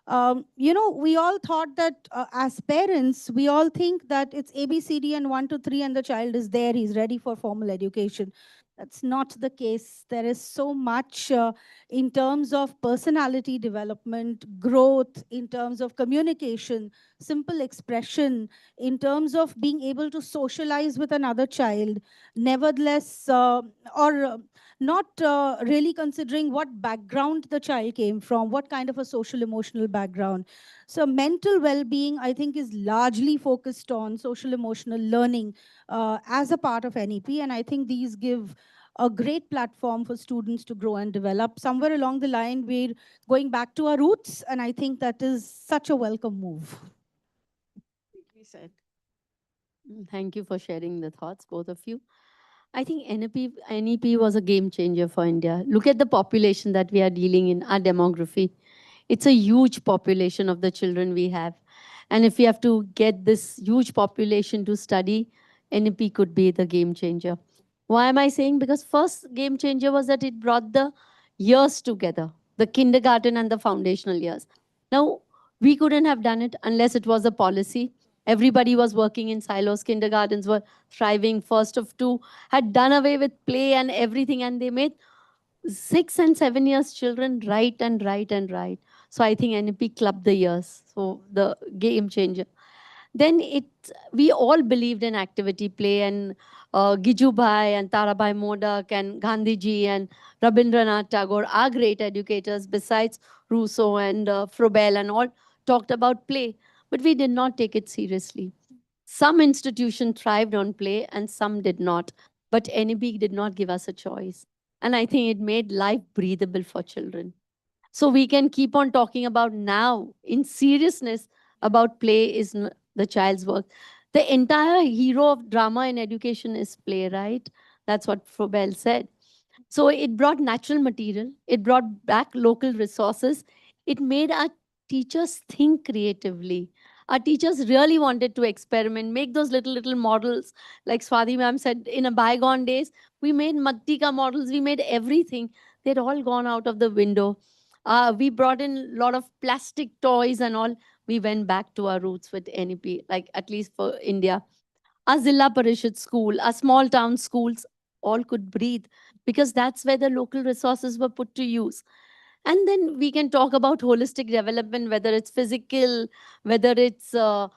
we all thought that as parents, we all think that it's ABCD and 1 to 3 and the child is there, he's ready for formal education. That's not the case. There is so much in terms of personality development, growth, in terms of communication, simple expression, in terms of being able to socialize with another child. Nevertheless, or not really considering what background the child came from, what kind of a social emotional background. So, mental well being, I think, is largely focused on social emotional learning as a part of NEP. And I think these give a great platform for students to grow and develop. Somewhere along the line, we're going back to our roots, and I think that is such a welcome move. We said. Thank you for sharing the thoughts, both of you. I think NEP was a game changer for India. Look at the population that we are dealing in, our demography. It's a huge population of the children we have. And if we have to get this huge population to study, NEP could be the game changer. Why am I saying? Because first game changer was that it brought the years together, the kindergarten and the foundational years. Now, we couldn't have done it unless it was a policy. Everybody was working in silos. Kindergartens were thriving. First of two had done away with play and everything, and they made 6 and 7 years children write and write and write. So I think NEP clubbed the years. So the game changer. Then we all believed in activity, play, and Gijubhai and Tarabai Modak and Gandhiji and Rabindranath Tagore are great educators besides Rousseau and Froebel and all talked about play. But we did not take it seriously. Some institutions thrived on play and some did not. But NEP did not give us a choice. And I think it made life breathable for children. So we can keep on talking about now in seriousness about play is the child's work. The entire hero of drama in education is play, right? That's what Froebel said. So it brought natural material. It brought back local resources. It made our teachers think creatively. Our teachers really wanted to experiment, make those little models. Like Swati ma'am said, in a bygone days, we made Mattika models, we made everything. They'd all gone out of the window. We brought in a lot of plastic toys and all. We went back to our roots with NEP, like at least for India. Our Zilla Parishad school, our small town schools, all could breathe because that's where the local resources were put to use. And then we can talk about holistic development, whether it's physical, whether it's all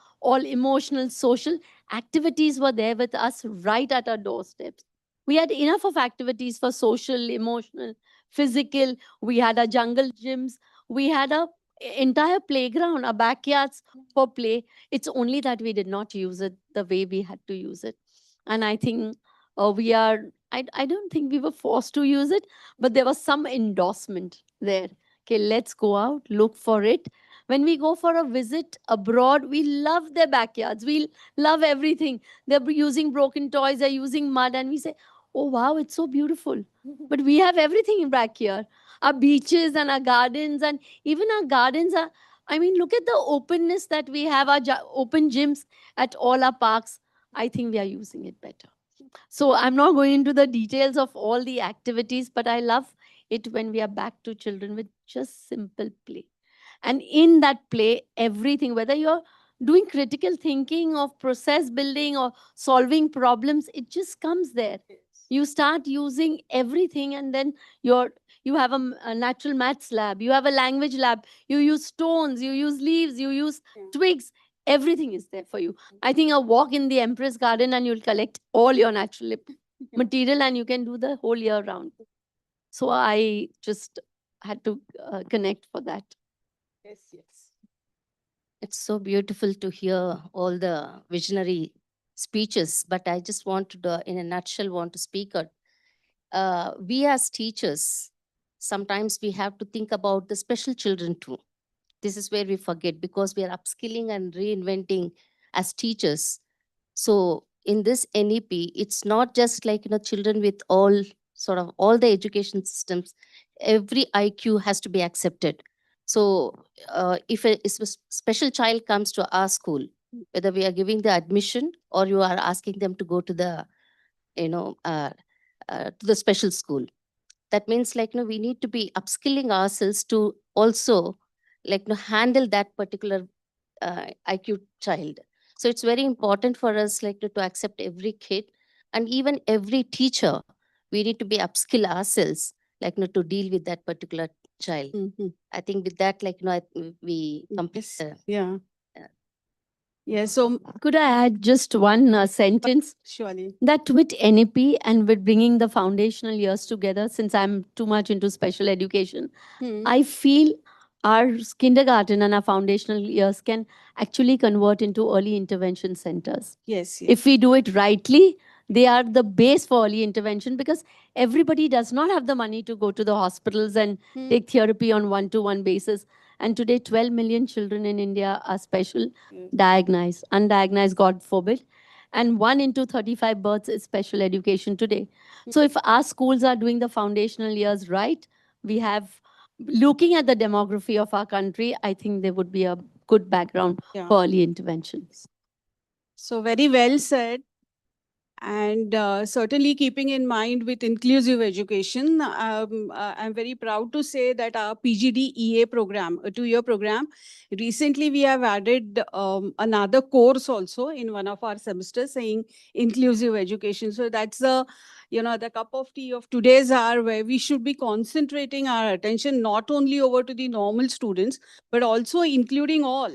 emotional, social. Activities were there with us right at our doorsteps. We had enough of activities for social, emotional, physical. We had our jungle gyms. We had a entire playground, our backyards for play. It's only that we did not use it the way we had to use it. And I think I don't think we were forced to use it, but there was some endorsement there. Okay, let's go out, look for it. When we go for a visit abroad, we love their backyards. We love everything. They're using broken toys, they're using mud, and we say, oh, wow, it's so beautiful. But we have everything back here. Our beaches and our gardens, and even our gardens are, I mean, look at the openness that we have, our open gyms at all our parks. I think we are using it better. So I'm not going into the details of all the activities, but I love it when we are back to children with just simple play. And in that play, everything, whether you're doing critical thinking of process building or solving problems, it just comes there. You start using everything, and then you have a natural maths lab, you have a language lab, you use stones, you use leaves, you use twigs. Everything is there for you. I think a walk in the Empress Garden and you'll collect all your natural material and you can do the whole year round. So I just had to connect for that. Yes, yes. It's so beautiful to hear all the visionary speeches, but I just want to, in a nutshell, want to speak out. We as teachers, sometimes we have to think about the special children too. This is where we forget because we are upskilling and reinventing as teachers. So in this NEP, it's not just like, children with all the education systems, every IQ has to be accepted. So if a special child comes to our school, whether we are giving the admission or you are asking them to go to the, to the special school, that means we need to be upskilling ourselves to also handle that particular IQ child. So it's very important for us to accept every kid and even every teacher we need to be upskill ourselves, like, to deal with that particular child. I think with that, like, we complete. Yeah. Yes. So Could I add just one sentence? surely. That with NEP and with bringing the foundational years together, since I'm too much into special education, I feel our kindergarten and our foundational years can actually convert into early intervention centers. Yes. If we do it rightly, they are the base for early intervention, because everybody does not have the money to go to the hospitals and take therapy on one-to-one basis. And today, 12 million children in India are special diagnosed, undiagnosed, God forbid. And 1 into 35 births is special education today. So if our schools are doing the foundational years right, we have, looking at the demography of our country, I think there would be a good background for early interventions. So very well said. And certainly keeping in mind with inclusive education, I'm very proud to say that our PGD-EA program, a 2-year program, recently we have added another course also in one of our semesters saying inclusive education. So that's the, the cup of tea of today's hour, where we should be concentrating our attention not only over to the normal students, but also including all.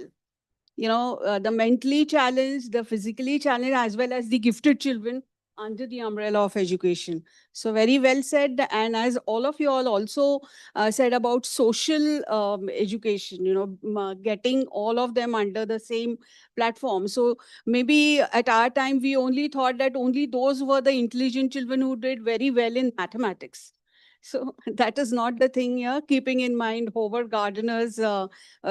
The mentally challenged, the physically challenged, as well as the gifted children under the umbrella of education. So very well said. And as all of you all also said about social education, getting all of them under the same platform. So maybe at our time, we only thought that only those were the intelligent children who did very well in mathematics. So that is not the thing here, keeping in mind Howard Gardner's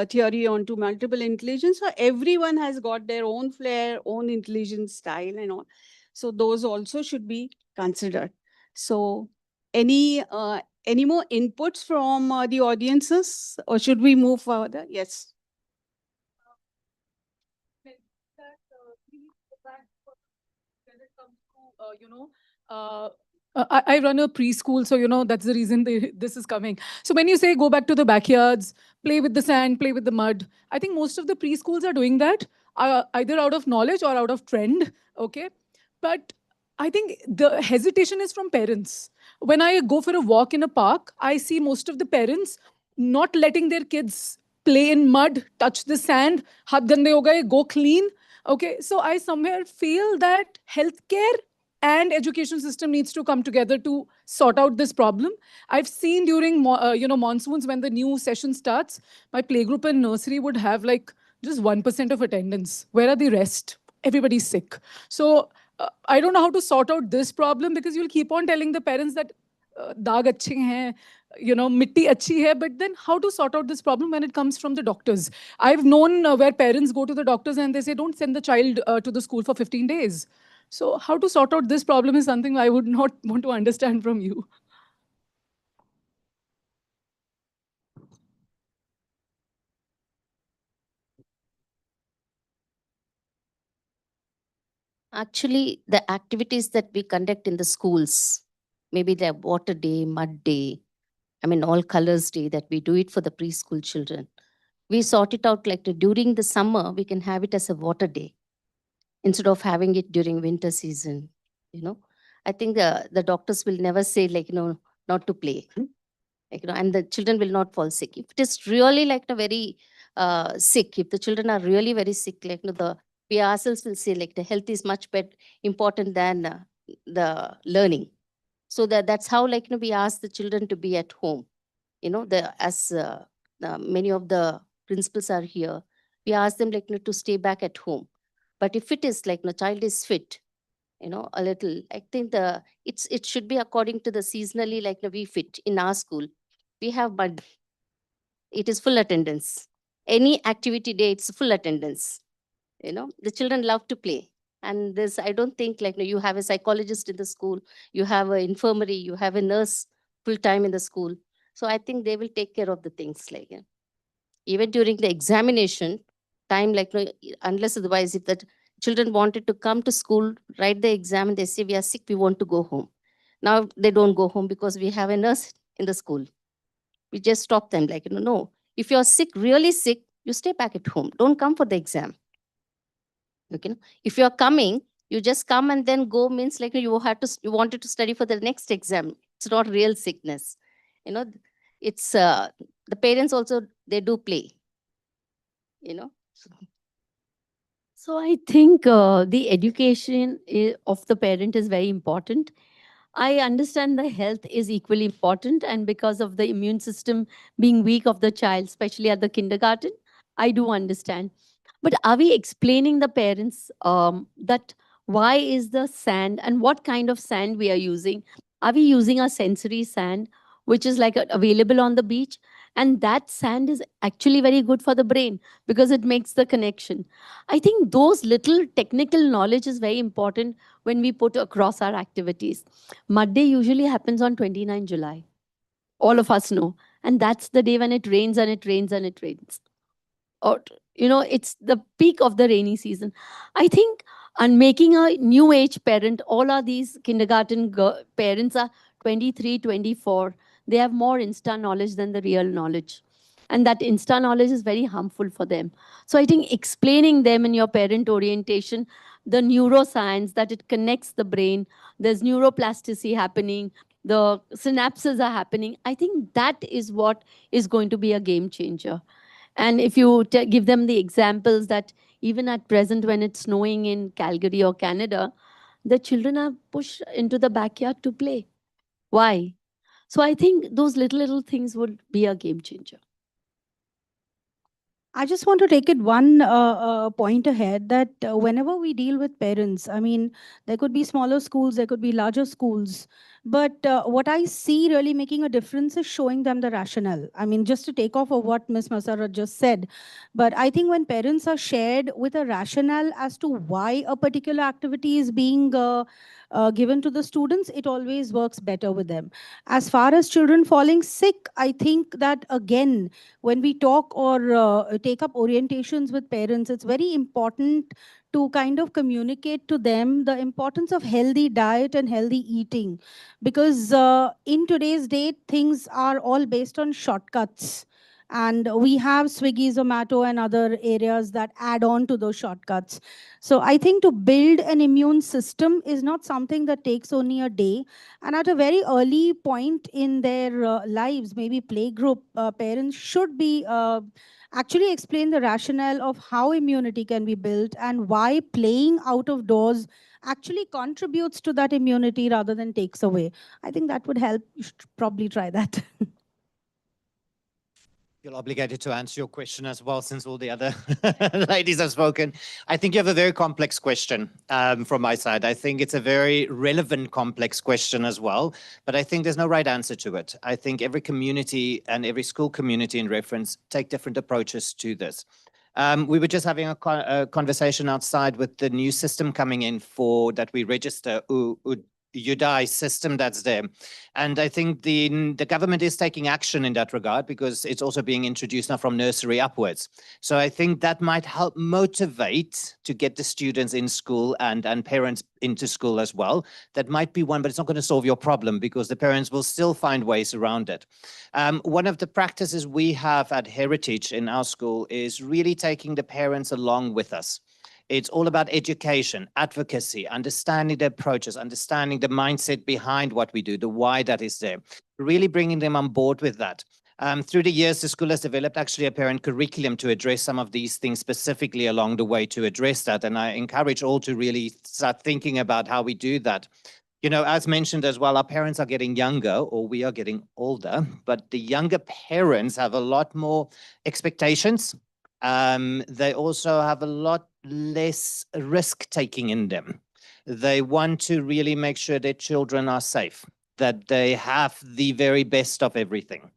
theory onto multiple intelligence. So everyone has got their own flair, own intelligence style and all. So those also should be considered. So any more inputs from the audiences, or should we move further? Yes. I run a preschool, so that's the reason this is coming. So when you say go back to the backyards, play with the sand, play with the mud, I think most of the preschools are doing that, either out of knowledge or out of trend, okay? But I think the hesitation is from parents. When I go for a walk in a park, I see most of the parents not letting their kids play in mud, touch the sand, hath gande ho gaye, go clean. Okay, so I somewhere feel that healthcare and education system needs to come together to sort out this problem. I've seen during monsoons, when the new session starts, my playgroup and nursery would have like just 1% of attendance. Where are the rest? Everybody's sick. So I don't know how to sort out this problem, because you'll keep on telling the parents that daag अच्छे हैं, mitti अच्छी hai, but then how to sort out this problem when it comes from the doctors? I've known where parents go to the doctors and they say, don't send the child to the school for 15 days. So how to sort out this problem is something I would not want to understand from you. Actually, the activities that we conduct in the schools, maybe the water day, mud day, all colors day, that we do it for the preschool children. We sort it out like during the summer, we can have it as a water day instead of having it during winter season. I think the doctors will never say not to play. And the children will not fall sick. If it is really very sick, if the children are really very sick, we ourselves will say the health is much important than the learning. So that's how we ask the children to be at home. As many of the principals are here, we ask them to stay back at home. But if it is the child is fit, a little, I think it should be according to the seasonally we fit in our school. We have mud. It is full attendance. Any activity day, it's full attendance. The children love to play. And this, I don't think you have a psychologist in the school, you have an infirmary, you have a nurse full time in the school. So I think they will take care of the things even during the examination time, unless otherwise, if the children wanted to come to school, write the exam, and they say, we are sick, we want to go home. Now they don't go home because we have a nurse in the school. We just stop them no, if you're sick, really sick, you stay back at home. Don't come for the exam. Okay. If you're coming, You just come and then go means like you wanted to study for the next exam. It's not real sickness. You know, it's the parents also, they do play, you know. So I think the education of the parent is very important. I understand the health is equally important, and because of the immune system being weak of the child, especially at the kindergarten, I do understand. But are we explaining the parents that why is the sand and what kind of sand we are using? Are we using a sensory sand, which is like available on the beach? And that sand is actually very good for the brain because it makes the connection. I think those little technical knowledge is very important when we put across our activities. Mud Day usually happens on 29 July. All of us know. And that's the day when it rains and it rains and it rains. Or, it's the peak of the rainy season. I think, and making a new age parent, all of these kindergarten parents are 23, 24. They have more Insta knowledge than the real knowledge. And that Insta knowledge is very harmful for them. So I think explaining them in your parent orientation, the neuroscience, that it connects the brain, there's neuroplasticity happening, the synapses are happening. I think that is what is going to be a game changer. And if you give them the examples that even at present when it's snowing in Calgary or Canada, the children are pushed into the backyard to play. Why? So I think those little things would be a game changer. I just want to take it one point ahead that whenever we deal with parents, I mean, there could be smaller schools, there could be larger schools. But what I see really making a difference is showing them the rationale. I mean, just to take off of what Ms. Masara just said, but I think when parents are shared with a rationale as to why a particular activity is being given to the students, it always works better with them. As far as children falling sick, I think that again, when we talk or take up orientations with parents, it's very important to kind of communicate to them the importance of healthy diet and healthy eating. Because in today's day, things are all based on shortcuts. And we have Swiggy, Zomato, and other areas that add on to those shortcuts. So I think to build an immune system is not something that takes only a day. And at a very early point in their lives, maybe playgroup, parents should be actually explain the rationale of how immunity can be built and why playing out of doors actually contributes to that immunity rather than takes away. I think that would help. You should probably try that. Feel obligated to answer your question as well, since all the other ladies have spoken. I think you have a very complex question from my side. I think it's a very relevant, complex question as well, but I think there's no right answer to it. I think every community and every school community in reference take different approaches to this. We were just having a conversation outside with the new system coming in for that we register, UDI system that's there. And I think the government is taking action in that regard because it's also being introduced now from nursery upwards. So I think that might help motivate to get the students in school and parents into school as well. That might be one, but it's not going to solve your problem because the parents will still find ways around it. One of the practices we have at Heritage in our school is really taking the parents along with us. It's all about education, advocacy, understanding the approaches, understanding the mindset behind what we do, the why that is there, really bringing them on board with that. Through the years, the school has developed actually a parent curriculum to address some of these things specifically along the way to address that. And I encourage all to really start thinking about how we do that. You know, as mentioned as well, our parents are getting younger or we are getting older, but the younger parents have a lot more expectations. They also have a lot less risk taking in them. They want to really make sure their children are safe, that they have the very best of everything.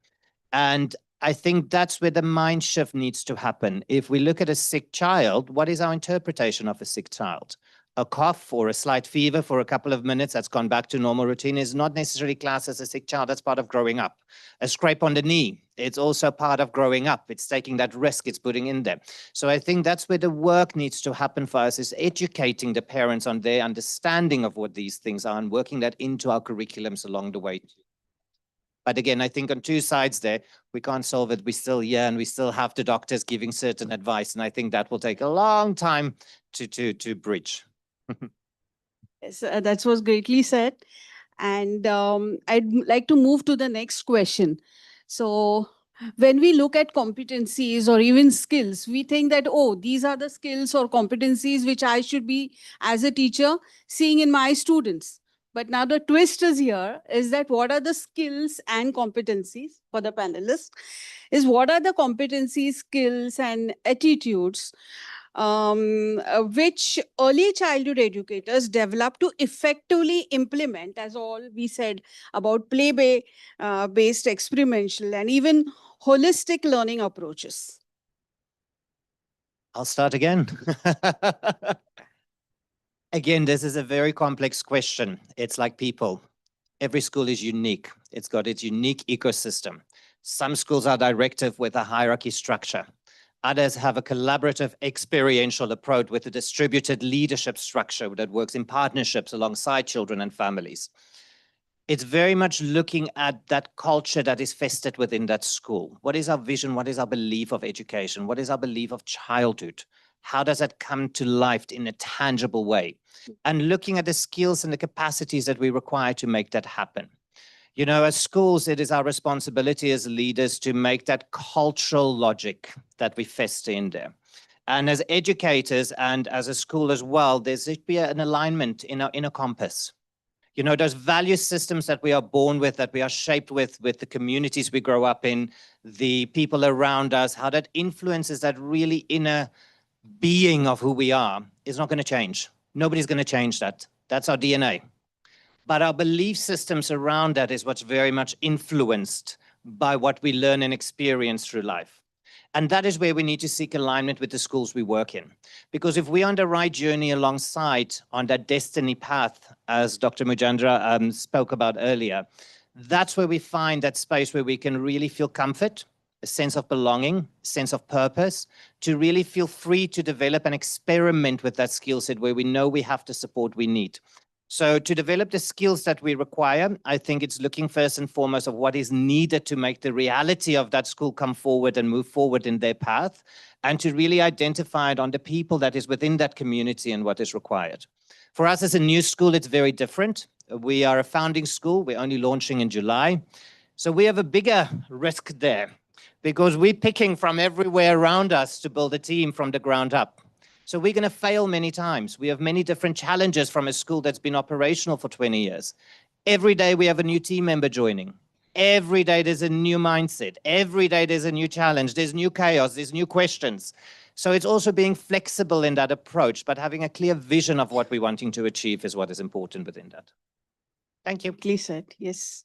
And I think that's where the mind shift needs to happen. If we look at a sick child, what is our interpretation of a sick child? A cough or a slight fever for a couple of minutes that's gone back to normal routine is not necessarily classed as a sick child. That's part of growing up. A scrape on the knee, it's also part of growing up. It's taking that risk, it's putting in there. So I think that's where the work needs to happen for us, is educating the parents on their understanding of what these things are and working that into our curriculums along the way. But again, I think on two sides there, we can't solve it. We still here and we still have the doctors giving certain advice. And I think that will take a long time to bridge. Yes, that was greatly said. And I'd like to move to the next question. So, when we look at competencies or even skills, we think that, oh, these are the skills or competencies which I should be, as a teacher, seeing in my students. But now the twist is here is that what are the skills and competencies for the panelists? Is what are the competencies, skills, and attitudes which early childhood educators develop to effectively implement, as all we said about play-based experiential and even holistic learning approaches? I'll start again. Again, this is a very complex question. It's like people. Every school is unique. It's got its unique ecosystem. Some schools are directive with a hierarchy structure. Others have a collaborative experiential approach with a distributed leadership structure that works in partnerships alongside children and families. It's very much looking at that culture that is festered within that school. What is our vision? What is our belief of education? What is our belief of childhood? How does that come to life in a tangible way? And looking at the skills and the capacities that we require to make that happen. You know, as schools, it is our responsibility as leaders to make that cultural logic that we fester in there. And as educators and as a school as well, there should be an alignment in a compass. You know, those value systems that we are born with, that we are shaped with the communities we grow up in, the people around us, how that influences that really inner being of who we are is not going to change. Nobody's going to change that. That's our DNA. But our belief systems around that is what's very much influenced by what we learn and experience through life. And that is where we need to seek alignment with the schools we work in. Because if we're on the right journey alongside on that destiny path, as Dr. Mujandra spoke about earlier, that's where we find that space where we can really feel comfort, a sense of belonging, a sense of purpose, to really feel free to develop and experiment with that skill set where we know we have the support we need. So to develop the skills that we require, I think it's looking first and foremost of what is needed to make the reality of that school come forward and move forward in their path, and to really identify it on the people that is within that community and what is required. For us as a new school, it's very different. We are a founding school. We're only launching in July. So we have a bigger risk there because we're picking from everywhere around us to build a team from the ground up. So we're going to fail many times. We have many different challenges from a school that's been operational for 20 years. Every day we have a new team member joining. Every day there's a new mindset. Every day there's a new challenge. There's new chaos. There's new questions. So it's also being flexible in that approach, but having a clear vision of what we're wanting to achieve is what is important within that. Thank you. Please said, yes.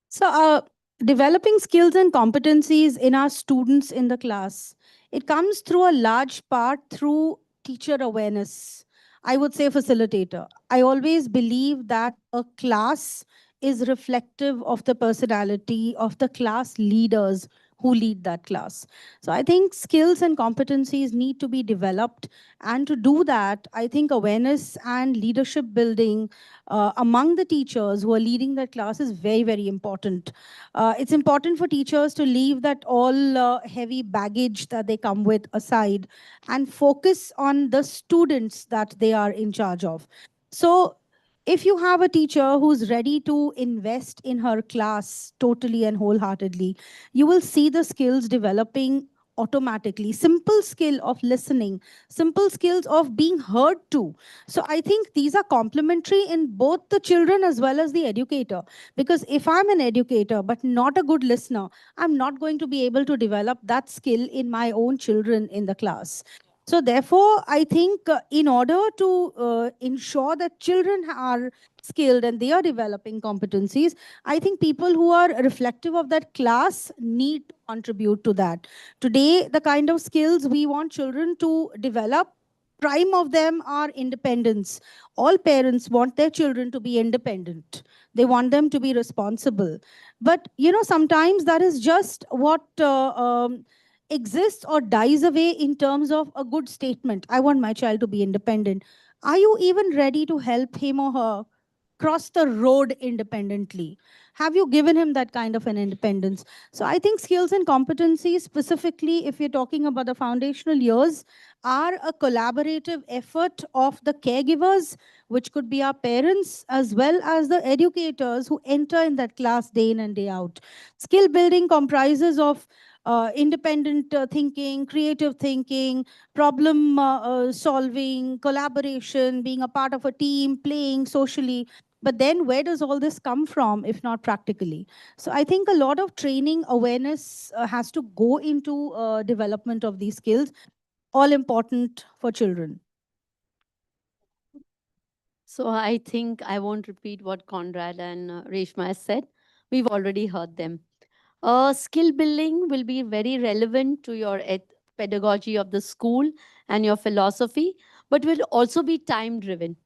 So developing skills and competencies in our students in the class, it comes through a large part through teacher awareness. I would say facilitator. I always believe that a class is reflective of the personality of the class leaders who lead that class. So I think skills and competencies need to be developed. And to do that, I think awareness and leadership building among the teachers who are leading that class is very, very important. It's important for teachers to leave that all heavy baggage that they come with aside and focus on the students that they are in charge of. So if you have a teacher who's ready to invest in her class totally and wholeheartedly, you will see the skills developing automatically. Simple skill of listening, simple skills of being heard to. So I think these are complementary in both the children as well as the educator. Because if I'm an educator but not a good listener, I'm not going to be able to develop that skill in my own children in the class. So therefore, I think in order to ensure that children are skilled and they are developing competencies, I think people who are reflective of that class need to contribute to that. Today, the kind of skills we want children to develop, prime of them are independence. All parents want their children to be independent. They want them to be responsible. But, you know, sometimes that is just what exists or dies away in terms of a good statement. I want my child to be independent. Are you even ready to help him or her cross the road independently? Have you given him that kind of an independence? So I think skills and competencies, specifically if you're talking about the foundational years, are a collaborative effort of the caregivers, which could be our parents, as well as the educators who enter in that class day in and day out. Skill building comprises of independent thinking, creative thinking, problem solving, collaboration, being a part of a team, playing socially. But then where does all this come from if not practically? So I think a lot of training awareness has to go into development of these skills, all important for children. So I think I won't repeat what Conrad and Reshma has said. We've already heard them. Skill building will be very relevant to your pedagogy of the school and your philosophy, but will also be time driven.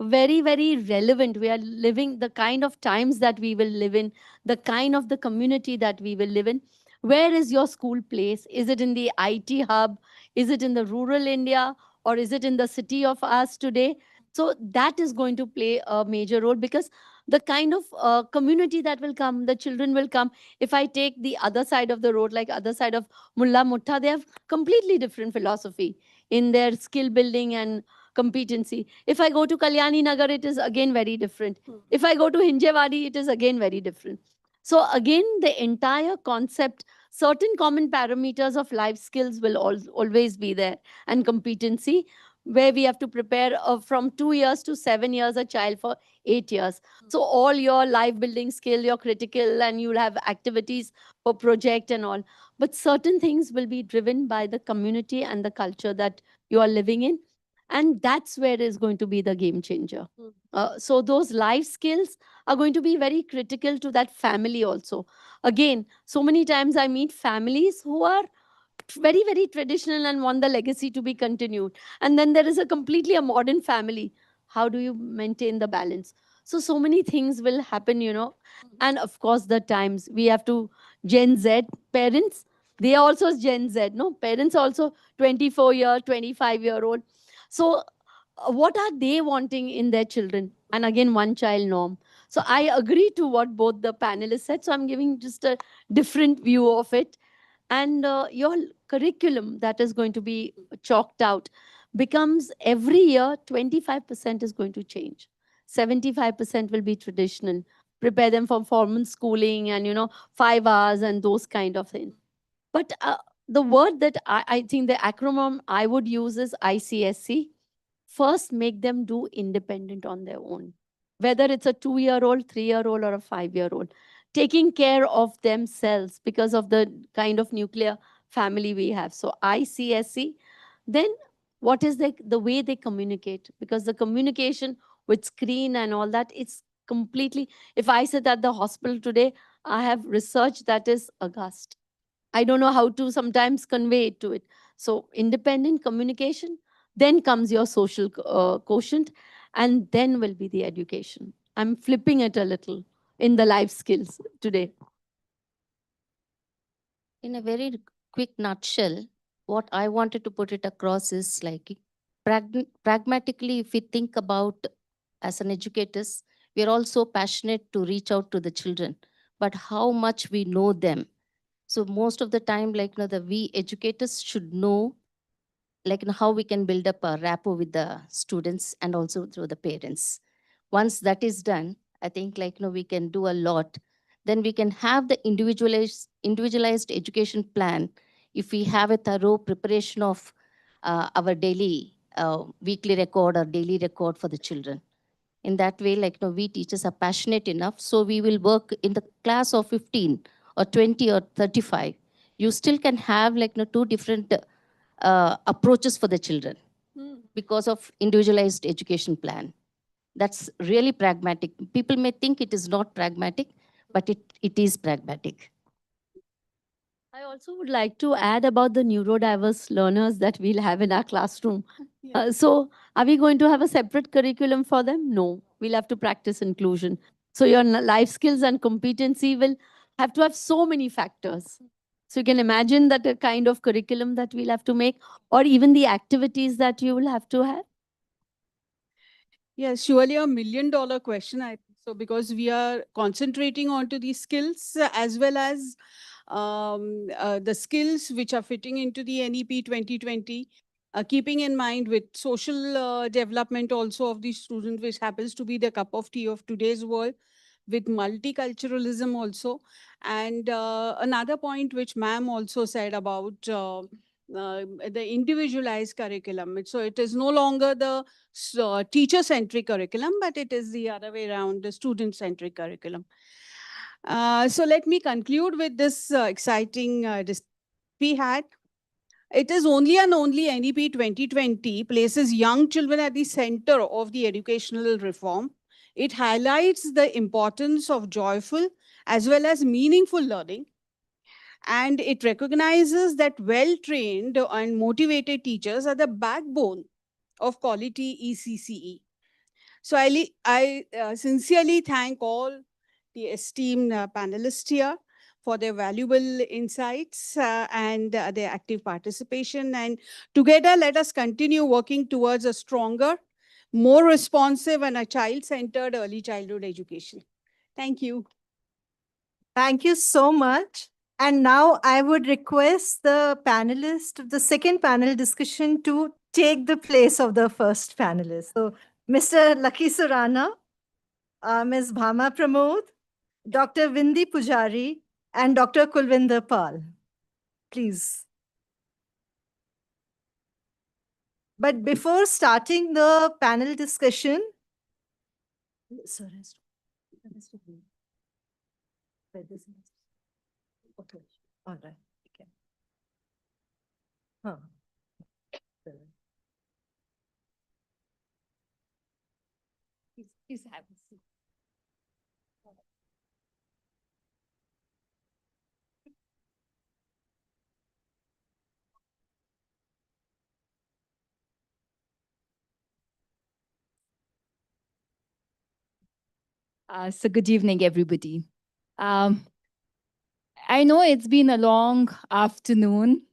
Very, very relevant. We are living the kind of times that we will live in, the kind of the community that we will live in. Where is your school place? Is it in the IT hub? Is it in the rural India? Or is it in the city of us today? So that is going to play a major role, because the kind of community that will come, the children will come. If I take the other side of the road, like other side of Mulla Mutta, they have completely different philosophy in their skill building and competency. If I go to Kalyani Nagar, it is again very different. If I go to Hinjewadi, it is again very different. So again, the entire concept, certain common parameters of life skills will always be there, and competency, where we have to prepare from 2 years to 7 years, a child for 8 years. So all your life building skill, your critical, and you'll have activities for project and all. But certain things will be driven by the community and the culture that you are living in. And that's where is going to be the game changer. So those life skills are going to be very critical to that family also. Again, so many times I meet families who are very, very traditional and want the legacy to be continued. And then there is a completely a modern family. How do you maintain the balance? So many things will happen, you know. And of course, the times we have to Gen Z parents, they are also Gen Z, no? Parents also 24-year, 25-year-old. So what are they wanting in their children? And again, one child norm. So I agree to what both the panelists said. So I'm giving just a different view of it. And your curriculum that is going to be chalked out becomes every year 25% is going to change. 75% will be traditional. Prepare them for formal schooling and, you know, 5 hours and those kind of things. But the word that I think the acronym I would use is ICSC. First, make them do independent on their own. Whether it's a 2-year-old, 3-year-old, or a 5-year-old. Taking care of themselves because of the kind of nuclear family we have. So ICSC. Then what is the way they communicate? Because the communication with screen and all that, it's completely, if I sit at the hospital today, I have research that is aghast. I don't know how to sometimes convey it to it. So independent communication, then comes your social quotient, and then will be the education. I'm flipping it a little in the life skills today. In a very quick nutshell, what I wanted to put it across is like pragmatically, if we think about as an educators, we are also passionate to reach out to the children, but how much we know them. So most of the time, like, you know, we educators should know, like, you know, how we can build up a rapport with the students and also through the parents. Once that is done, I think, like, you know, we can do a lot. Then we can have the individualized education plan if we have a thorough preparation of our daily weekly record or daily record for the children. In that way, like, you know, we teachers are passionate enough, so we will work in the class of 15 or 20 or 35. You still can have, like, you know, 2 different approaches for the children because of individualized education plan. That's really pragmatic. People may think it is not pragmatic, but it is pragmatic. I also would like to add about the neurodiverse learners that we'll have in our classroom. So are we going to have a separate curriculum for them? No, we'll have to practice inclusion. So your life skills and competency will have to have so many factors. So you can imagine that a kind of curriculum that we'll have to make, or even the activities that you will have to have. Yes, surely a million-dollar question, I think so, because we are concentrating onto these skills as well as the skills which are fitting into the NEP 2020, keeping in mind with social development also of the student, which happens to be the cup of tea of today's world, with multiculturalism also. And another point which ma'am also said about the individualized curriculum. So it is no longer the teacher-centric curriculum, but it is the other way around, the student-centric curriculum. So let me conclude with this exciting we had. It is only and only NEP 2020 places young children at the center of the educational reform. It highlights the importance of joyful as well as meaningful learning. And it recognizes that well-trained and motivated teachers are the backbone of quality ECCE. So I sincerely thank all the esteemed panelists here for their valuable insights and their active participation. And together, let us continue working towards a stronger, more responsive and a child-centered early childhood education. Thank you. Thank you so much. And now I would request the panelist of the second panel discussion to take the place of the first panelist. So Mr. Lucky Surana, Ms. Bhama Pramod, Dr. Vindi Pujari, and Dr. Kulvinder Pal. Please. But before starting the panel discussion, sorry. Okay. All right. Okay. Huh. Please have a seat. So good evening, everybody. I know it's been a long afternoon,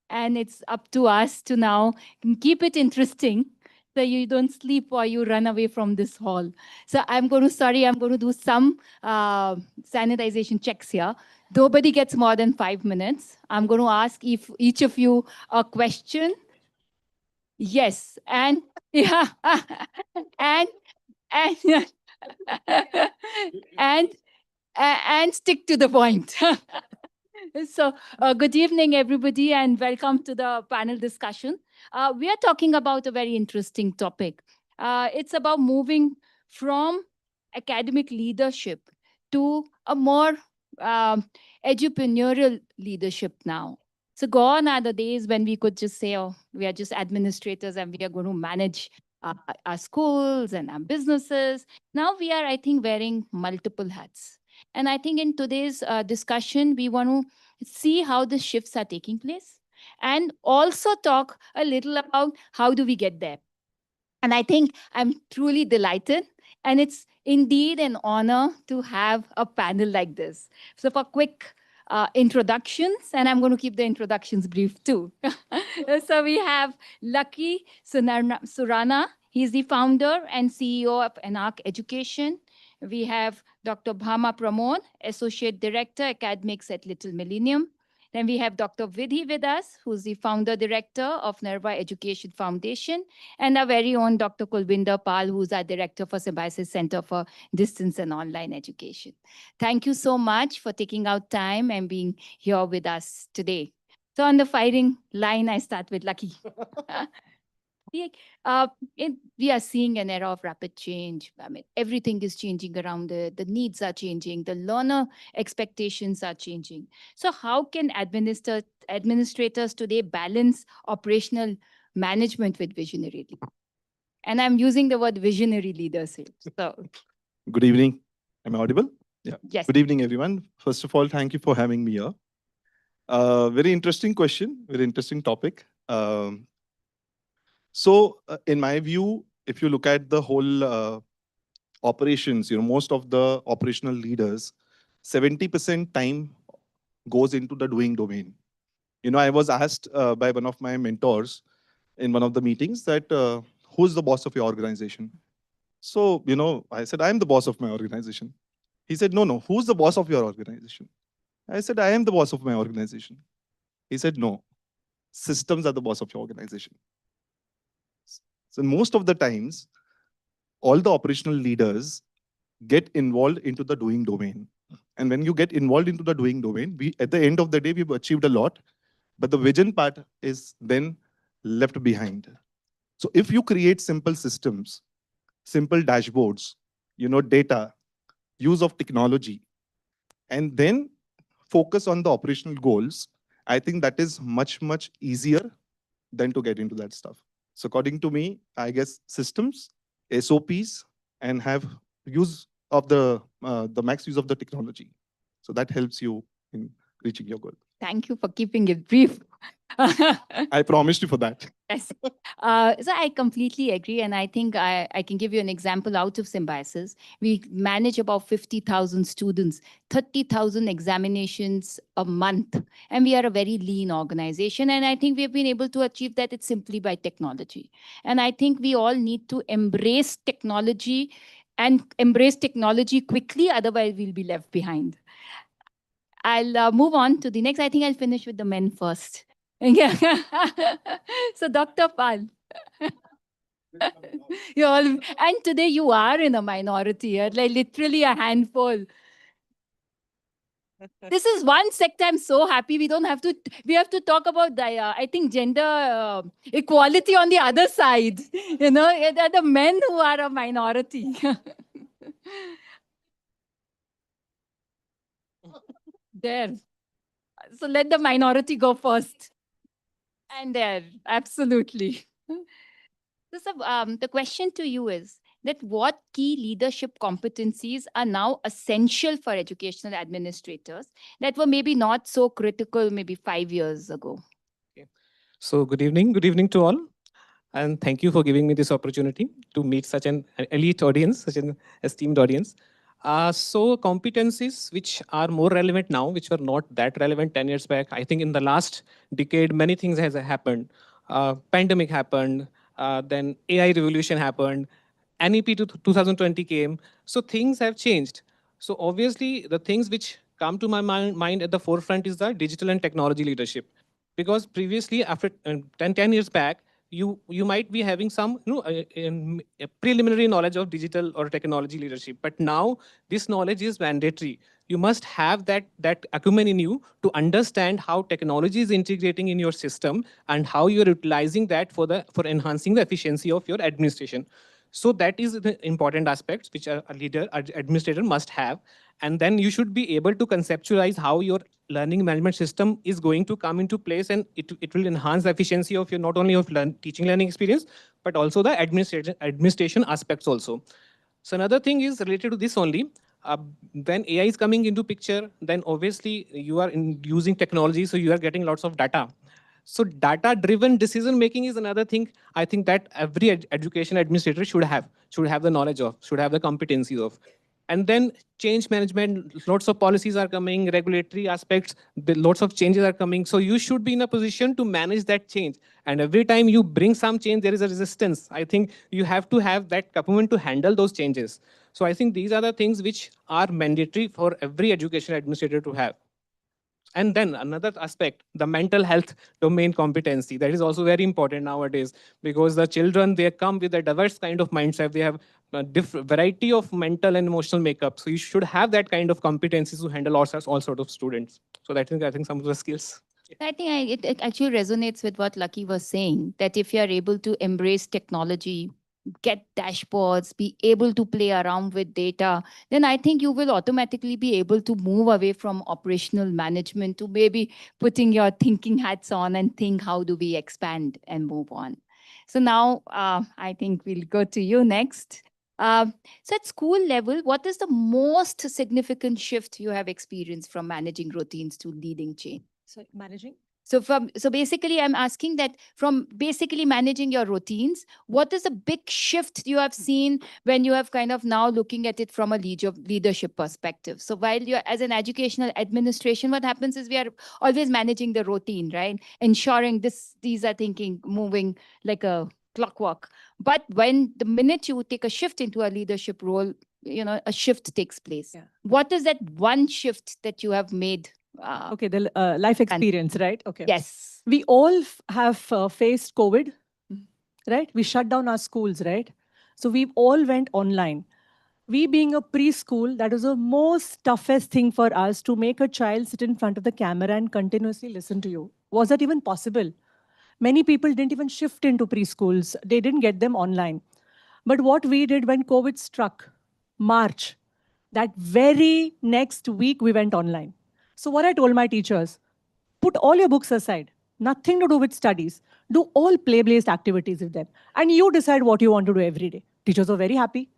and it's up to us to now keep it interesting so you don't sleep or you run away from this hall. So I'm going to do some sanitization checks here. Nobody gets more than 5 minutes. I'm going to ask if each of you a question. Yes, and yeah, and and and and stick to the point. So, good evening, everybody, and welcome to the panel discussion. We are talking about a very interesting topic. It's about moving from academic leadership to a more entrepreneurial leadership now. So, gone are the days when we could just say, oh, we are just administrators and we are going to manage our schools and our businesses. Now we are, I think, wearing multiple hats. And I think in today's discussion, we want to see how the shifts are taking place and also talk a little about how do we get there. And I think I'm truly delighted. And it's indeed an honor to have a panel like this. So for quick introductions, and I'm going to keep the introductions brief too. So we have Lucky Surana. He's the founder and CEO of Anarch Education. We have Dr. Bhama Pramod, Associate Director, Academics at Little Millennium. Then we have Dr. Vidhi with us, who's the founder director of Nirva Education Foundation, and our very own Dr. Kulvinder Pal, who's our director for Symbiosis Center for Distance and Online Education. Thank you so much for taking out time and being here with us today. So on the firing line, I start with Lucky. We are seeing an era of rapid change. I mean, everything is changing around it. The needs are changing. The learner expectations are changing. So how can administrators today balance operational management with visionary leadership? And I'm using the word visionary leaders here. So, good evening. Am I audible? Yeah. Yes. Good evening, everyone. First of all, thank you for having me here. Very interesting question, very interesting topic. In my view, if you look at the whole operations, most of the operational leaders, 70% time goes into the doing domain. I was asked by one of my mentors in one of the meetings that who's the boss of your organization? So, I said, I'm the boss of my organization. He said, no, who's the boss of your organization? I said, I am the boss of my organization. He said, no, systems are the boss of your organization. So most of the times, all the operational leaders get involved into the doing domain. And when you get involved into the doing domain, at the end of the day, we've achieved a lot, but the vision part is then left behind. So if you create simple systems, simple dashboards, data, use of technology, and then focus on the operational goals, I think that is much, much easier than to get into that stuff. So according to me, I guess systems, SOPs, and have use of the max use of the technology. So that helps you in reaching your goal. Thank you for keeping it brief. I promised you for that. Yes. So I completely agree. And I think I can give you an example out of Symbiosis. We manage about 50,000 students, 30,000 examinations a month. And we are a very lean organization. And I think we've been able to achieve that. It's simply by technology. And I think we all need to embrace technology and embrace technology quickly. Otherwise, we'll be left behind. I'll move on to the next. I think I'll finish with the men first. Yeah. So Dr. Pal. And today you are in a minority, like literally a handful. This is one sector I'm so happy we don't have to, we have to talk about, I think, gender equality on the other side. They're the men who are a minority. There. So let the minority go first. And there, absolutely. So, the question to you is that what key leadership competencies are now essential for educational administrators that were maybe not so critical maybe 5 years ago? Okay. So good evening to all. And thank you for giving me this opportunity to meet such an elite audience, such an esteemed audience. So competencies which are more relevant now, which were not that relevant 10 years back. I think in the last decade, many things has happened. Pandemic happened, then AI revolution happened, NEP to 2020 came. So things have changed. So obviously the things which come to my mind at the forefront is the digital and technology leadership. Because previously, after 10 years back, you might be having some a preliminary knowledge of digital or technology leadership, but now this knowledge is mandatory. You must have that acumen in you to understand how technology is integrating in your system and how you're utilizing that for enhancing the efficiency of your administration. So that is the important aspects which a leader, administrator must have. And then you should be able to conceptualize how your learning management system is going to come into place, and it will enhance the efficiency of your not only of teaching learning experience, but also the administration aspects also. So another thing is related to this only. When AI is coming into picture, then obviously you are using technology, so you are getting lots of data. So data-driven decision-making is another thing I think that every education administrator should have the knowledge of, should have the competencies of. And then change management, lots of policies are coming, regulatory aspects, lots of changes are coming. So you should be in a position to manage that change. And every time you bring some change, there is a resistance. I think you have to have that capacity to handle those changes. So I think these are the things which are mandatory for every education administrator to have. And then another aspect, the mental health domain competency, that is also very important nowadays, because the children, they come with a diverse kind of mindset. They have a different variety of mental and emotional makeup. So you should have that kind of competencies to handle all sorts of students. So I think some of the skills. I think it actually resonates with what Lucky was saying, that if you are able to embrace technology, get dashboards, be able to play around with data, then I think you will automatically be able to move away from operational management to maybe putting your thinking hats on and think, how do we expand and move on? So now I think we'll go to you next. So at school level, what is the most significant shift you have experienced from managing routines to leading change? So managing? So basically, I'm asking that from basically managing your routines, what is a big shift you have seen when you have kind of now looking at it from a leadership perspective? So while you're as an educational administration, what happens is we are always managing the routine, right? Ensuring these are thinking, moving like a clockwork. But when the minute you take a shift into a leadership role, a shift takes place. Yeah. What is that one shift that you have made? Okay, the life experience, right? Okay. Yes. We all have faced COVID, right? We shut down our schools, right? So we all went online. We being a preschool, that is the most toughest thing for us, to make a child sit in front of the camera and continuously listen to you. Was that even possible? Many people didn't even shift into preschools. They didn't get them online. But what we did when COVID struck, March, that very next week we went online. So what I told my teachers, put all your books aside, nothing to do with studies. Do all play-based activities with them. And you decide what you want to do every day. Teachers were very happy.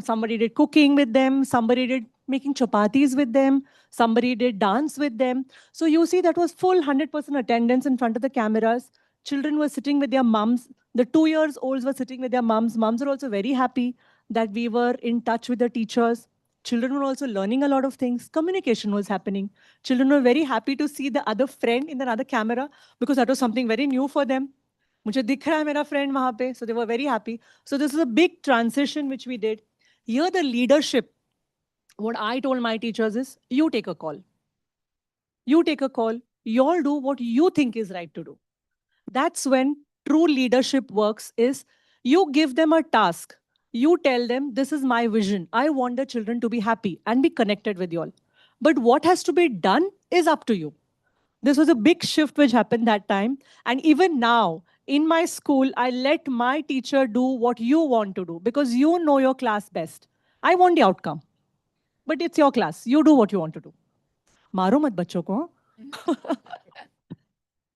Somebody did cooking with them, somebody did making chapatis with them, somebody did dance with them. So you see that was full 100% attendance in front of the cameras. Children were sitting with their mums. The 2-year-olds were sitting with their mums. Mums are also very happy that we were in touch with the teachers. Children were also learning a lot of things. Communication was happening. Children were very happy to see the other friend in another camera because that was something very new for them. मुझे दिख रहा है मेरा friend वहाँ पे. So they were very happy. So this is a big transition which we did. Here the leadership, what I told my teachers is, you take a call. You take a call. You all do what you think is right to do. That's when true leadership works, is you give them a task. You tell them, this is my vision. I want the children to be happy and be connected with you all. But what has to be done is up to you. This was a big shift which happened that time. And even now, in my school, I let my teacher do what you want to do because you know your class best. I want the outcome. But it's your class. You do what you want to do. मारो मत बच्चों को.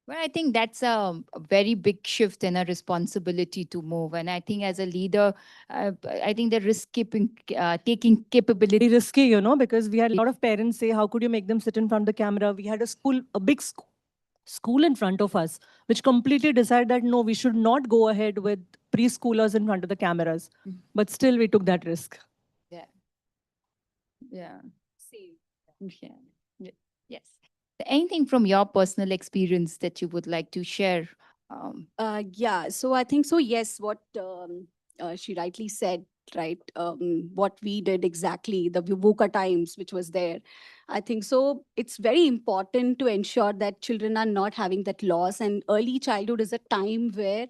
Well, I think that's a very big shift and a responsibility to move. And I think as a leader, I think the taking capability. Very risky, because we had a lot of parents say, how could you make them sit in front of the camera? We had a big school in front of us, which completely decided that no, we should not go ahead with preschoolers in front of the cameras. But still, we took that risk. Yeah. Yeah. See. Yeah. Yes. Anything from your personal experience that you would like to share? Yeah, so I think so, yes, what she rightly said, right? What we did exactly, the VUCA times, which was there. I think so, it's very important to ensure that children are not having that loss. And early childhood is a time where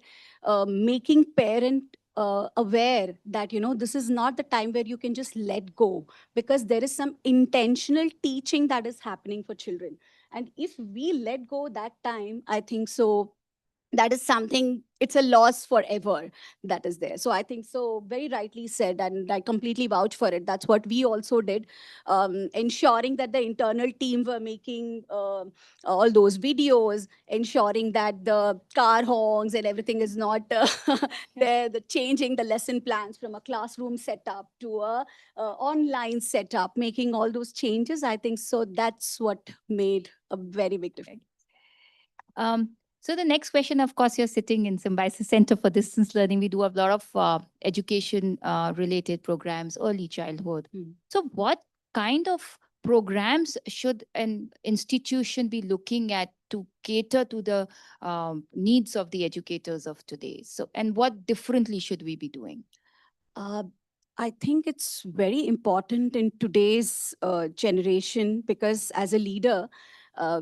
making parent aware that, this is not the time where you can just let go, because there is some intentional teaching that is happening for children. And if we let go that time, I think so, that is something, it's a loss forever that is there. So I think so, very rightly said, and I completely vouch for it. That's what we also did, ensuring that the internal team were making all those videos, ensuring that the car honks and everything is not there, changing the lesson plans from a classroom setup to a online setup, making all those changes. I think so, that's what made a very big difference. So the next question, of course, you're sitting in Symbi Center for Distance Learning. We do a lot of education-related programs, early childhood. So what kind of programs should an institution be looking at to cater to the needs of the educators of today? So, and what differently should we be doing? I think it's very important in today's generation, because as a leader,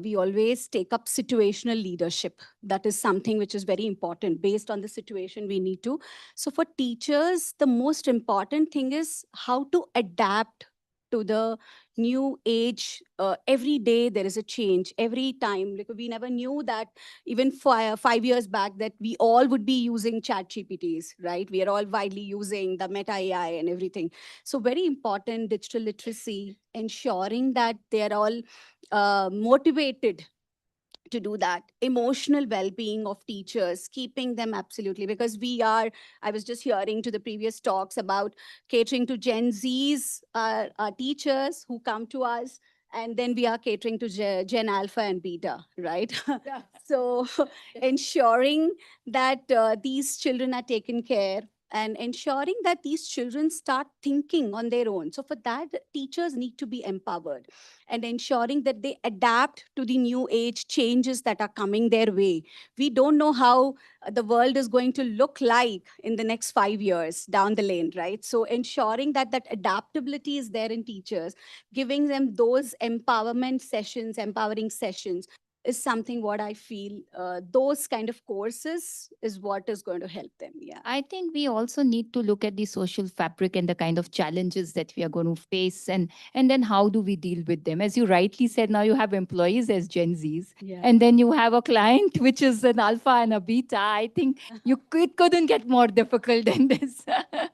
we always take up situational leadership. That is something which is very important. Based on the situation, we need to. So for teachers, the most important thing is how to adapt to the new age. Every day there is a change. Every time, like, we never knew that even 5 years back that we all would be using chat GPTs, right? We are all widely using the Meta AI and everything. So very important, digital literacy, ensuring that they are all motivated to do that. Emotional well-being of teachers, keeping them absolutely, because I was just hearing to the previous talks about catering to Gen Zs, our teachers who come to us, and then we are catering to Gen Alpha and Beta, right? So ensuring that these children are taken care, and ensuring that these children start thinking on their own. So for that, teachers need to be empowered and ensuring that they adapt to the new age changes that are coming their way. We don't know how the world is going to look like in the next 5 years down the lane, right? So ensuring that that adaptability is there in teachers, giving them those empowerment sessions, empowering sessions, is something what I feel those kind of courses is what is going to help them. Yeah. I think we also need to look at the social fabric and the kind of challenges that we are going to face, and then how do we deal with them. As you rightly said, now you have employees as Gen Zs, Yeah. and then you have a client which is an alpha and a beta. I think it couldn't get more difficult than this. Okay.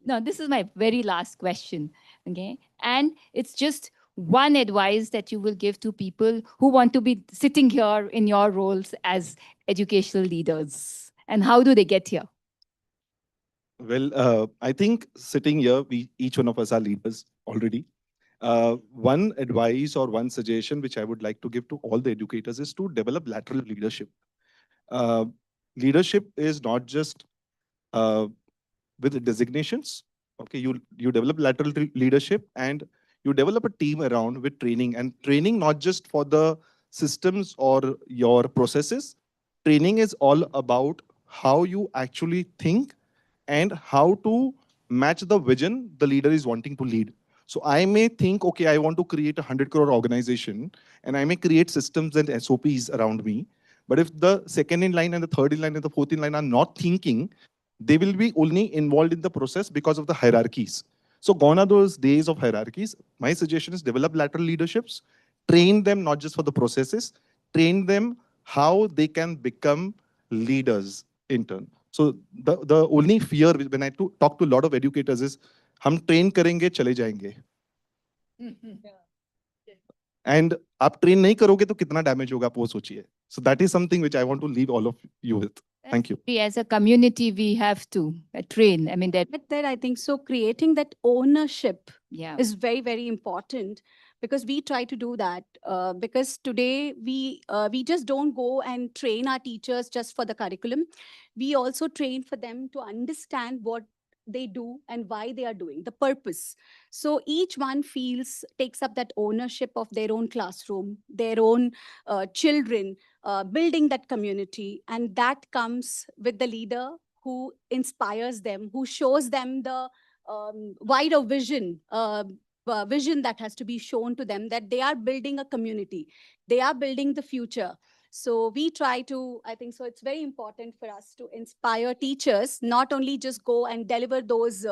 Now, this is my very last question. Okay. And it's just one advice that you will give to people who want to be sitting here in your roles as educational leaders. And how do they get here? Well, I think sitting here, each one of us are leaders already. One advice or one suggestion which I would like to give to all the educators is to develop lateral leadership. Uh, Leadership is not just with designations. Okay, you develop lateral leadership, and you develop a team around with training, and training not just for the systems or your processes. Training is all about how you actually think and how to match the vision the leader is wanting to lead. So I may think, okay, I want to create a 100 crore organization, and I may create systems and SOPs around me. But if the second in line and the third in line and the fourth in line are not thinking, they will be only involved in the process because of the hierarchies. So gone are those days of hierarchies. My suggestion is develop lateral leaderships, train them not just for the processes, train them how they can become leaders in turn. So the only fear when I talk to a lot of educators is, हम train करेंगे चले जाएंगे. And आप train नहीं करोगे तो कितना damage होगा आप वो सोचिए. So that is something which I want to leave all of you with. Thank you. As a community, we have to train. I mean, But then I think so creating that ownership yeah, is very, very important, because we try to do that because today we just don't go and train our teachers just for the curriculum. We also train for them to understand what they do and why they are doing the purpose. So each one takes up that ownership of their own classroom, their own children, building that community, and that comes with the leader who inspires them, who shows them the wider vision, vision that has to be shown to them, that they are building a community, they are building the future. So we try to, I think so it's very important for us to inspire teachers, not only just go and deliver those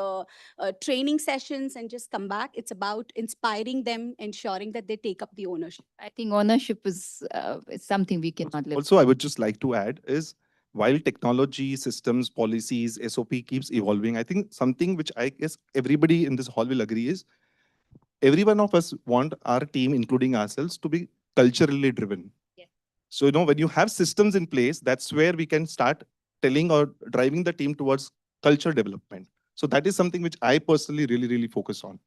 training sessions and just come back. It's about inspiring them, ensuring that they take up the ownership. I think ownership is something we cannot live. Also, I would just like to add is, while technology, systems, policies, SOP keeps evolving, I think something which I guess everybody in this hall will agree is, every one of us want our team, including ourselves, to be culturally driven. Yes. So, when you have systems in place, that's where we can start telling or driving the team towards culture development. So that is something which I personally really, really focus on.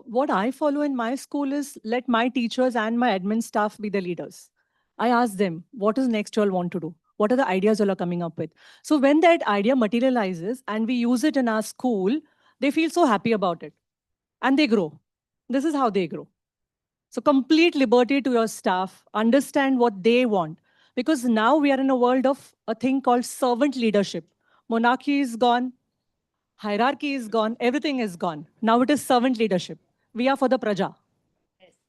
What I follow in my school is let my teachers and my admin staff be the leaders. I ask them, what is next you all want to do? What are the ideas you all are coming up with? So when that idea materializes and we use it in our school, they feel so happy about it and they grow. This is how they grow. So complete liberty to your staff, understand what they want. Because now we are in a world of a thing called servant leadership. Monarchy is gone, hierarchy is gone, everything is gone. Now it is servant leadership. We are for the praja.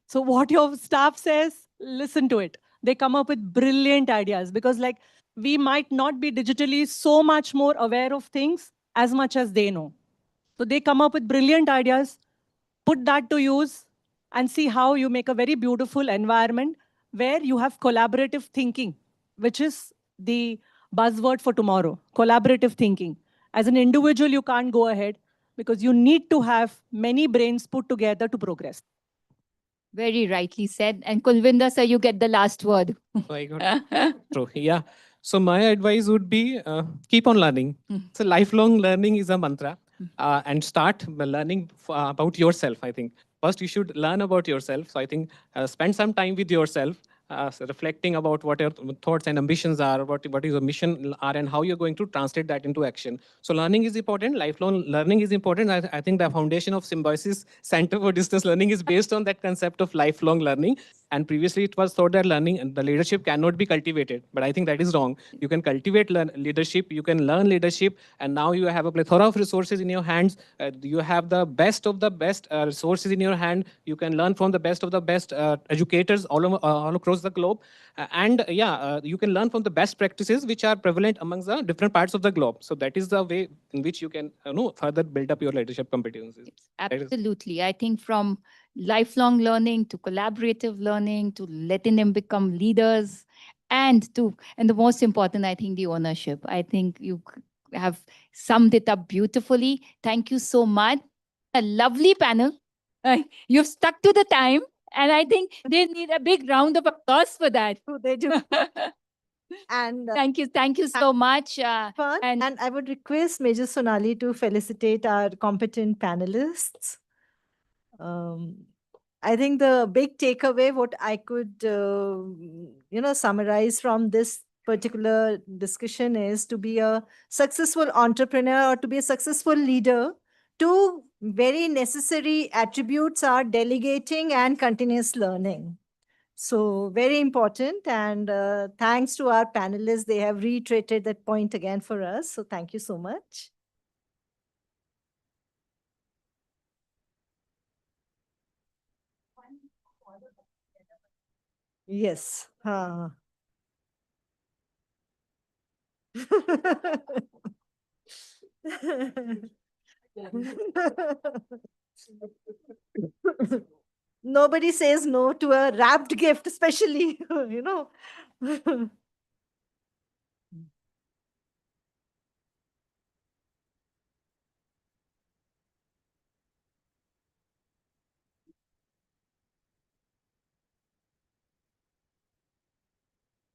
So what your staff says, listen to it. They come up with brilliant ideas because we might not be digitally so much more aware of things as much as they know. So they come up with brilliant ideas, put that to use and see how you make a very beautiful environment where you have collaborative thinking, which is the buzzword for tomorrow, collaborative thinking. As an individual, you can't go ahead because you need to have many brains put together to progress. Very rightly said. And Kulvinder, sir, you get the last word. True. Yeah. So my advice would be keep on learning. So lifelong learning is a mantra, and start learning about yourself. I think first you should learn about yourself. So I think spend some time with yourself. reflecting about what your thoughts and ambitions are, what is your mission are, and how you're going to translate that into action. So learning is important, lifelong learning is important. I think the foundation of Symbiosis Center for Distance Learning is based on that concept of lifelong learning. And previously it was thought that learning and the leadership cannot be cultivated, but I think that is wrong. You can cultivate leadership, you can learn leadership, and now you have a plethora of resources in your hands. You have the best of the best resources in your hand. You can learn from the best of the best educators all across the globe. You can learn from the best practices which are prevalent amongst the different parts of the globe. So that is the way in which you can further build up your leadership competencies. Absolutely. I think from lifelong learning to collaborative learning to letting them become leaders and the most important, I think, the ownership. I think you have summed it up beautifully. Thank you so much. A lovely panel. You've stuck to the time, and I think they need a big round of applause for that. They do. And Thank you so much. and I would request Major Sonali to felicitate our competent panelists. I think the big takeaway, what I could, summarize from this particular discussion is to be a successful entrepreneur or to be a successful leader. Two very necessary attributes are delegating and continuous learning. So very important. And thanks to our panelists, they have reiterated that point again for us. So thank you so much. Yes. Nobody says no to a wrapped gift, especially,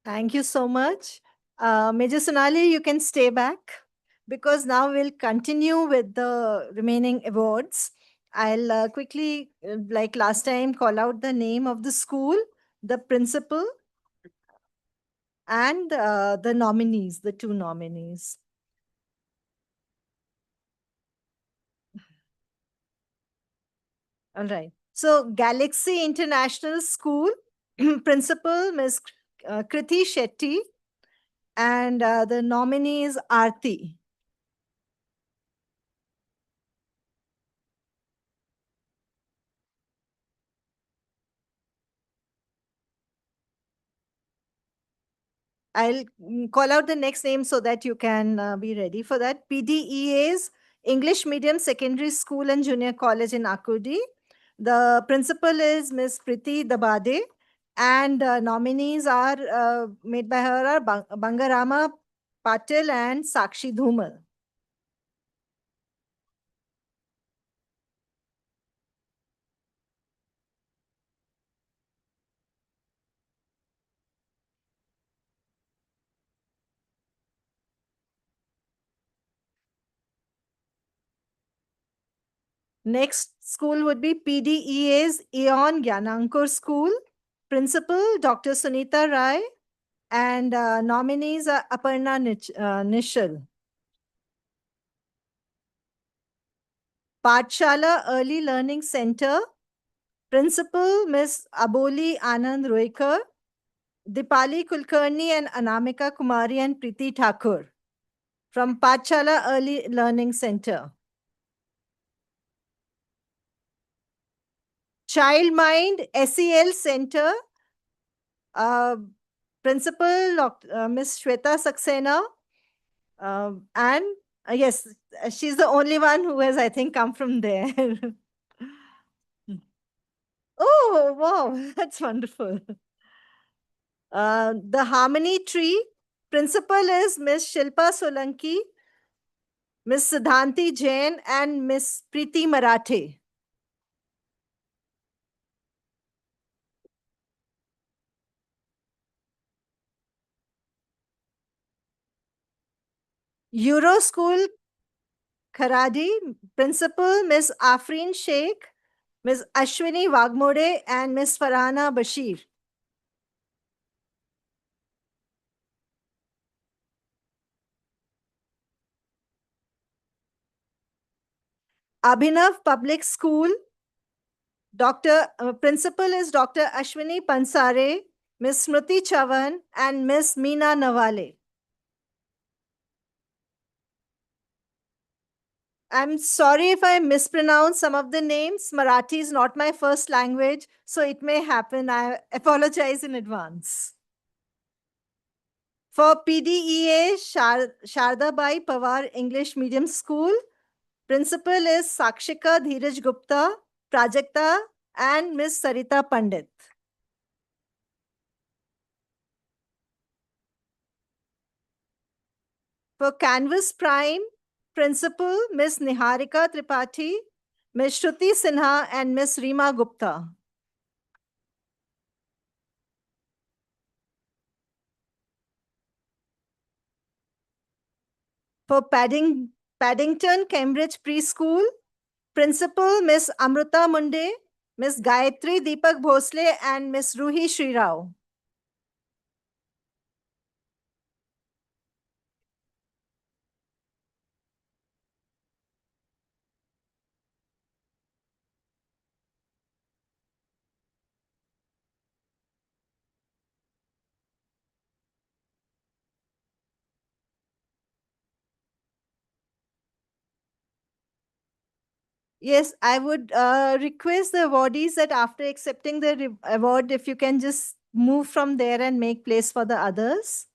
Thank you so much. Major Sonali, you can stay back because now we'll continue with the remaining awards. I'll quickly, like last time, call out the name of the school, the principal, and the nominees, the two nominees. All right. So Galaxy International School, principal, Ms. Kriti Shetty, and the nominee is Aarti. I'll call out the next name so that you can be ready for that. PDEA's English Medium Secondary School and Junior College in Akudi. The principal is Ms. Priti Dabade, and nominees are made by her are Bangarama Patil and Sakshi Dhumal. Next school would be PDEA's Eon Gyanankar School. Principal, Dr. Sunita Rai, and nominees are Aparna Nishal. Pathshala Early Learning Center. Principal, Ms. Aboli Anand Roikar, Dipali Kulkarni and Anamika Kumari and Priti Thakur from Pathshala Early Learning Center. Child Mind SEL Center, Principal Ms. Shweta Saxena, and yes, she's the only one who has, I think, come from there. Oh, wow, that's wonderful. The Harmony Tree, principal is Ms. Shilpa Solanki, Ms. Siddhanti Jain, and Ms. Preeti Marathe. Euro School Kharadi, principal Ms. Afreen Sheikh, Ms. Ashwini Wagmore, and Ms. Farhana Bashir. Abhinav Public School, Principal is Dr. Ashwini Pansare, Ms. Smriti Chavan, and Ms. Meena Nawale. I'm sorry if I mispronounce some of the names. Marathi is not my first language, so it may happen. I apologize in advance. For PDEA, Shardabai Pawar English Medium School, Principal is Sakshika Dheeraj Gupta, Prajakta, and Ms. Sarita Pandit. For Canvas Prime, Principal Ms. Niharika Tripathi, Ms. Shruti Sinha, and Ms. Reema Gupta. For Paddington Cambridge Preschool, Principal Ms. Amruta Munde, Ms. Gayatri Deepak Bhosle, and Ms. Ruhi Sri Rao. Yes, I would request the awardees that after accepting the award, if you can just move from there and make place for the others.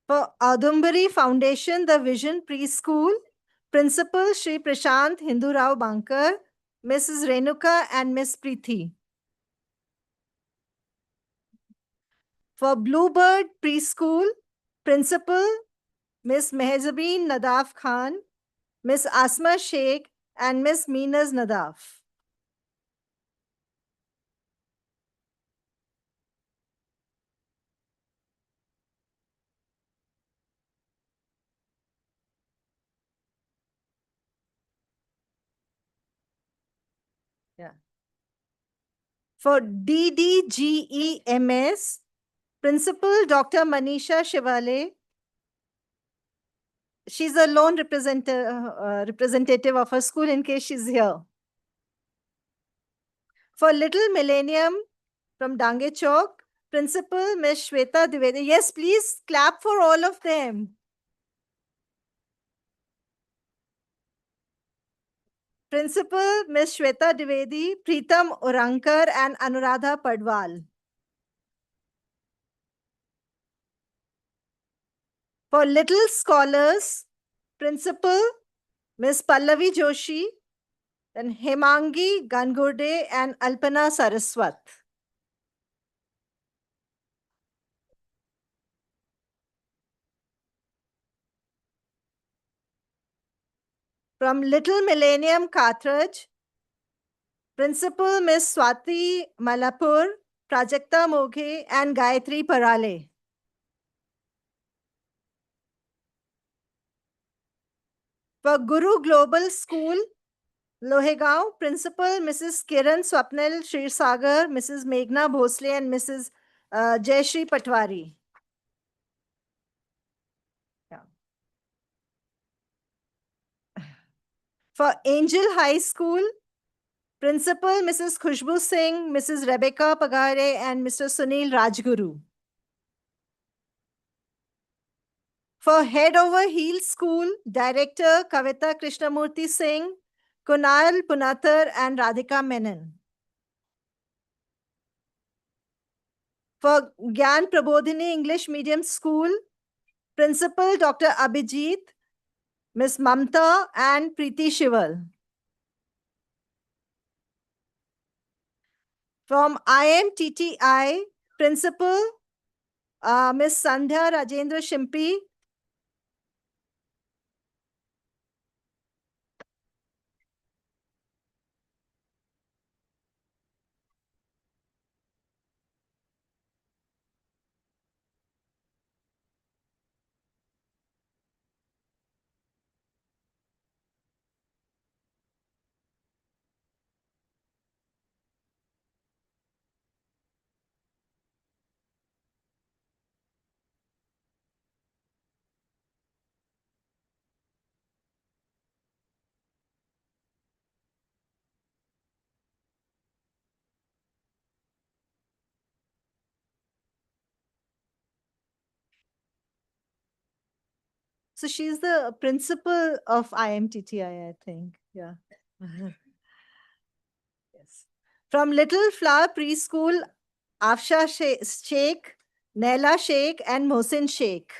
For Adumbari Foundation, the Vision Preschool, Principal Shri Prashant Hindu Rao Bankar, Mrs. Renuka, and Miss Preeti. For Bluebird Preschool, Principal Miss Mehzabeen Nadaf Khan, Miss Asma Sheikh, and Miss Meenaz Nadaf. Yeah. For DDGEMS, Principal Dr. Manisha Shivale. She's a lone representative of her school in case she's here. For Little Millennium from Dange Chowk, Principal Ms. Shweta Dwivedi. Yes, please clap for all of them. Principal Ms. Shweta Dwivedi, Preetam Orankar, and Anuradha Padwal. For Little Scholars, Principal Ms. Pallavi Joshi, then Hemangi Gangurde, and Alpana Saraswat. From Little Millennium Carthage, Principal Ms. Swati Malapur, Prajakta Moghe, and Gayatri Parale. For Guru Global School, Lohegaon, Principal Mrs. Kiran Swapnil Shirsagar, Mrs. Meghna Bhosle, and Mrs. Jayashri Patwari. Yeah. For Angel High School, Principal Mrs. Khushbu Singh, Mrs. Rebecca Pagare, and Mr. Sunil Rajguru. For Head Over Heels School, Director Kavita Krishnamurthy Singh, Kunal Punathar, and Radhika Menon. For Gyan Prabodhini English Medium School, Principal Dr. Abhijit, Ms. Mamta, and Preeti Shival. From IMTTI, Principal Ms. Sandhya Rajendra Shimpi, So she's the principal of IMTTI, I think. Yeah. Yes. From Little Flower Preschool, Afsha Sheikh, Naila Sheikh, and Mohsin Sheikh.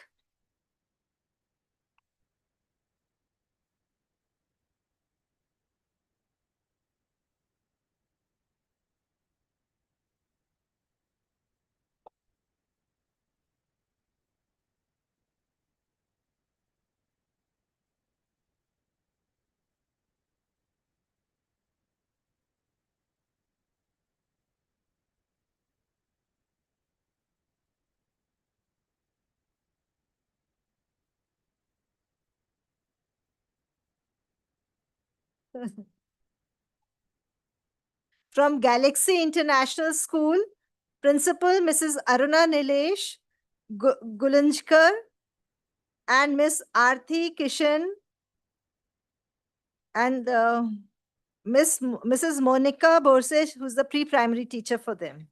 From Galaxy International School, Principal Mrs. Aruna Nilesh Gulanjkar and Miss Arthi Kishan and Mrs. Monica Borse, who's the pre-primary teacher for them.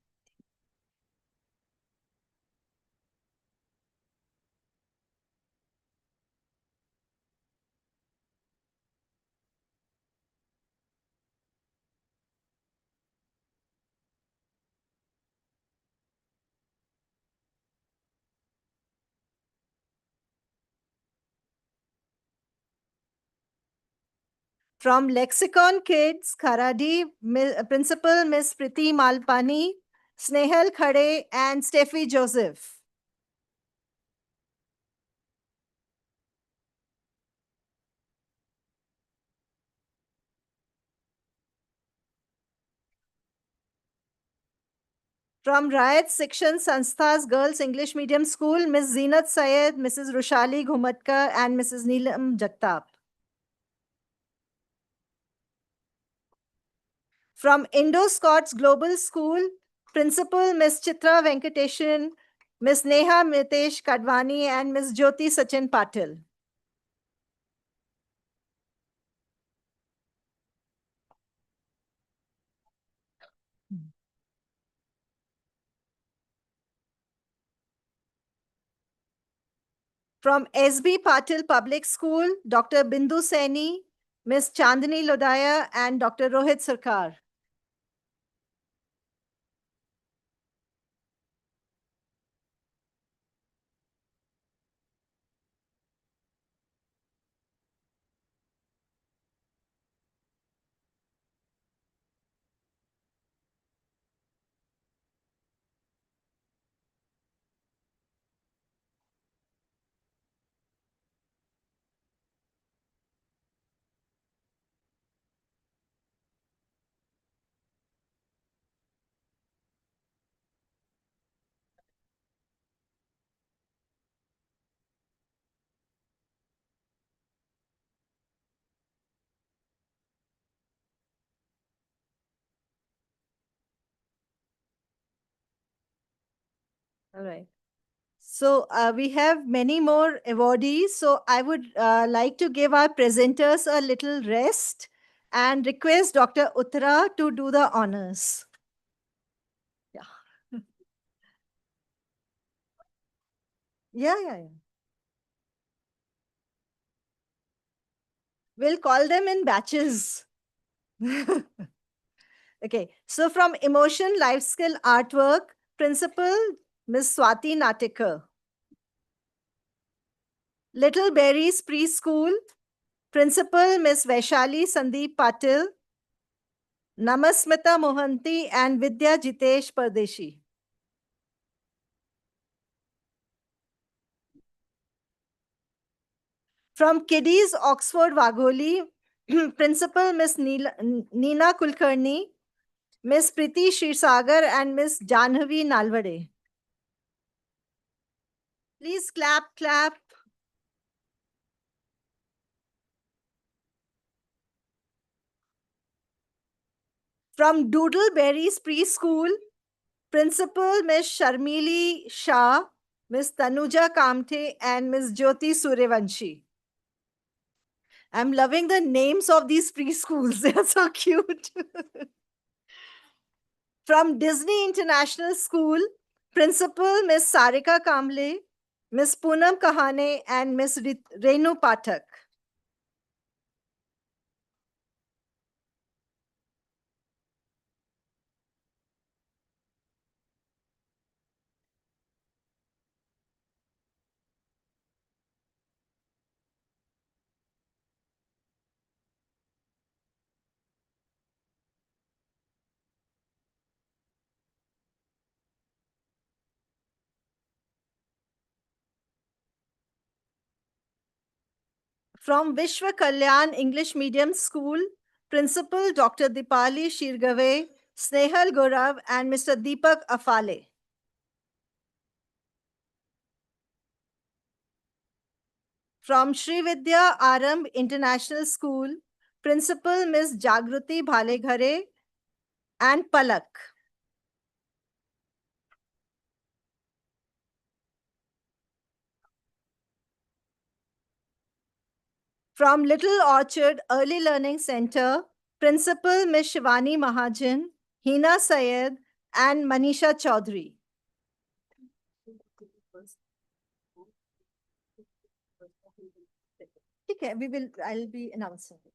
From Lexicon Kids, Kharadi, Principal Miss Priti Malpani, Snehal Khade, and Steffi Joseph. From Riot Section Sanstha's Girls English Medium School, Miss Zeenat Syed, Mrs. Rushali Ghumatkar, and Mrs. Neelam Jagtap. From Indo-Scots Global School, Principal Miss Chitra Venkateshan, Miss Neha Mitesh Kadwani, and Miss Jyoti Sachin Patil. From SB Patil Public School, Dr. Bindu Saini, Miss Chandani Lodaya, and Dr. Rohit Sarkar. All right. So we have many more awardees. So I would like to give our presenters a little rest and request Dr. Uttara to do the honors. Yeah. Yeah. We'll call them in batches. Okay. So from Emotion Life Skill Artwork, Principal Ms. Swati Natikar. Little Berries Preschool, Principal Ms. Vaishali Sandeep Patil, Namasmita Mohanty, and Vidya Jitesh Pardeshi. From Kiddies Oxford Wagholi, Principal Ms. Neena Kulkarni, Ms. Priti Shirsagar, and Ms. Janhavi Nalvade. Please clap, clap. From Doodleberries Preschool, Principal Ms. Sharmili Shah, Ms. Tanuja Kamte, and Ms. Jyoti Suryavanshi. I'm loving the names of these preschools. They're so cute. From Disney International School, Principal Ms. Sarika Kamble, Miss Poonam Kahane and Miss Renu Pathak. From Vishwa Kalyan English Medium School, Principal Dr. Dipali Shirgave, Snehal Gaurav, and Mr. Deepak Afale. From Sri Vidya Aramb International School, Principal Ms. Jagruti Bhaleghare and Palak. From Little Orchard Early Learning Center, Principal Ms. Shivani Mahajan, Hina Syed, and Manisha Chaudhary. Okay, I'll be announcing it.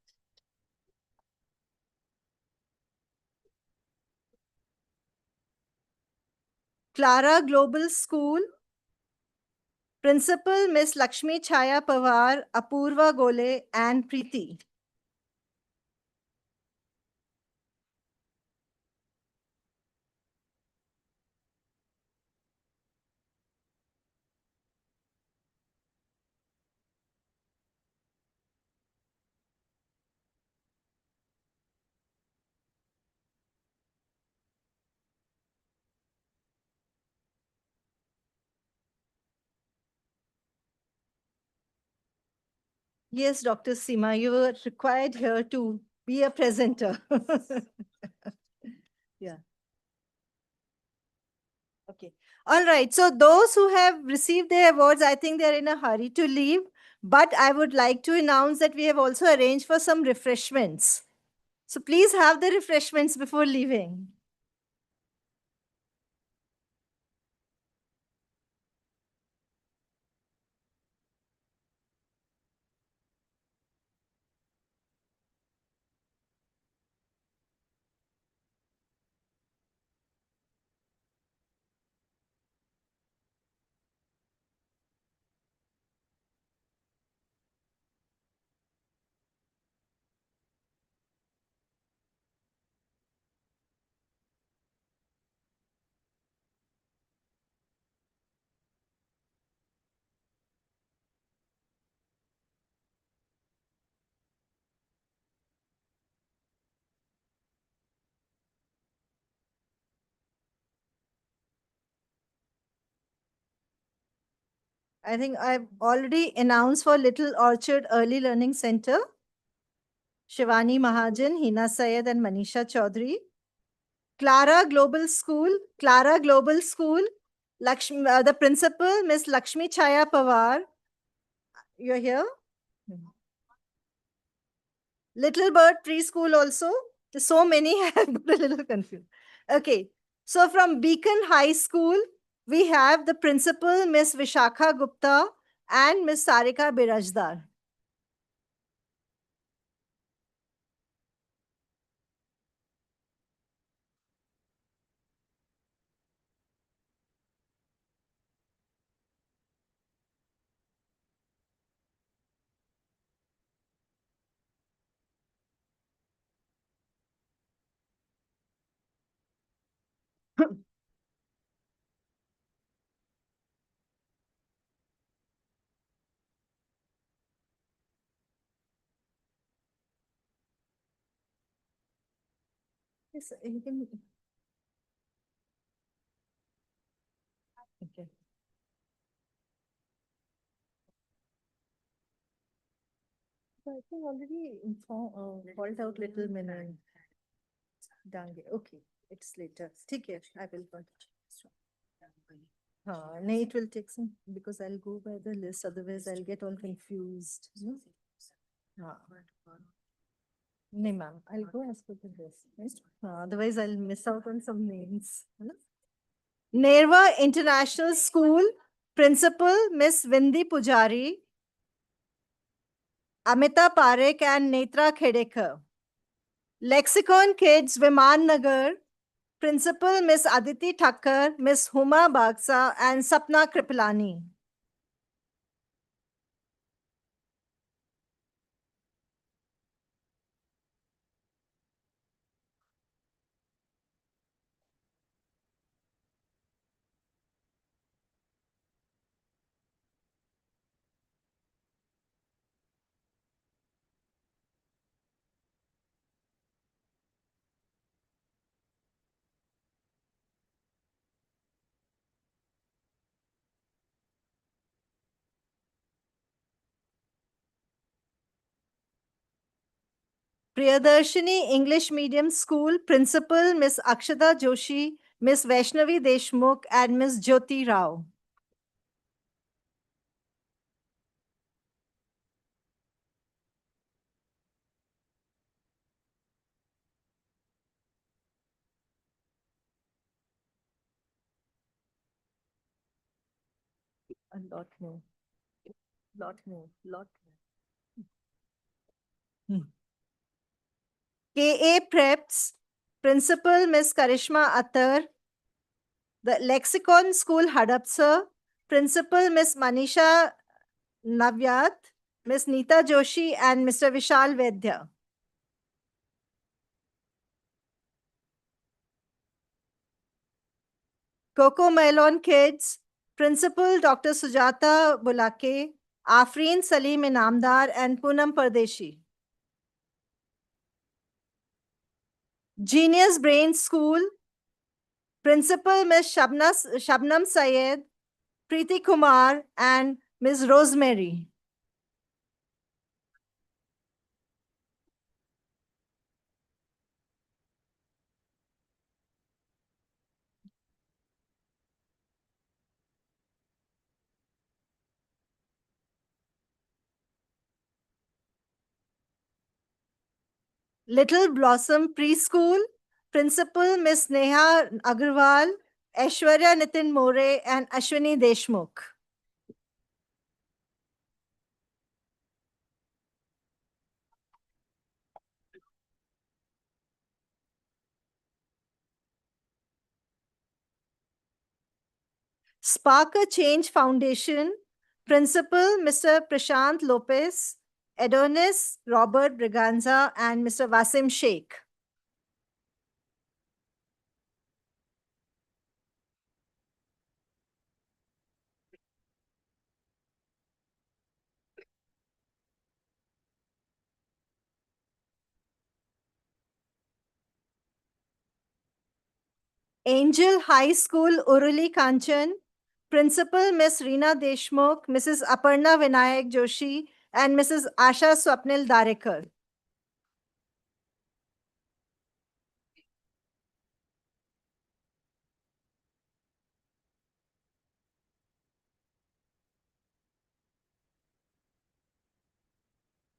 Clara Global School, Principal Ms. Lakshmi Chaya Pawar, Apurva Gole, and Preeti. Yes, Dr. Seema, you were required here to be a presenter. Yeah. Okay. All right. So those who have received their awards, I think they're in a hurry to leave. But I would like to announce that we have also arranged for some refreshments. So please have the refreshments before leaving. I think I've already announced for Little Orchard Early Learning Center, Shivani Mahajan, Hina Syed, and Manisha Chaudhary. Clara Global School, Lakshmi, the principal, Miss Lakshmi Chaya Pawar. You're here? Little Bird Preschool also. There's so many, I'm a little confused. Okay, so from Beacon High School, we have the principal, Miss Vishakha Gupta, and Miss Sarika Birajdar. Yes, you can. Okay. So I think already called out Little Men and Dange. Okay, it's later. Take care. I will call. No, it will take some because I'll go by the list. Otherwise, I'll get all confused. No, ma'am. I'll go as per the list. Otherwise, I'll miss out on some names. Nerva International School, Principal Miss Vindi Pujari, Amita Parekh and Netra Khedekar. Lexicon Kids, Viman Nagar, Principal Miss Aditi Thakkar, Miss Huma Bagsa and Sapna Kripalani. Priyadarshini English Medium School, Principal Miss Akshata Joshi, Miss Vaishnavi Deshmukh and Miss Jyoti Rao. A lot more. Lot more. Lot more. KA Preps, Principal Miss Karishma Attar, the Lexicon School Hadapsar, Principal Miss Manisha Navyat, Miss Neeta Joshi and Mr. Vishal Vedya. Coco Melon Kids, Principal Dr. Sujata Bulake, Afreen Salim Inamdar and Poonam Pardeshi. Genius Brain School, Principal Miss Shabnam Syed, Preeti Kumar and Ms. Rosemary. Little Blossom Preschool, Principal Miss Neha Agarwal, Aishwarya Nitin More and Ashwini Deshmukh. Spark a Change Foundation, Principal Mr. Prashant Lopez, Adonis Robert Briganza and Mr. Wasim Sheikh. Angel High School, Uruli Kanchan, Principal Miss Reena Deshmukh, Mrs. Aparna Vinayak Joshi, and Mrs. Asha Swapnil Darekar.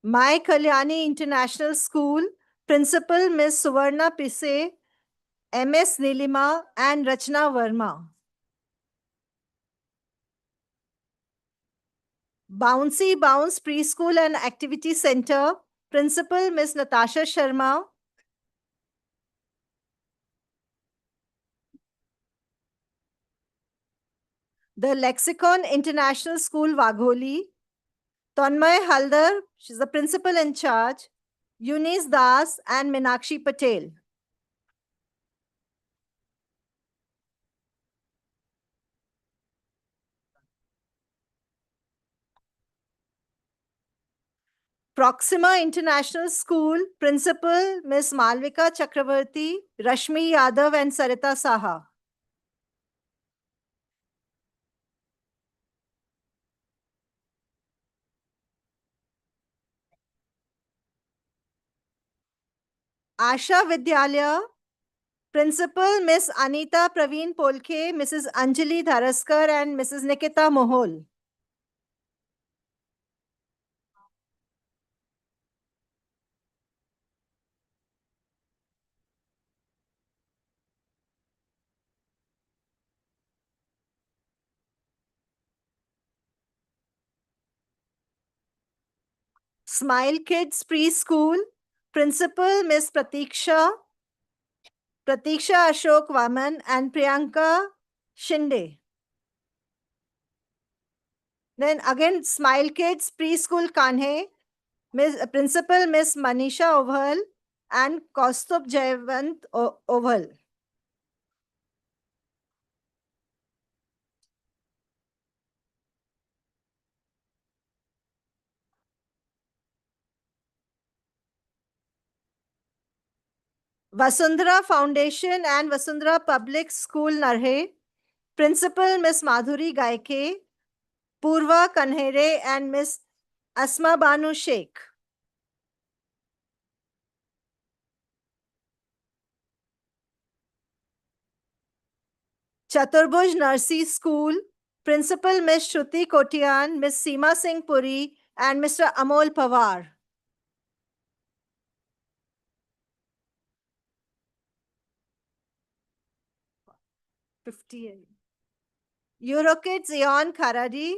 My Kalyani International School, Principal Miss Suvarna Pise, MS Nilima, and Rachna Verma. Bouncy Bounce Preschool and Activity Center, Principal Miss Natasha Sharma. The Lexicon International School, Wagholi. Tanmay Haldar, she's the principal in charge. Eunice Das and Minakshi Patel. Proxima International School, Principal Miss Malvika Chakravarti, Rashmi Yadav and Sarita Saha. Asha Vidyalaya, Principal Miss Anita Praveen Polke, Mrs. Anjali Dharaskar and Mrs. Nikita Mohol. Smile Kids Preschool, Principal Miss Pratiksha Ashok Vaman and Priyanka Shinde. Then again, Smile Kids Preschool Kanhe, Principal Miss Manisha Oval and Kaustubh Jayavant Oval. Vasundhara Foundation and Vasundhara Public School Narhe, Principal Miss Madhuri Gaike, Purva Kanhere and Miss Asma Banu Sheikh. Chaturbhuj Nursery School, Principal Miss Shruti Kotian, Miss Seema Singh Puri and Mr. Amol Pawar. Eurokids Eon Kharadi,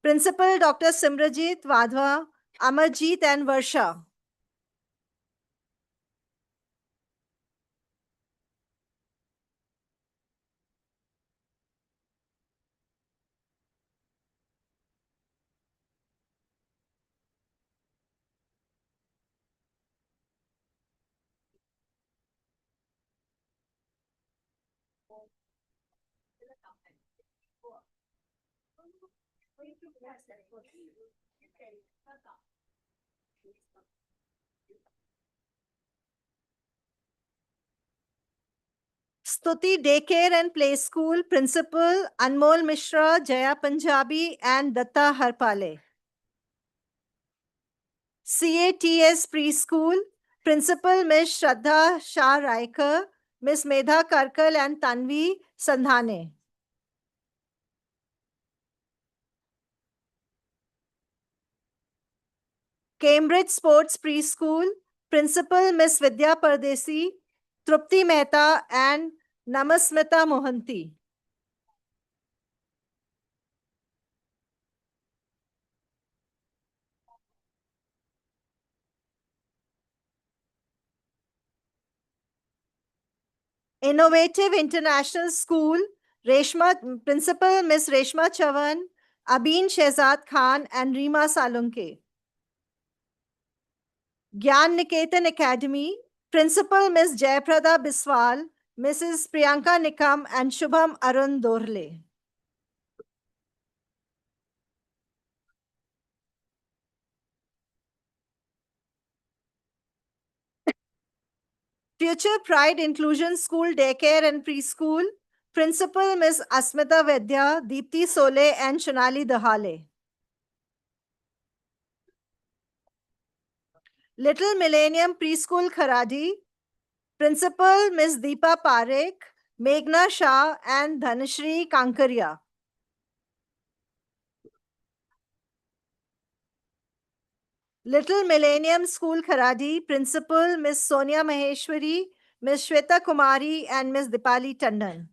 Principal Dr. Simrajit Wadhwa, Amarjeet and Varsha. Stuti Daycare and Play School, Principal Anmol Mishra, Jaya Punjabi and Datta Harpale. CATS Preschool, Principal Miss Shraddha Shah Raikar, Miss Medha Karkal and Tanvi Sandhane. Cambridge Sports Preschool, Principal Miss Vidya Pardesi, Trupti Mehta and Namasmita Mohanty. Innovative International School, Principal Miss Reshma Chavan, Abin Shehzad Khan and Reema Salunke. Gyan Niketan Academy, Principal Miss Jayaprada Biswal, Mrs. Priyanka Nikam and Shubham Arun Dorle. Future Pride Inclusion School Daycare and Preschool, Principal Miss Asmita Vedya, Deepti Sole and Shonali Dahale. Little Millennium Preschool Kharadi, Principal Miss Deepa Parekh, Meghna Shah and Dhanashri Kankaria. Little Millennium School Kharadi, Principal Miss Sonia Maheshwari, Miss Shweta Kumari and Miss Dipali Tandon.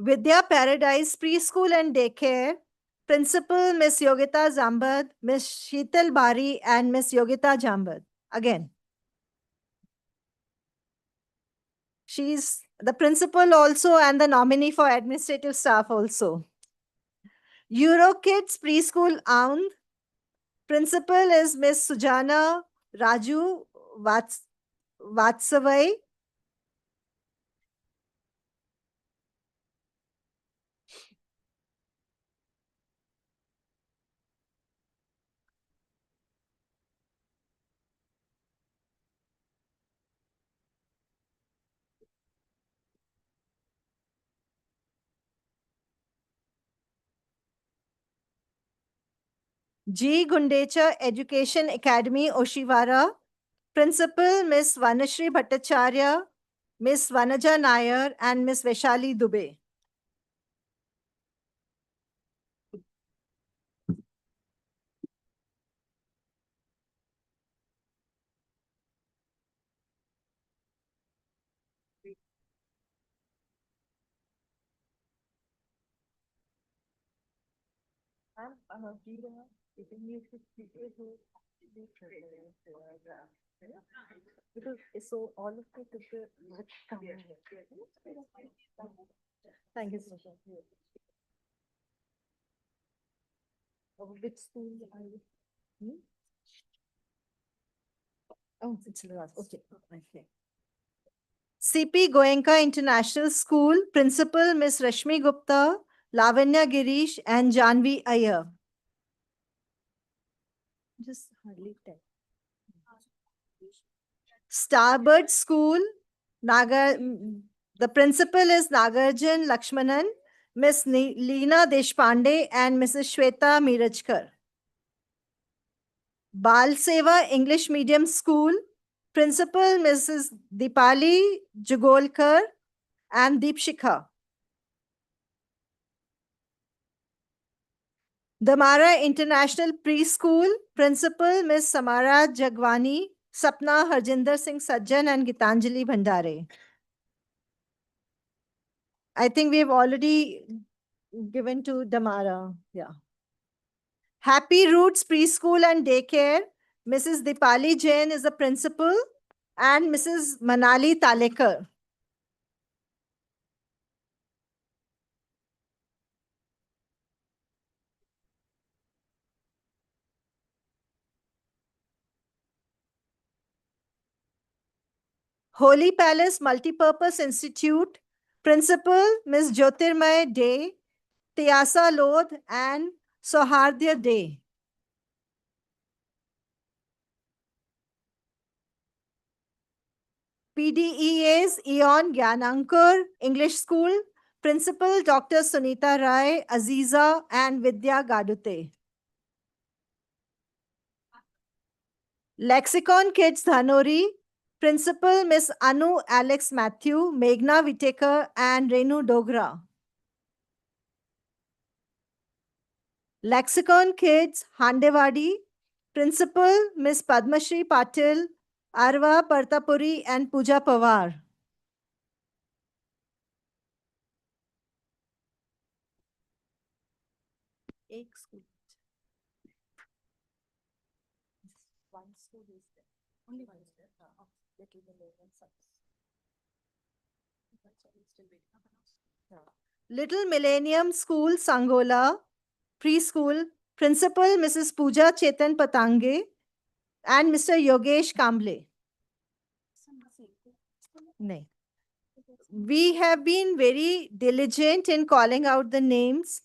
Vidya Paradise Preschool and Daycare, Principal Miss Yogita Zambad, Miss Sheetal Bari and Miss Yogita Jambad. Again. She's the principal also and the nominee for administrative staff also. Eurokids Preschool Aund, Principal is Miss Sujana Raju Vatsavai. G. Gundecha Education Academy, Oshiwara. Principal Miss Vanashri Bhattacharya. Miss Vanaja Nair, and Miss Vaishali Dubey. Because so all of it took Thank you so much. Which school are you? Oh, it's last. Okay. Okay. CP Goenka International School, Principal Miss Rashmi Gupta, Lavanya Girish, and Janvi Iyer. Just hardly 10. Starbird School, the principal is Nagarjan Lakshmanan, Miss Leena Deshpande, and Mrs. Shweta Mirajkar. Bal Seva English Medium School, principal Mrs. Dipali Jugolkar and Deepshikha. Damara International Preschool, principal Miss Samara Jagwani, Sapna Harjinder Singh Sajjan, and Gitanjali Bhandare. I think we've already given to Damara. Yeah. Happy Roots Preschool and Daycare, Mrs. Dipali Jain is the principal, and Mrs. Manali Talekar. Holy Palace Multipurpose Institute, Principal Ms. Jyotirmay Day, Tyasa Lodh, and Sohardya Day. PDEA's Eon Gyanankar English School, Principal Dr. Sunita Rai, Aziza, and Vidya Gadute. Lexicon Kids Dhanori, Principal Miss Anu Alex Matthew, Meghna Whitaker, and Renu Dogra. Lexicon Kids Handewadi, Principal Miss Padmashri Patil, Arva Partapuri, and Pooja Pawar. One school is there. Only one is there. Little Millennium School, Sangola, Preschool, Principal Mrs. Pooja Chetan Patange, and Mr. Yogesh Kamble. No. We have been very diligent in calling out the names.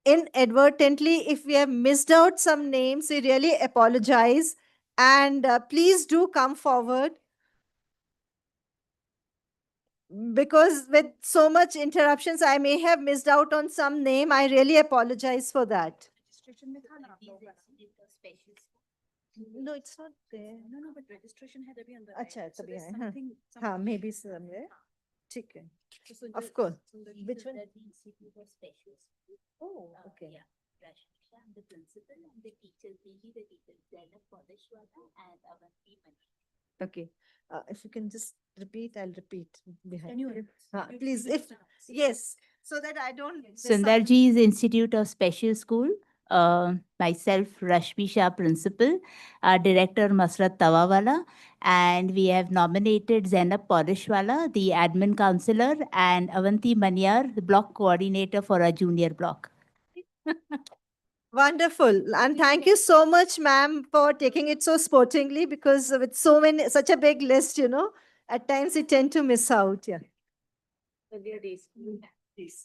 Inadvertently, if we have missed out some names, we really apologize. And please do come forward. Because with so much interruptions, I may have missed out on some name. I really apologize for that. No, it's not there. No, but registration had been under. Acha, so something. Ha, maybe somewhere. Okay. Of course. Which one? Oh, okay. The principal and the teachers, maybe the teachers, and our okay. If you can just repeat, I'll repeat behind you. Please, if yes, so that I don't. Sundarji's Institute of Special School. Myself, Rashmi Shah, Principal, our Director Masrat Tawawala, and we have nominated Zainab Porishwala, the Admin Counselor, and Avanti Manyar, the Block Coordinator for our Junior Block. Wonderful. And thank you so much, ma'am, for taking it so sportingly, because with so many, such a big list, at times we tend to miss out. Yeah.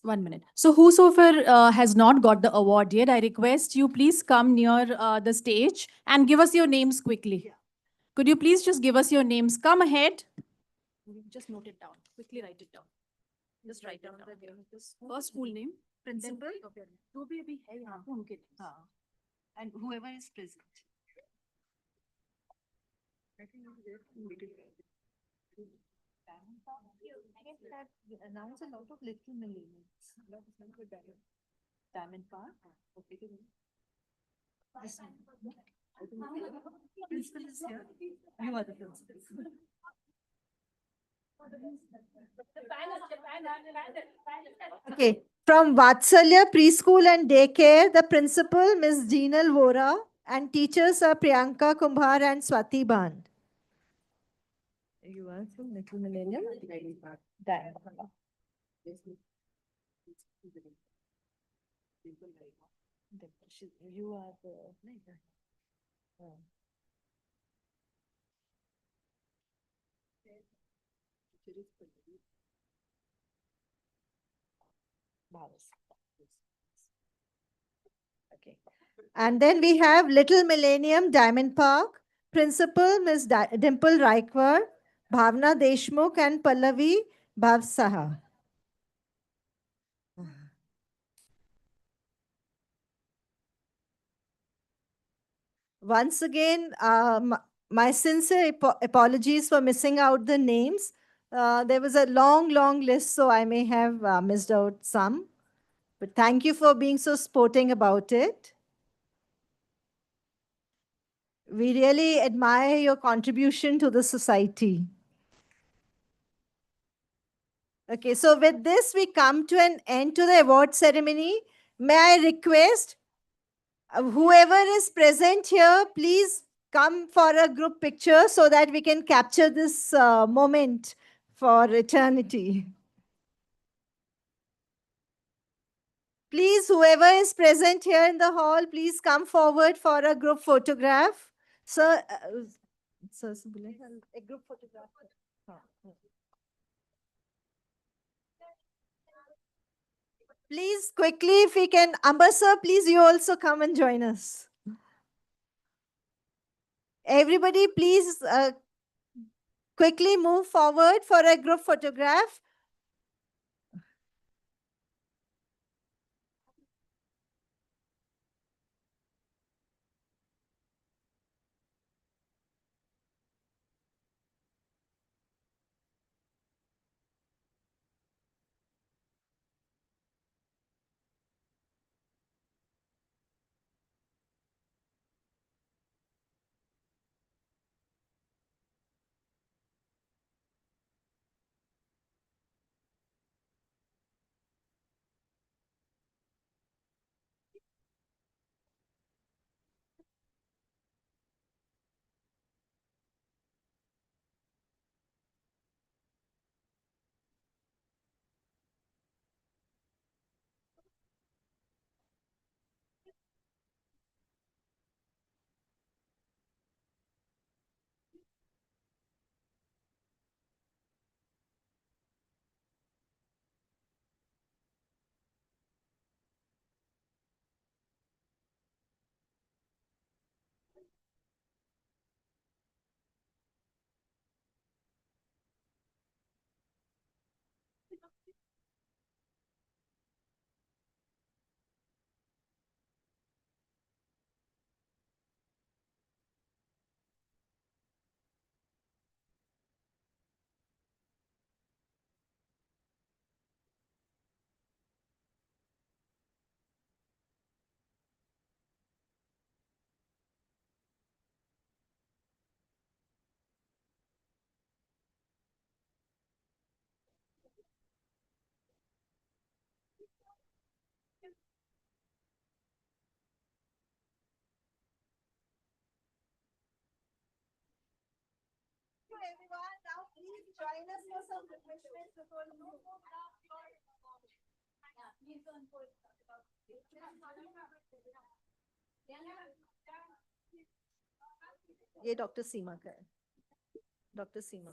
1 minute. So whosoever has not got the award yet, I request you please come near the stage and give us your names quickly. Yeah. Could you please just give us your names? Come ahead. Just note it down. Quickly write it down. Just write down the name. First school name. Principal. And whoever is present. Announce a lot of little millennials. Diamond Park. Okay. This one. Principal is here. You are the principal. Okay. From Vatsalya Preschool and Daycare, the principal, Ms. Deenal Vora, and teachers are Priyanka Kumbhar and Swati Band. You are from Little Millennium? Diamond Park. You are the. Okay. And then we have Little Millennium Diamond Park, Principal Ms. Dimple Raikwar, Bhavna Deshmukh, and Pallavi Bhavsaha. Once again, my sincere apologies for missing out the names. There was a long, long list, so I may have missed out some. But thank you for being so sporting about it. We really admire your contribution to the society. Okay, so with this, we come to an end to the award ceremony. May I request whoever is present here, please come for a group picture so that we can capture this moment for eternity. Please, whoever is present here in the hall, please come forward for a group photograph. Sir, a group photograph. Please, quickly, if we can. Amber sir, please, you also come and join us. Everybody, please quickly move forward for a group photograph. Everyone, now please join us for some refreshments before you move down. ये doctor सीमा का है doctor सीमा